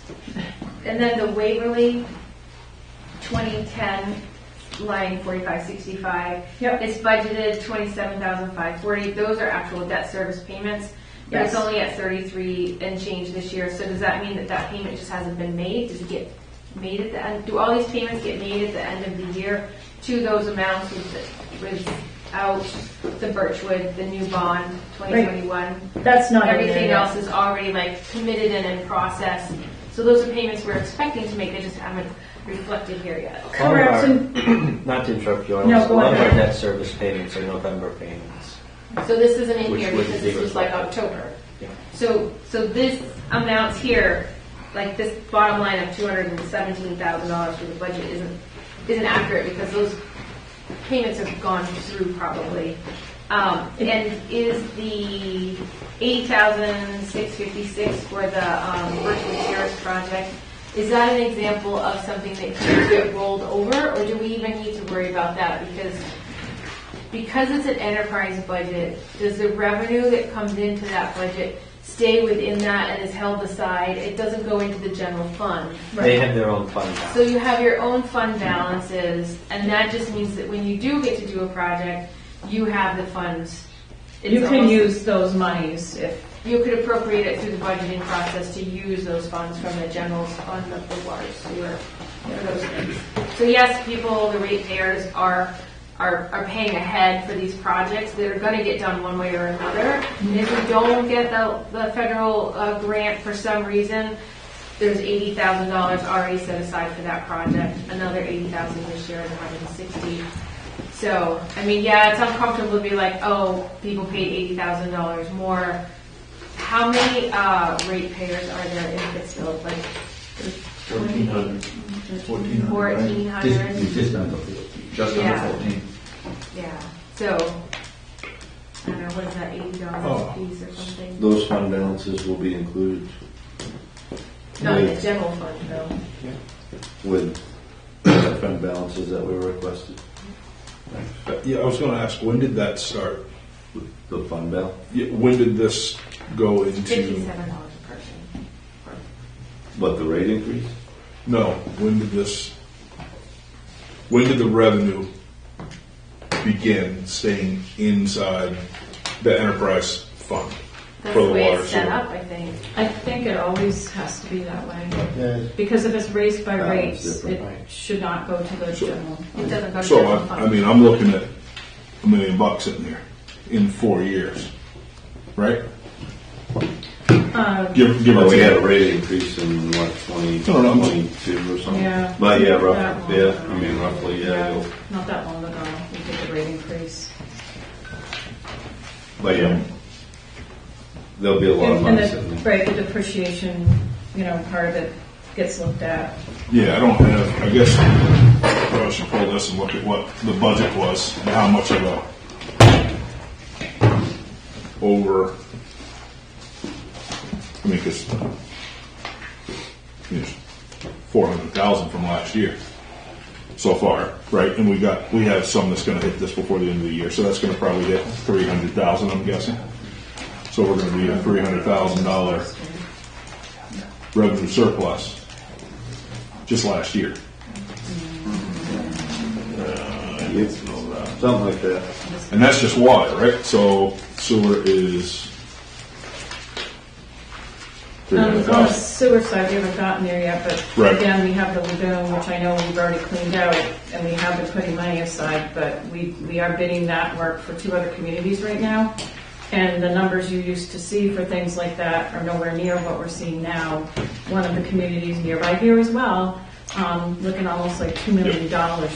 And then the Waverly 2010 line 4565. Yep. It's budgeted 27,540. Those are actual debt service payments. But it's Yes. only at 33 and change this year. So does that mean that that payment just hasn't been made? Does it get made at the end? Do all these payments get made at the end of the year to those amounts without the Birchwood, the new bond, 2021? that's not in there Everything yet. else is already like committed and in process. So those are payments we're expecting to make. They just haven't reflected here yet. Correct, and Not to interrupt you, No, a go lot of our ahead. debt service payments are November payments. So this isn't in Which here would because be this was like reflected. October. Yeah. So this amounts here, like this bottom line of $217,000 for the budget isn't accurate because those payments have gone through probably. And is the $80,656 for the Birchwood Terrace project, is that an example of something that can get rolled over, or do we even need to worry about that? Because it's an enterprise budget, does the revenue that comes into that budget stay within that and is held aside? It doesn't go into the general fund. They have their own fund balance. So you have your own fund balances, and that just means that when you do get to do a project, you have the funds. It's you can almost- use those monies if, You could appropriate it through the budgeting process to use those funds from the general fund of the water sewer, or those things. So yes, people, the ratepayers are paying ahead for these projects that are going to get done one way or another. And if we don't get the federal grant for some reason, there's $80,000 already set aside for that project. Another $80,000 this year is $160,000. So, I mean, yeah, it's uncomfortable to be like, oh, people paid $80,000 more. How many ratepayers are there in Pittsfield? Like 1,400. 1,400? Just under 14. Just Yeah. under 14. Yeah. So, I don't know, what is that, $80 a piece or something? Those fund balances will be included Not in the general fund, though. with the fund balances that were requested. Yeah, I was going to ask, when did that start? The fund balance. Yeah, when did this go into? $57 a person. What, the rate increase? No, when did the revenue begin staying inside the enterprise fund That's for the the way water it's set sewer? up, I think. I think it always has to be that way. Yeah. Because if it's raised by Balance rates, different. it should not go to the general. It doesn't go to So, general I fund. mean, I'm looking at $1 million in there in 4 years, right? Give or Well, we had a take. rate increase in what, No, no, 2022 or something? Yeah. But yeah, That roughly, long. yeah, I mean, roughly, yeah. Not that long ago, we did the rate increase. But yeah, there'll be a lot of And money sitting there. right, the depreciation, part of it gets looked at. Yeah, I don't have, I guess, I should pull this and look at what the budget was and how much of a over, I mean, because, 400,000 from last year so far, right? And we have some that's gonna hit this before the end of the year, so that's gonna probably hit 300,000, I'm guessing. So we're gonna be a $300,000 revenue surplus just last year. Something like that. And that's just water, right? So sewer is On the 300,000. sewer side, we haven't gotten there yet, but Right. again, we have the lagoon, which I know we've already cleaned out, and we have been putting money aside, but we are bidding that work for 2 other communities right now. And the numbers you used to see for things like that are nowhere near what we're seeing now. One of the communities nearby here as well, looking almost like $2 million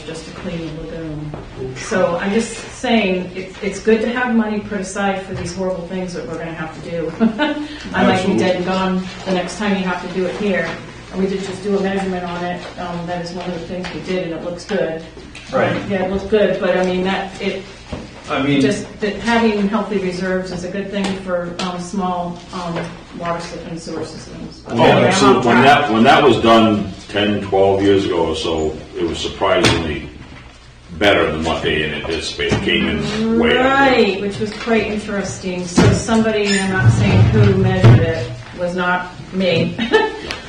just to clean the lagoon. So I'm just saying, it's good to have money put aside for these horrible things that we're gonna have to do. I might be dead and gone the next time you have to do it here. And we did just do a measurement on it, that is one of the things we did, and it looks good. Right. Yeah, it looks good, but I mean, just that having healthy reserves is a good thing for small water and sewer systems. Oh, absolutely. When that was done 10, 12 years ago or so, it was surprisingly better than what they had anticipated. Came in way up. Right, which was quite interesting. So somebody, I'm not saying who measured it, was not me.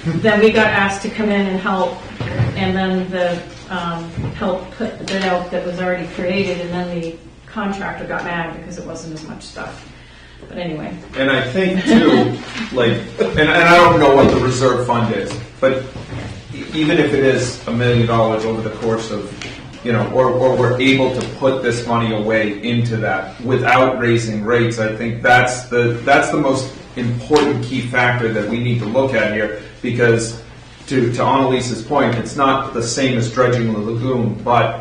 Then we got asked to come in and help, and then the help put the bid out that was already created, and then the contractor got mad because it wasn't as much stuff. But anyway. And I think too, and I don't know what the reserve fund is, but even if it is $1 million over the course of, or we're able to put this money away into that without raising rates, I think that's the most important key factor that we need to look at here, because to Annalise's point, it's not the same as dredging the lagoon, but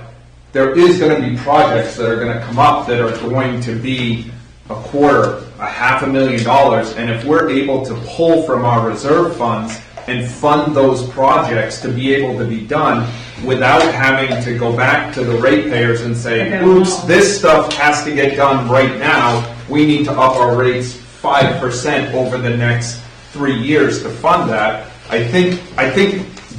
there is going to be projects that are going to come up that are going to be $250,000, and if we're able to pull from our reserve funds and fund those projects to be able to be done without having to go back to the ratepayers and say, oops, this stuff has to get done right now, we need to up our rates 5% over the next 3 years to fund that. I think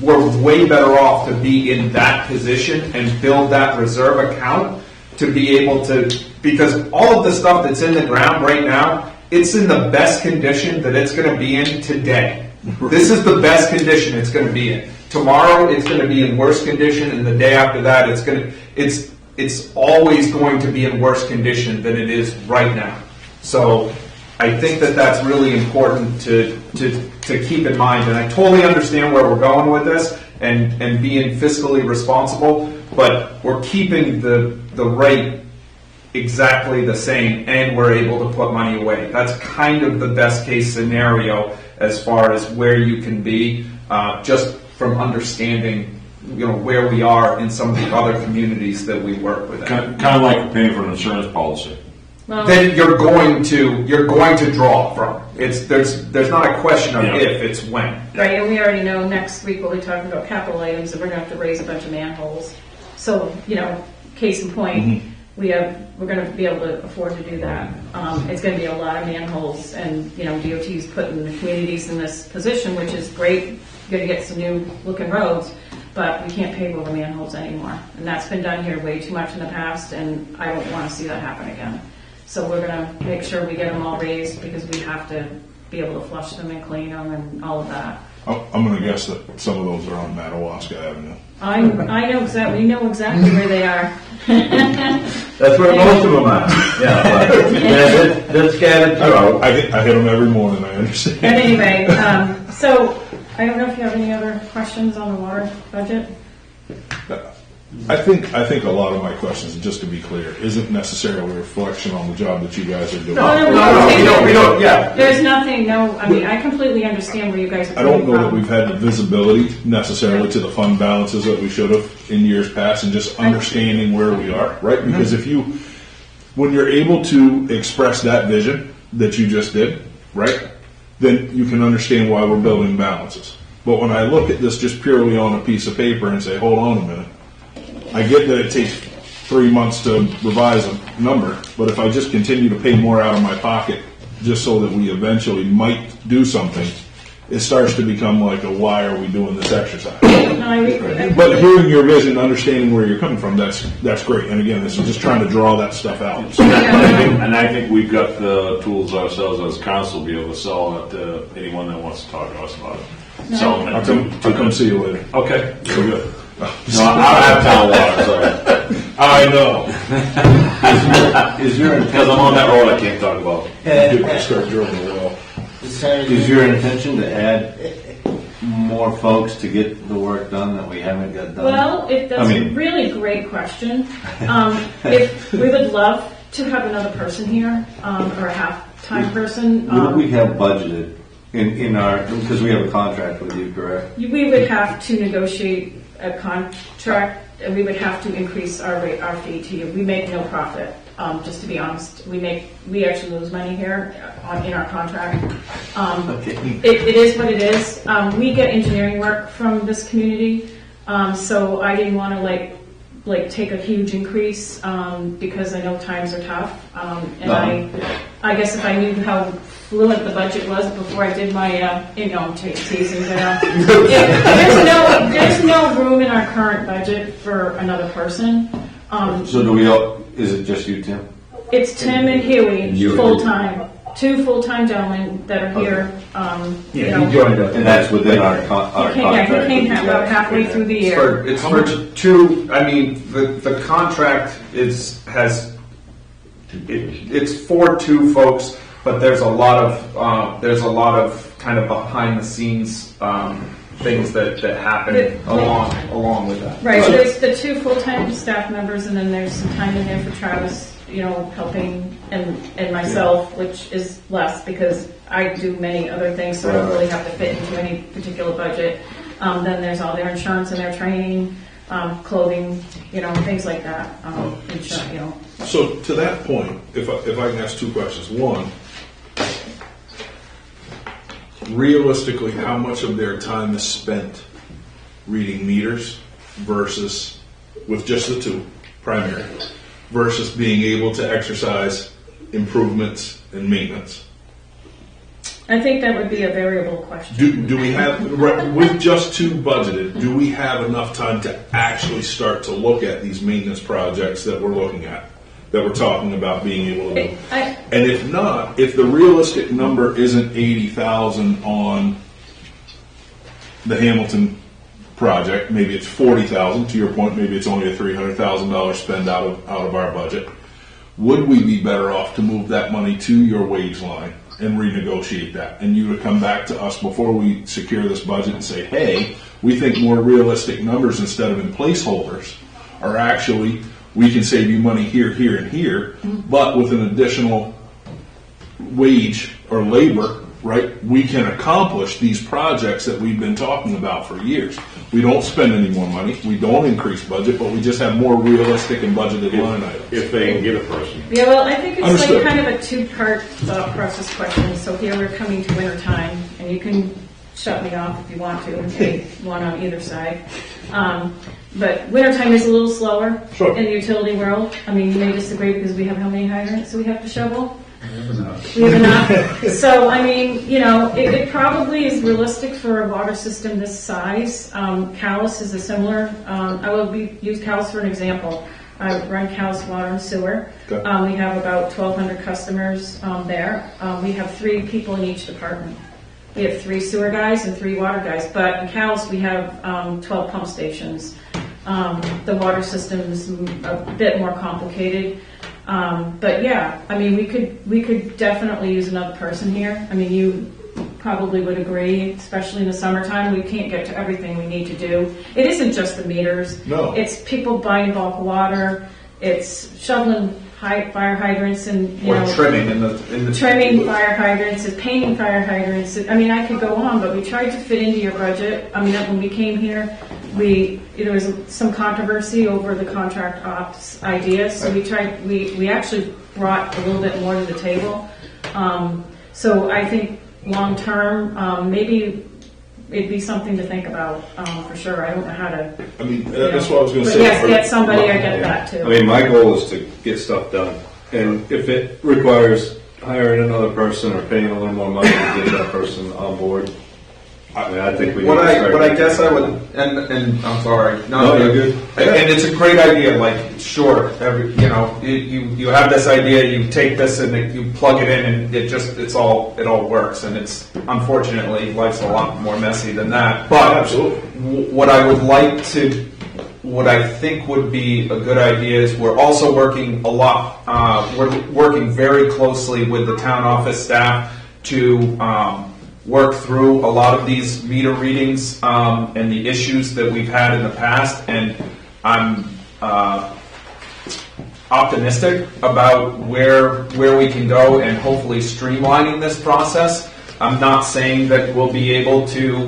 we're way better off to be in that position and build that reserve account to be able to, because all of the stuff that's in the ground right now, it's in the best condition that it's going to be in today. This is the best condition it's going to be in. Tomorrow it's going to be in worse condition, and the day after that it's always going to be in worse condition than it is right now. So I think that's really important to keep in mind, and I totally understand where we're going with this and being fiscally responsible, but we're keeping the rate exactly the same, and we're able to put money away. That's kind of the best case scenario as far as where you can be, just from understanding where we are in some of the other communities that we work with. Kind of like paying for an insurance policy. Well, then you're going to draw from. There's not a question of if, it's when. right, and we already know next week we'll be talking about capital items, and we're going to have to raise a bunch of manholes. So, case in point, we're going to be able to afford to do that. It's going to be a lot of manholes, and DOT's putting the communities in this position, which is great. You're going to get some new looking roads, but we can't pave over manholes anymore, and that's been done here way too much in the past, and I don't want to see that happen again. So we're going to make sure we get them all raised, because we have to be able to flush them and clean them and all of that. I'm going to guess that some of those are on Madawaska Avenue. I know exactly. We know exactly where they are. That's where most of them are. Yeah, they're scattered throughout. I hit them every morning, I understand. But anyway, so I don't know if you have any other questions on the water budget. I think a lot of my questions, just to be clear, isn't necessarily a reflection on the job that you guys are doing. we don't, yeah. There's nothing, I mean, I completely understand where you guys are I don't coming know that from. we've had the visibility necessarily to the fund balances that we should have in years past, and just understanding where we are, right? Because when you're able to express that vision that you just did, right, then you can understand why we're building balances. But when I look at this just purely on a piece of paper and say, hold on a minute, I get that it takes 3 months to revise a number, but if I just continue to pay more out of my pocket just so that we eventually might do something, it starts to become like a why are we doing this exercise? No, I agree. But hearing your vision, understanding where you're coming from, that's great. And again, this is just trying to draw that stuff out. And I think we've got the tools ourselves as council to be able to sell it to anyone that wants to talk to us about it. Sell them I'll come see you later. Okay, we're good. No, I don't have town water, sorry. I know. Is your Because I'm on that road I can't talk about. Start drilling the well. Is your intention to add more folks to get the work done that we haven't got done? Well, that's a really great question. If we would love to have another person here, or a half-time person. What do we have budgeted in our, because we have a contract with you, correct? We would have to negotiate a contract, and we would have to increase our fee to you. We make no profit, just to be honest. We actually lose money here in our contract. It is what it is. We get engineering work from this community, so I didn't want to like take a huge increase because I know times are tough. I guess if I knew how fluent the budget was before I did my, I'm teasing, but there's no room in our current budget for another person. So is it just you, Tim? It's Tim and Huey, full-time, 2 full-time gentlemen that are here. He joined us. And that's within our contract. He came about halfway through the year. It's for 2, I mean, the contract it's for 2 folks, but there's a lot of kind of behind the scenes things that happen along with that. Right, there's the 2 full-time staff members, and then there's some time in there for Travis, helping, and myself, which is less because I do many other things, so I don't really have to fit into any particular budget. Then there's all their insurance and their training, clothing, things like that. Insurance, So to that point, if I can ask 2 questions. One, realistically, how much of their time is spent reading meters versus, with just the 2 primary, versus being able to exercise improvements and maintenance? I think that would be a variable question. Do we have, with just 2 budgeted, do we have enough time to actually start to look at these maintenance projects that we're looking at, that we're talking about being able to do? And if not, if the realistic number isn't 80,000 on the Hamilton project, maybe it's 40,000. To your point, maybe it's only a $300,000 spend out of our budget. Would we be better off to move that money to your wage line and renegotiate that, and you would come back to us before we secure this budget and say, hey, we think more realistic numbers instead of in placeholders are actually, we can save you money here, here, and here, but with an additional wage or labor, right, we can accomplish these projects that we've been talking about for years. We don't spend any more money, we don't increase budget, but we just have more realistic and budgeted line items. If they can get a person. Yeah, well, I think it's Understood. like kind of a 2-part thought process question. So here we're coming to winter time, and you can shut me off if you want to, and say one on either side. But wintertime is a little slower in the utility world. I mean, you may disagree because we have how many hydrants that we have to shovel? We have enough. So, I mean, it probably is realistic for a water system this size. Calais is a similar, I will use Calais for an example. I run Calais Water and Sewer. Okay. We have about 1,200 customers there. We have 3 people in each department. We have 3 sewer guys and 3 water guys. But in Calais, we have 12 pump stations. The water system is a bit more complicated. But yeah, I mean, we could definitely use another person here. I mean, probably would agree, especially in the summertime, we can't get to everything we need to do. It isn't just the meters. No. It's people buying bulk water, it's shoveling fire hydrants and, you Or know. trimming in the. Trimming fire hydrants and painting fire hydrants. I mean, I could go on, but we tried to fit into your budget. I mean, when we came here, there was some controversy over the contract ops idea, so we actually brought a little bit more to the table. So I think long term, maybe it'd be something to think about, for sure. I don't know how to. I mean, that's what I was going to But say. yes, get somebody, I get that too. I mean, my goal is to get stuff done, and if it requires hiring another person or paying a little more money to get that person on board, I mean, I think we. What need to start I guess I would, and I'm sorry. No, you're good. And it's a great idea. Like, sure, you have this idea, you take this and you plug it in, and it all works. And it's unfortunately life's a lot more messy than that. But Absolutely. what I think would be a good idea is we're also working a lot. We're working very closely with the town office staff to. Work through a lot of these meter readings and the issues that we've had in the past, and I'm optimistic about where we can go and hopefully streamlining this process. I'm not saying that we'll be able to,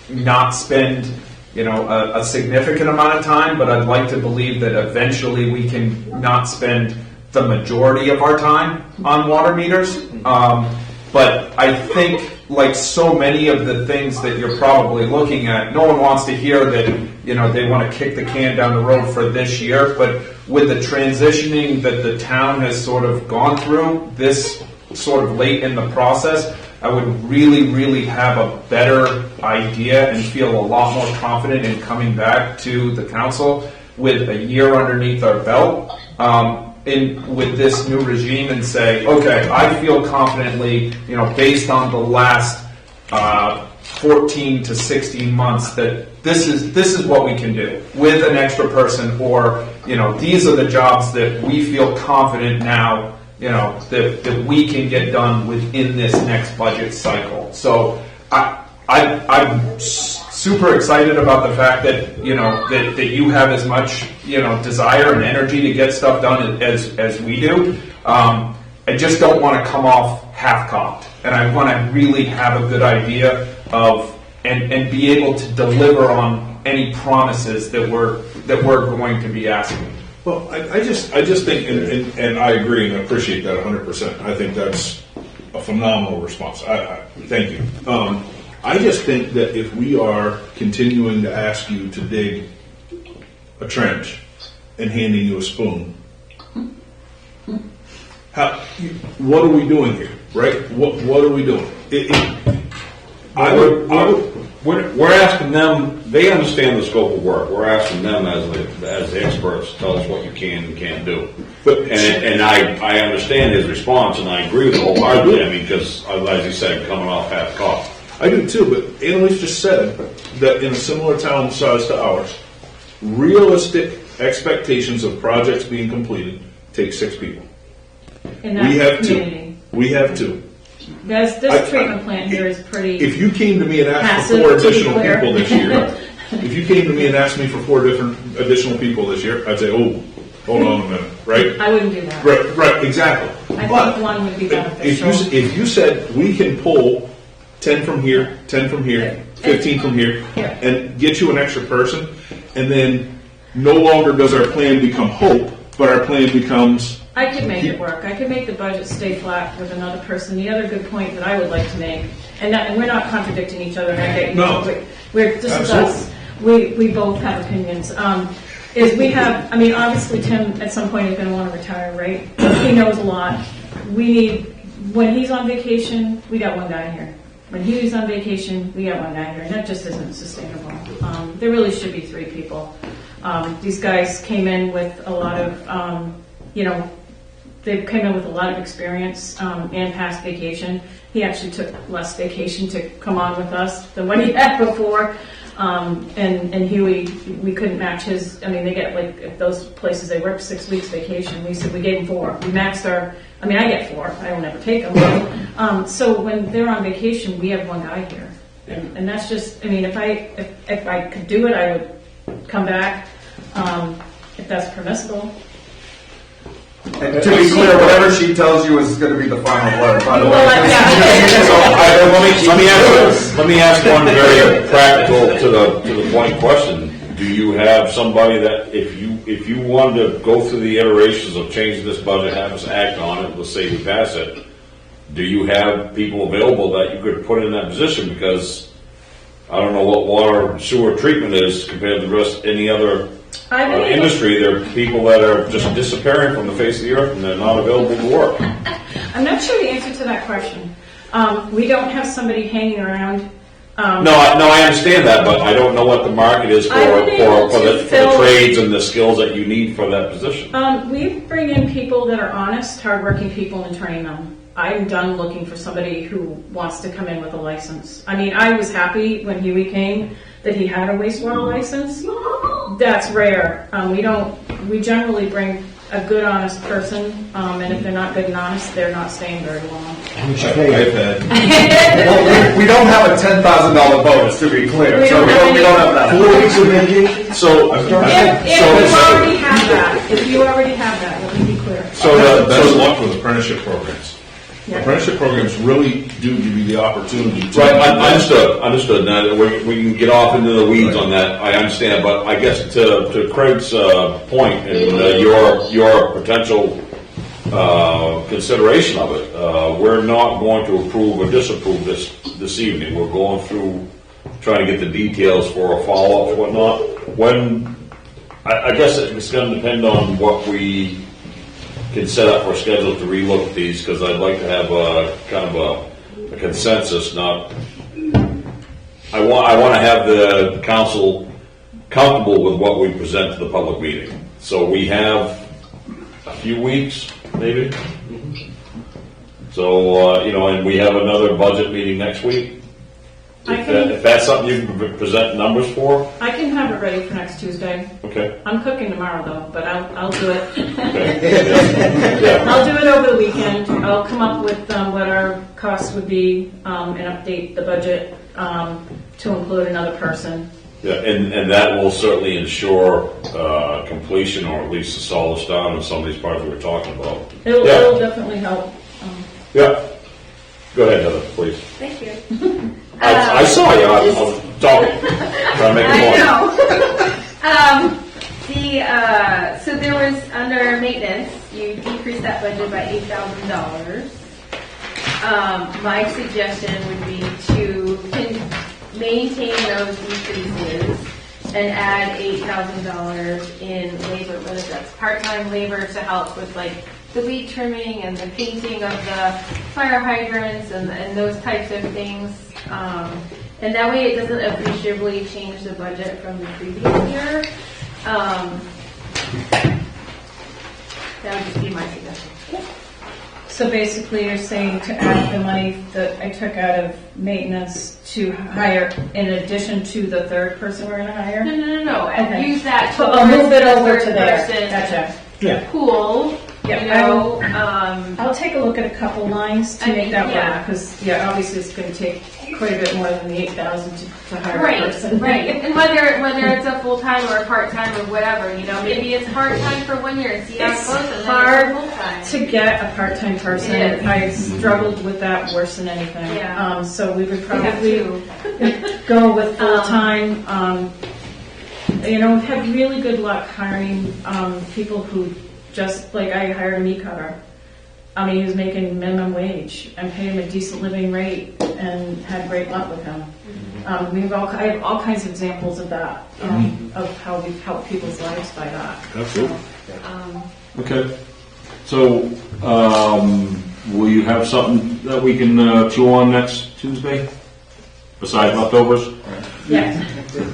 not spend, a significant amount of time, but I'd like to believe that eventually we can not spend the majority of our time on water meters. But I think, like so many of the things that you're probably looking at, no one wants to hear that, they want to kick the can down the road for this year. But with the transitioning that the town has sort of gone through, this sort of late in the process, I would really, really have a better idea and feel a lot more confident in coming back to the council with a year underneath our belt. With this new regime and say, okay, I feel confidently, based on the last 14 to 16 months, that this is what we can do with an extra person, or these are the jobs that we feel confident now, that we can get done within this next budget cycle. So I'm super excited about the fact that that you have as much desire and energy to get stuff done as we do. I just don't want to come off half-cocked, and I want to really have a good idea of and be able to deliver on any promises that we're going to be asking. Well, I just think, and I agree and I appreciate that 100%. I think that's a phenomenal response. I thank you. I just think that if we are continuing to ask you to dig a trench and handing you a spoon, what are we doing here, right? What are we doing? We're asking them. They understand the scope of work. We're asking them as the experts to tell us what you can and can't do. And I understand his response, and I agree with it wholeheartedly. I mean, because as you said, coming off half cost. I do too, but Annalise just said that in a similar town size to ours, realistic expectations of projects being completed take 6 people. In that We have community. 2. We have 2. This treatment plant here is pretty. If you came to me and asked for passive, 4 to be additional clear. people this year, if you came to me and asked me for 4 different additional people this year, I'd say, oh, hold on a minute, right? I wouldn't do that. Right, exactly. I But think one would be beneficial. if you said we can pull 10 from here, 10 from here, 15 from here, Yeah. and get you an extra person, and then no longer does our plan become hope, but our plan becomes. I could make it work. I could make the budget stay flat with another person. The other good point that I would like to make, and we're not contradicting each other. No. This is us. We both have opinions. Is we have, I mean, obviously Tim at some point is going to want to retire, right? He knows a lot. When he's on vacation, we got one guy here. When he was on vacation, we got one guy here, and that just isn't sustainable. There really should be 3 people. These guys came in with a lot of, they came in with a lot of experience and past vacation. He actually took less vacation to come on with us than what he had before. And Huey, we couldn't match his, I mean, they get like, if those places, they work 6 weeks vacation. We said, we gave him 4. We maxed our, I mean, I get 4. I don't ever take them. So when they're on vacation, we have 1 guy here. And that's just, I mean, if I could do it, I would come back, if that's permissible. And to be clear, whatever she tells you is going to be the final word, by the way. So let me ask one very practical to the point question. Do you have somebody that if you wanted to go through the iterations of changing this budget, have us act on it, let's say we pass it, do you have people available that you could put in that position? Because I don't know what water sewer treatment is compared to the rest any other industry. There are people that are just disappearing from the face of the earth and they're not available to work. I'm not sure the answer to that question. We don't have somebody hanging around. No, I understand that, but I don't know what the market is for the trades and the skills that you need for that position. We bring in people that are honest, hardworking people and train them. I'm done looking for somebody who wants to come in with a license. I mean, I was happy when Huey came that he had a wastewater license. That's rare. We generally bring a good, honest person, and if they're not good and honest, they're not staying very long. We don't have a $10,000 bonus, to be clear. We don't have that. 4 weeks of vacation? So If you already have that, let me be clear. So that's luck with apprenticeship programs. Yeah. Apprenticeship programs really do give you the opportunity to. Right, understood. Now, we can get off into the weeds on that. I understand, but I guess to Craig's point and your potential consideration of it, we're not going to approve or disapprove this evening. We're going through trying to get the details for a follow-up and whatnot. I guess it's going to depend on what we can set up our schedule to relook at these, because I'd like to have a kind of a consensus. I want to have the council comfortable with what we present to the public meeting. So we have a few weeks, maybe. So and we have another budget meeting next week. If that's something you can present numbers for. I can have it ready for next Tuesday. Okay. I'm cooking tomorrow though, but I'll do it. Okay. Yeah. I'll do it over the weekend. I'll come up with what our costs would be and update the budget to include another person. Yeah, and that will certainly ensure completion, or at least a solid start on some of these parts we were talking about. It'll definitely help. Yeah. Go ahead, Heather, please. Thank you. I saw you. I was talking, trying to make a point. So there was, under maintenance, you decreased that budget by $8,000. My suggestion would be to maintain those decreases and add $8,000 in labor, whether that's part-time labor to help with like the weed trimming and the painting of the fire hydrants and those types of things. And that way it doesn't appreciably change the budget from the previous year. That would just be my suggestion. So basically you're saying to add the money that I took out of maintenance to hire in addition to the third person we're going to hire? No. Okay. Use that So I'll move it over to third there. person Gotcha. pool. I'll take a look at a couple lines to make that work, because obviously it's going to take quite a bit more than the $8,000 to hire a person. Right. And whether it's a full time or a part time or whatever, maybe it's part time for 1 year and see how it It's goes, and then hard full time. to get a part-time person. It is. I struggled with that worse than anything. Yeah. So we would probably go with full-time. We've had really good luck hiring people who just, like I hired a meat cutter. I mean, he was making minimum wage and paid him a decent living rate and had great luck with him. I have all kinds of examples of that, of how we've helped people's lives by that. Absolutely. So, Okay. So, will you have something that we can chew on next Tuesday? Besides leftovers? yes.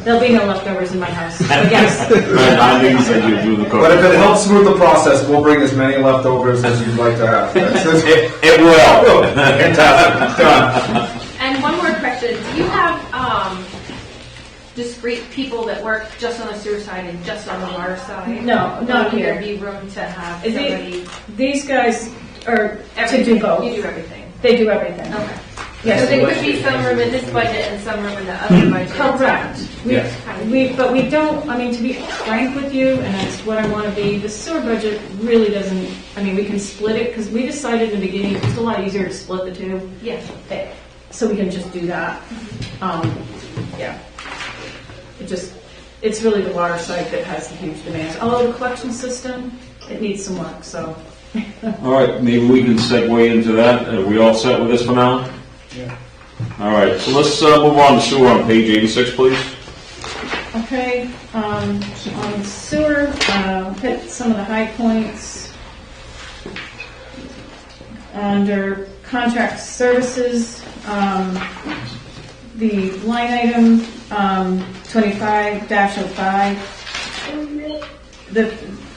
There'll be no leftovers in my house. But yes. I think you said you'd do the cooking. But if it helps smooth the process, we'll bring as many leftovers as you'd like to have. It will. Fantastic. Done. And one more question: do you have description work just on the sewer side and just on the water side? No, not Or would here. there be room to have Is somebody? These guys are to Everything. do both. You do everything. They do everything. Okay. Yes. So there could be some room in this budget and some room in the other budget. Correct. Yes. But we don't, I mean, to be frank with you, and that's what I want to be, the sewer budget really doesn't, I mean, we can split it, because we decided in the beginning, it's just a lot easier to split the two. Yes. So we can just do that. Yeah. It's really the water side that has the huge demands. Although the collection system, it needs some work, so. All right, maybe we can segue into that. Are we all set with this for now? Yeah. All right, so let's move on to sewer on page 86, please. Okay, on sewer, hit some of the high points. Under contract services, the line item 25-05,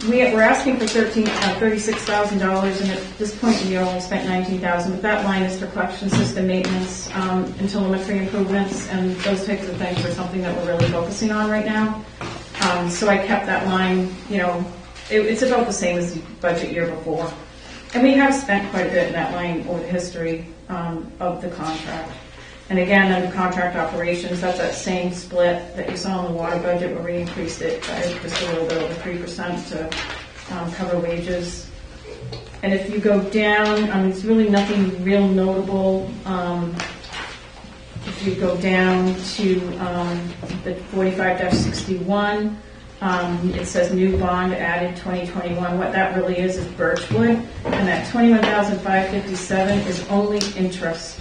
we're asking for $36,000, and at this point we only spent $19,000. But that line is for collection system maintenance and telemetry improvements, and those types of things are something that we're really focusing on right now. So I kept that line. It's about the same as the budget year before, and we have spent quite a bit in that line over the history of the contract. And again, under contract operations, that's that same split that you saw in the water budget, where we increased it by just a little bit over 3% to cover wages. And if you go down, it's really nothing real notable. If you go down to the 45-61, it says new bond added 2021. What that really is Birchwood, and that $21,557 is only interest.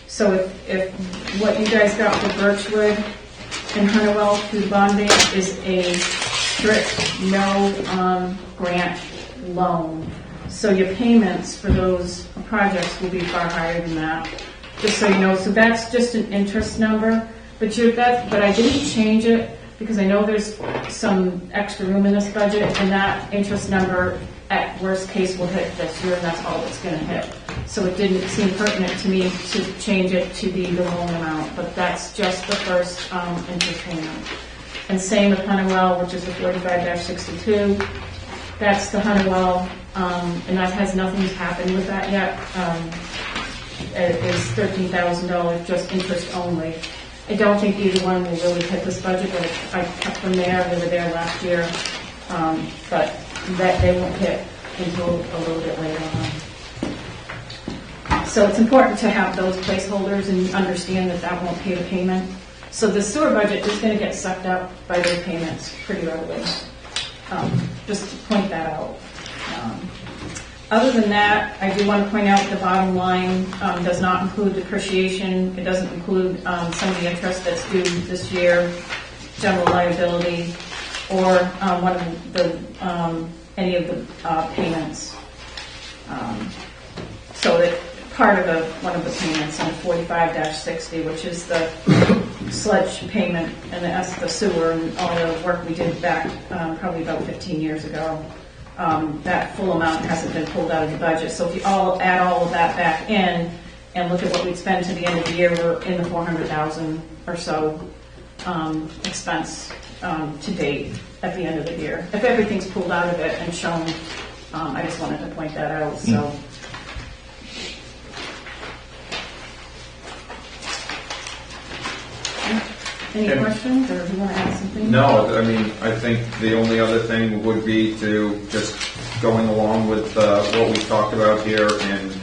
So if what you guys got for Birchwood and Honeywell through the bond bank is a strict no grant loan, so your payments for those projects will be far higher than that. Just so you know, so that's just an interest number. But I didn't change it because I know there's some extra room in this budget, and that interest number at worst case will hit this year, and that's all it's going to hit. So it didn't seem pertinent to me to change it to the loan amount, but that's just the first interest payment. And same with Honeywell, which is the 45-62. That's the Honeywell, and that has nothing happened with that yet. It is $13,000, just interest only. I don't think either one will really hit this budget, but I kept them there. They were there last year, but that they won't hit until a little bit later on. So it's important to have those placeholders and understand that that won't pay the payment. So the sewer budget is going to get sucked up by those payments pretty readily. Just to point that out. Other than that, I do want to point out the bottom line does not include depreciation. It doesn't include some of the interest that's due this year, general liability, or one of the any of the payments. So that part of one of the payments on 45-60, which is the sludge payment, and that's the sewer and all the work we did back probably about 15 years ago. That full amount hasn't been pulled out of the budget. So if you add all of that back in and look at what we'd spend to the end of the year, we're in the $400,000 or so expense to date at the end of the year. If everything's pulled out of it and shown, I just wanted to point that out. So. Any questions, or do you want to add something? No, I mean, I think the only other thing would be to just going along with what we talked about here and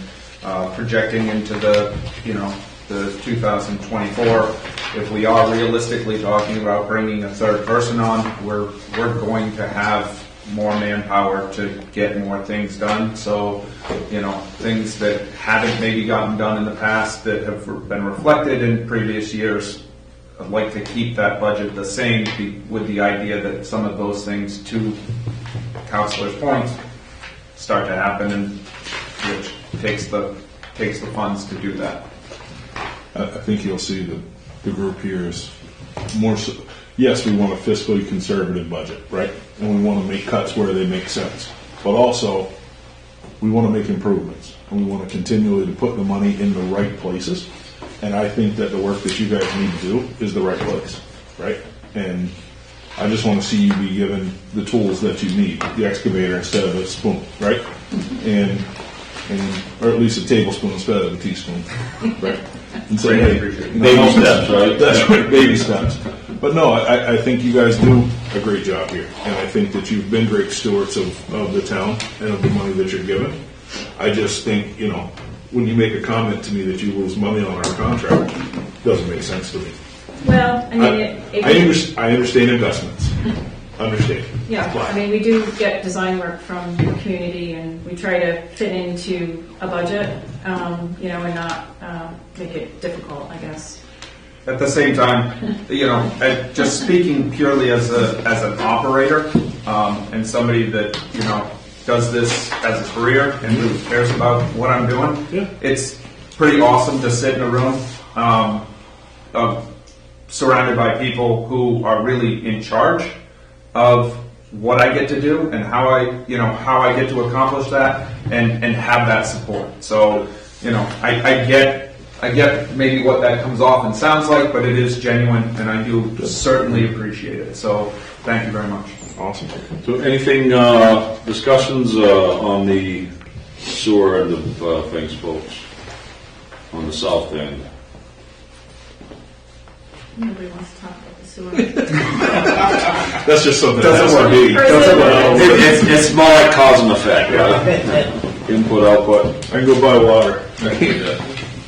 projecting into the 2024. If we are realistically talking about bringing a third person on, we're going to have more manpower to get more things done. So, things that haven't maybe gotten done in the past that have been reflected in previous years, I'd like to keep that budget the same with the idea that some of those things, to Councilor's points, start to happen, and which takes the funds to do that. I think you'll see that the group here is more so, yes, we want a fiscally conservative budget, right? And we want to make cuts where they make sense. But also, we want to make improvements. And we want to continually to put the money in the right places. And I think that the work that you guys need to do is the right place, right? And I just want to see you be given the tools that you need, the excavator instead of a spoon, right? And or at least a tablespoon instead of a teaspoon, right? And say, hey, Baby steps, right? That's right, baby steps. But no, I think you guys do a great job here, and I think that you've been great stewards of the town and of the money that you're given. I just think, when you make a comment to me that you lose money on our contract, it doesn't make sense to me. Well, I mean, I understand investments. Understand. Yeah, I mean, we do get design work from the community, and we try to fit into a budget, and not make it difficult, I guess. At the same time, just speaking purely as an operator, and somebody that, does this as a career and really cares about what I'm doing, it's pretty awesome to sit in a room, surrounded by people who are really in charge of what I get to do and how I get to accomplish that and have that support. So, I get maybe what that comes off and sounds like, but it is genuine, and I do certainly appreciate it. So, thank you very much. Awesome. So anything, discussions on the sewer end of things, folks? On the south end? Nobody wants to talk about the sewer. That's just something Doesn't that work. has to be. It's more like cause and effect, right? Input, output. I can go buy water.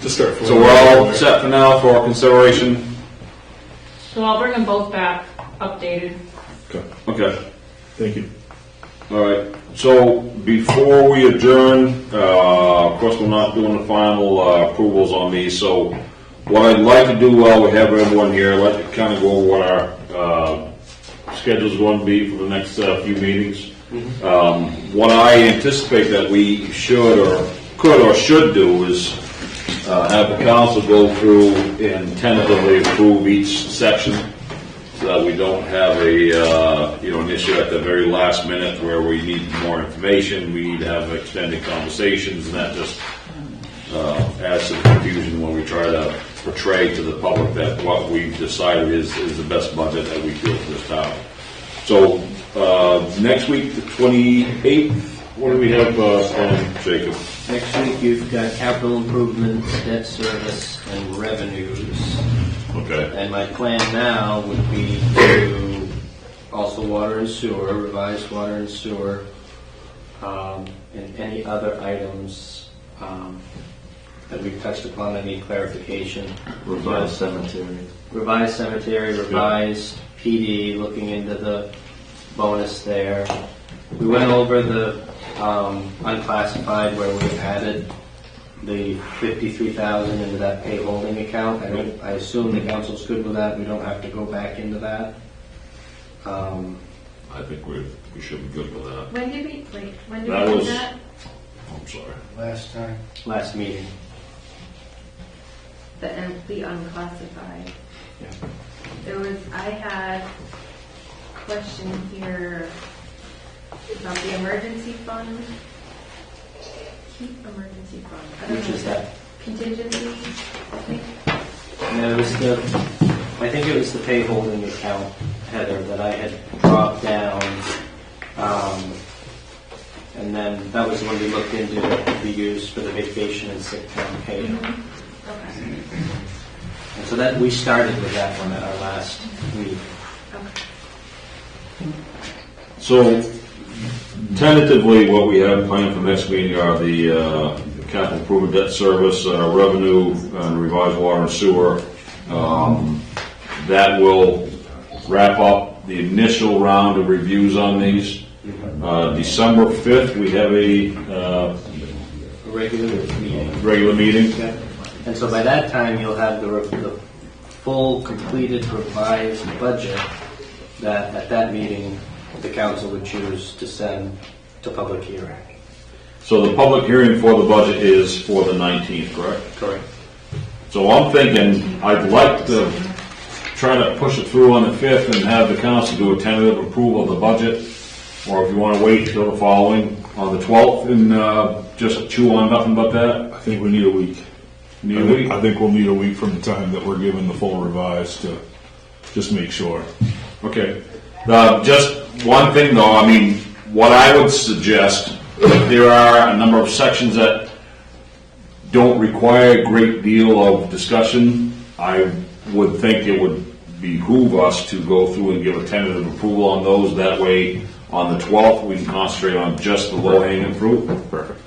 Just start. So we're all set for now for consideration? So I'll bring them both back, updated. Okay. Thank you. All right. So before we adjourn, of course, we're not doing the final approvals on these. So what I'd like to do while we have everyone here, I'd like to kind of go over what our schedule's going to be for the next few meetings. What I anticipate that we should or could or should do is have the council go through and tentatively approve each section, so that we don't have an issue at the very last minute where we need more information. We need to have extended conversations, and that just adds to the confusion when we try to portray to the public that what we've decided is the best budget that we feel for this town. So next week, the 28th, what do we have on, Jacob? Next week, you've got capital improvements, debt service, and revenues. Okay. And my plan now would be to also water and sewer, revised water and sewer, and any other items that we've touched upon that need clarification. Revised cemetery. Revised cemetery, revised PD, looking into the bonus there. We went over the unclassified where we added the $53,000 into that pay holding account. I assume the council's good with that. We don't have to go back into that. I think we should be good with that. When did we That do was- that? I'm sorry. Last time. Last meeting. The unclassified. Yeah. I had a question here about the emergency fund. Keep emergency fund. I don't Which know, is that? Contingency, I think. No, I think it was the pay holding account, Heather, that I had dropped down. And then that was when we looked into it to be used for the vacation and sick time pay. Okay. And so that we started with that one at our last meeting. Okay. So tentatively, what we have planned for next meeting are the capital improvement debt service, revenue, and revised water and sewer. That will wrap up the initial round of reviews on these. December 5th, we have a regular meeting. Okay. And so by that time, you'll have the full, completed, revised budget that at that meeting the council would choose to send to public hearing. So the public hearing for the budget is for the 19th, correct? Correct. So I'm thinking I'd like to try to push it through on the 5th and have the council do a tentative approval of the budget. Or if you want to wait till the following on the 12th and just chew on nothing but that. I think we need a week. Need a week? I think we'll need a week from the time that we're given the full revise to just make sure. Okay. Just one thing though, I mean, what I would suggest, if there are a number of sections that don't require a great deal of discussion, I would think it would behoove us to go through and give a tentative approval on those. That way, on the 12th, we can concentrate on just the low-hanging fruit. Perfect.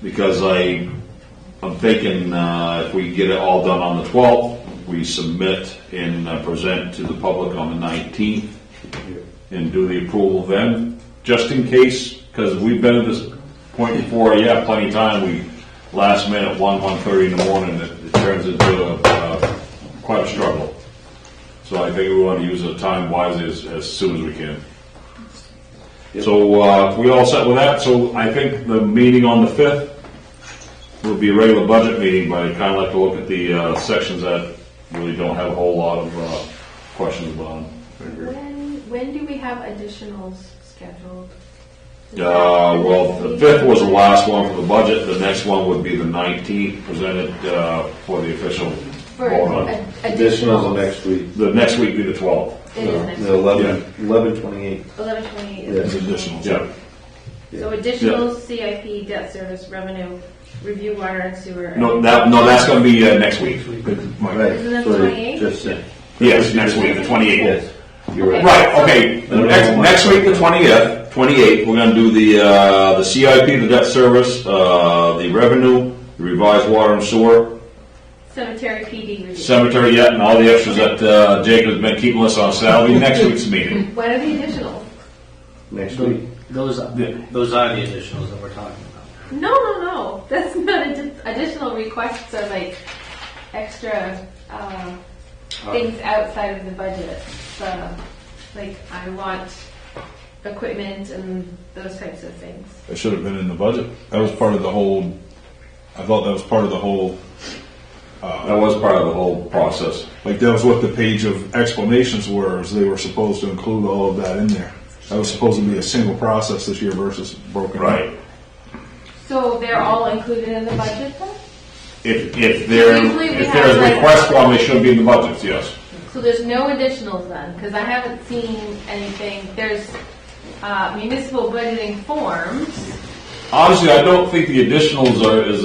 Because I'm thinking if we get it all done on the 12th, we submit and present to the public on the 19th and do the approval then, just in case, because we've been at this point before, plenty of time, we last minute 1:30 in the morning, it turns into quite a struggle. So I think we want to use the time wisely as soon as we can. So we all set with that. So I think the meeting on the 5th will be a regular budget meeting, but I'd kind of like to look at the sections that really don't have a whole lot of questions about them. When do we have additionals scheduled? Well, the 5th was the last one for the budget. The next one would be the 19th, presented for the official For vote on. additionals next week. The next week be the 12th. It is next The week. 11/28. 11/28. It's additional. Yeah. So additionals, CIP, debt service, revenue, review water and sewer. No, that's going to be next week. Isn't that the 28th? Yes, next week, the 28th. Yes. You're right. Right, okay. Next week, the 28th, we're gonna do the CIP, the debt service, the revenue, the revised water and sewer, Cemetery PD review. cemetery yet, and all the extras that Jacob has been keeping us on salary next week's meeting. When are the additionals? Next week. Those are the additionals that we're talking about. No. That's not additional requests are like extra things outside of the budget. So, like I want equipment and those types of things. It should have been in the budget. That was part of the whole, I thought that was part of the whole. That was part of the whole process. Like that was what the page of explanations were, is they were supposed to include all of that in there. That was supposed to be a single process this year versus broken. Right. So they're all included in the budget then? If there's have, a request form, they should be in the budgets, yes. So there's no additionals then, because I haven't seen anything. There's municipal budgeting forms. Honestly, I don't think the additionals is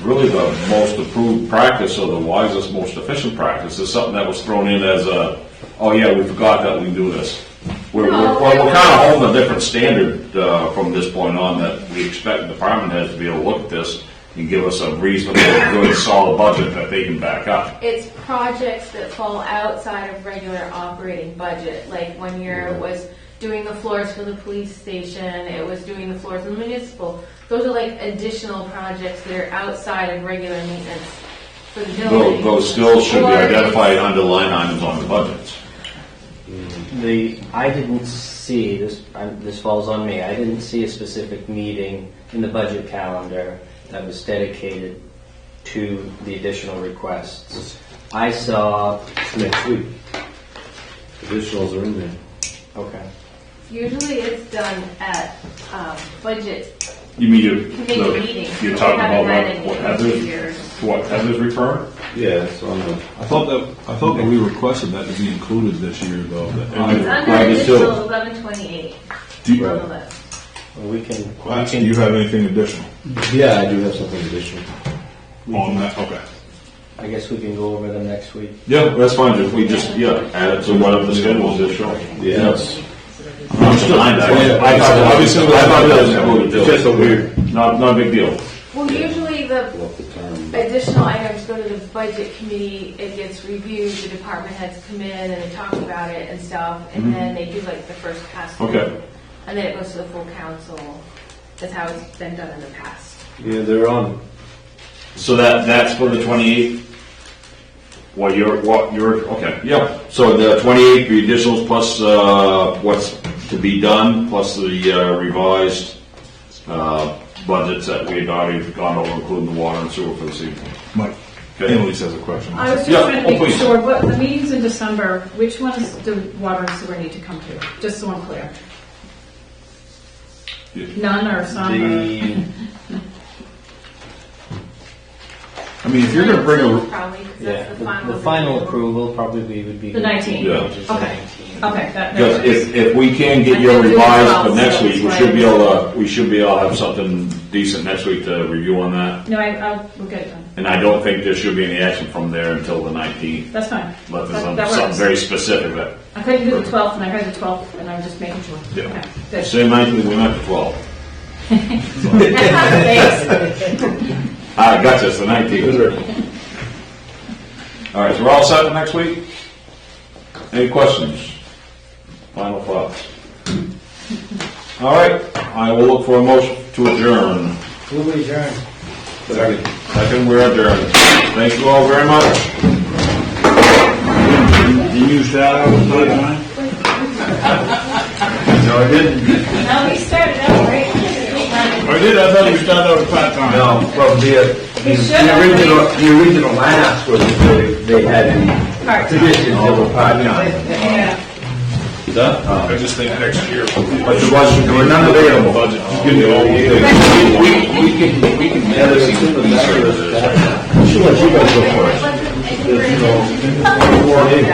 really the most approved practice or the wisest, most efficient practice. It's something that was thrown in as we forgot that we can do this. We're kind of holding a different standard from this point on, that we expect the department heads to be able to look at this and give us a reasonable, good, solid budget that they can back up. It's projects that fall outside of regular operating budget. Like 1 year it was doing the floors for the police station, it was doing the floors in the municipal. Those are like additional projects that are outside of regular maintenance for the building. Those still should be identified under line items on the budgets. I didn't see this. This falls on me. I didn't see a specific meeting in the budget calendar that was dedicated to the additional requests. I saw Next week. Additionals are in there. Okay. Usually it's done at budget You mean committee meetings. you're talking We haven't about had what any Heather's referring? Yeah, it's on the. I thought that we requested that to be included this year, though. It's under additional 1128 on the list. Well, we can. Lance, do you have anything additional Yeah, I do have something additional. on that? Okay. I guess we can go over them next week. Yeah, that's fine. If we just add it to whatever the schedule is, sure. Yes. I'm still behind that. I thought that was included. It's just a weird. Not a big deal. Well, usually the additional items go to the budget committee, it gets reviewed, the department heads come in and they talk about it and stuff, and then they do like the first pass through. Okay. And then it goes to the full council. That's how it's been done in the past. Yeah, they're on. So that's for the 28th? What you're, okay, yeah. So the 28th, the additionals plus what's to be done, plus the revised budgets that we had already gone over, including the water and sewer for this evening. Mike, Annalise has a question. I was just trying to make sure, what the meetings in December, which ones do water and sewer need to come to? Just so I'm clear. None or some? I mean, if you're gonna bring a, Probably, 'cause Yeah, that's the final. the final approval probably would be. The 19th. Yeah. Okay. Okay, that Just makes if we can get you I think we revised will for next week, we right. should be able to have something decent next week to review on that. No, we'll get it done. And I don't think there should be any action from there until the 19th. That's fine. But there's That something works. very specific that, I couldn't do the 12th, and I heard the 12th, and I'm just making sure. Yeah. Okay, good. same 19th, we went to 12. Thanks. I got this, the 19th. All right, so we're all set for next week? Any questions? Final thoughts? All right, I will look for a motion to adjourn. Move adjourned. Second, we're adjourned. Thank you all very much. Did you start out with part-time? No, I didn't. No, we started out, right? I did, I thought you started out with part-time. No, well, the original ask was they had the positions that were part-time. Yeah. I just think next year. But there were none available. Budget. We can manage these. She'll let you guys go first. It wasn't-